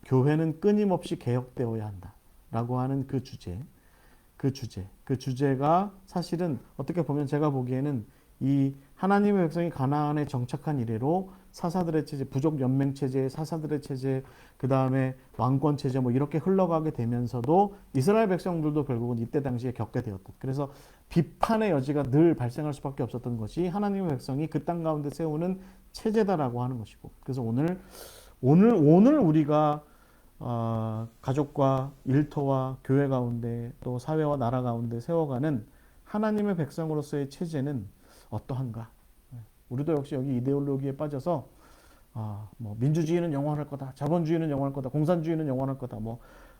교회는 끊임없이 개혁되어야 한다라고 하는 그 주제가 사실은 어떻게 보면 제가 보기에는 이 하나님의 백성이 가나안에 정착한 이래로 사사들의 체제, 부족 연맹 체제, 사사들의 체제, 그 다음에 왕권 체제 뭐 이렇게 흘러가게 되면서도 이스라엘 백성들도 결국은 이때 당시에 겪게 되었다. 그래서 비판의 여지가 늘 발생할 수밖에 없었던 것이 하나님의 백성이 그 땅 가운데 세우는 체제다라고 하는 것이고, 그래서 오늘 우리가 가족과 일터와 교회 가운데 또 사회와 나라 가운데 세워가는 하나님의 백성으로서의 체제는 어떠한가? 우리도 역시 여기 이데올로기에 빠져서 뭐 민주주의는 영원할 거다, 자본주의는 영원할 거다, 공산주의는 영원할 거다,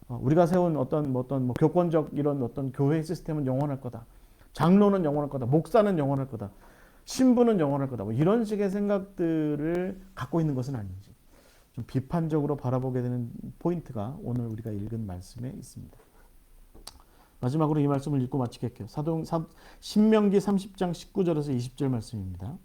우리가 세운 어떤 교권적 이런 어떤 교회 시스템은 영원할 거다, 장로는 영원할 거다, 목사는 영원할 거다, 신부는 영원할 거다, 뭐 이런 식의 생각들을 갖고 있는 것은 아닌지 좀 비판적으로 바라보게 되는 포인트가 오늘 우리가 읽은 말씀에 있습니다. 마지막으로 이 말씀을 읽고 마치겠게요. 신명기 30장 19절에서 20절 말씀입니다.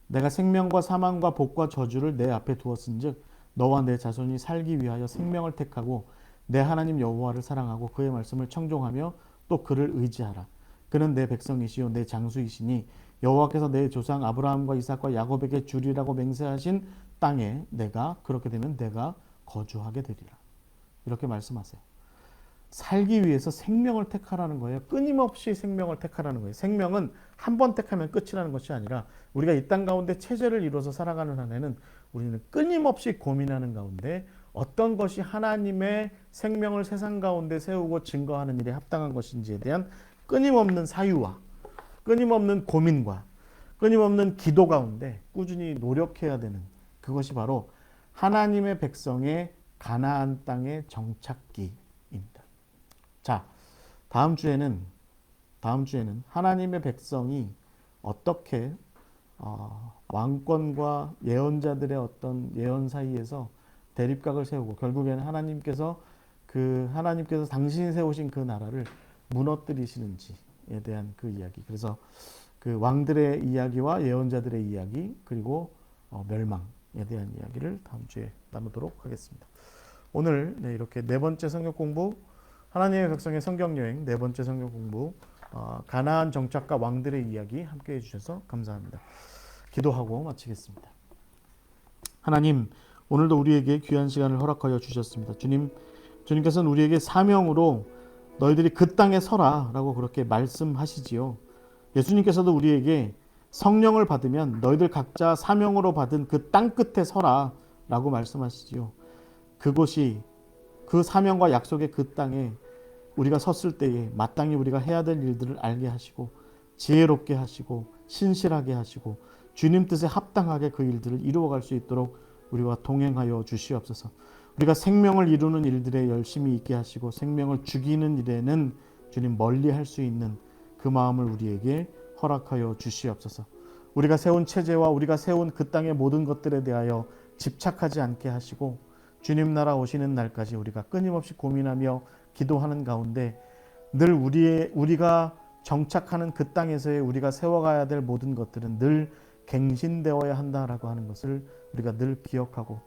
내가 생명과 사망과 복과 저주를 내 앞에 두었은즉 너와 내 자손이 살기 위하여 생명을 택하고 내 하나님 여호와를 사랑하고 그의 말씀을 청종하며 또 그를 의지하라. 그는 내 백성이시요 내 장수이시니 여호와께서 내 조상 아브라함과 이삭과 야곱에게 주리라고 맹세하신 땅에 그렇게 되면 내가 거주하게 되리라. 이렇게 말씀하세요. 살기 위해서 생명을 택하라는 거예요. 끊임없이 생명을 택하라는 거예요. 생명은 한 번 택하면 끝이라는 것이 아니라 우리가 이 땅 가운데 체제를 이루어서 살아가는 한에는 우리는 끊임없이 고민하는 가운데 어떤 것이 하나님의 생명을 세상 가운데 세우고 증거하는 일에 합당한 것인지에 대한 끊임없는 사유와 끊임없는 고민과 끊임없는 기도 가운데 꾸준히 노력해야 되는 그것이 바로 하나님의 백성의 가나안 땅의 정착기입니다. 자, 다음 주에는 하나님의 백성이 어떻게 왕권과 예언자들의 어떤 예언 사이에서 대립각을 세우고 결국에는 하나님께서 당신이 세우신 그 나라를 무너뜨리시는지에 대한 그 이야기. 그래서 그 왕들의 이야기와 예언자들의 이야기 그리고 멸망에 대한 이야기를 다음 주에 나누도록 하겠습니다. 오늘 이렇게 네 번째 성경 공부, 하나님의 백성의 성경 여행 네 번째 성경 공부, 가나안 정착과 왕들의 이야기 함께 해주셔서 감사합니다. 기도하고 마치겠습니다. 하나님, 오늘도 우리에게 귀한 시간을 허락하여 주셨습니다. 주님께서는 우리에게 사명으로 너희들이 그 땅에 서라 라고 그렇게 말씀하시지요. 예수님께서도 우리에게 성령을 받으면 너희들 각자 사명으로 받은 그 땅 끝에 서라 라고 말씀하시지요. 그곳이 그 사명과 약속의 그 땅에 우리가 섰을 때에 마땅히 우리가 해야 될 일들을 알게 하시고 지혜롭게 하시고 신실하게 하시고 주님 뜻에 합당하게 그 일들을 이루어갈 수 있도록 우리와 동행하여 주시옵소서. 우리가 생명을 이루는 일들에 열심히 있게 하시고 생명을 죽이는 일에는 주님 멀리 할 수 있는 그 마음을 우리에게 허락하여 주시옵소서. 우리가 세운 체제와 우리가 세운 그 땅의 모든 것들에 대하여 집착하지 않게 하시고 주님 나라 오시는 날까지 우리가 끊임없이 고민하며 기도하는 가운데 늘 우리가 정착하는 그 땅에서의 우리가 세워가야 될 모든 것들은 늘 갱신되어야 한다라고 하는 것을 우리가 늘 기억하고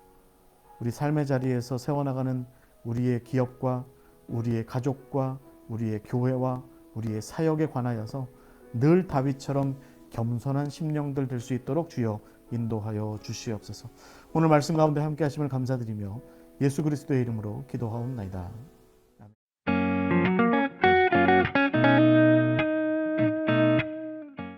우리 삶의 자리에서 세워나가는 우리의 기업과 우리의 가족과 우리의 교회와 우리의 사역에 관하여서 늘 다윗처럼 겸손한 심령들 될 수 있도록 주여 인도하여 주시옵소서. 오늘 말씀 가운데 함께 하심을 감사드리며 예수 그리스도의 이름으로 기도하옵나이다.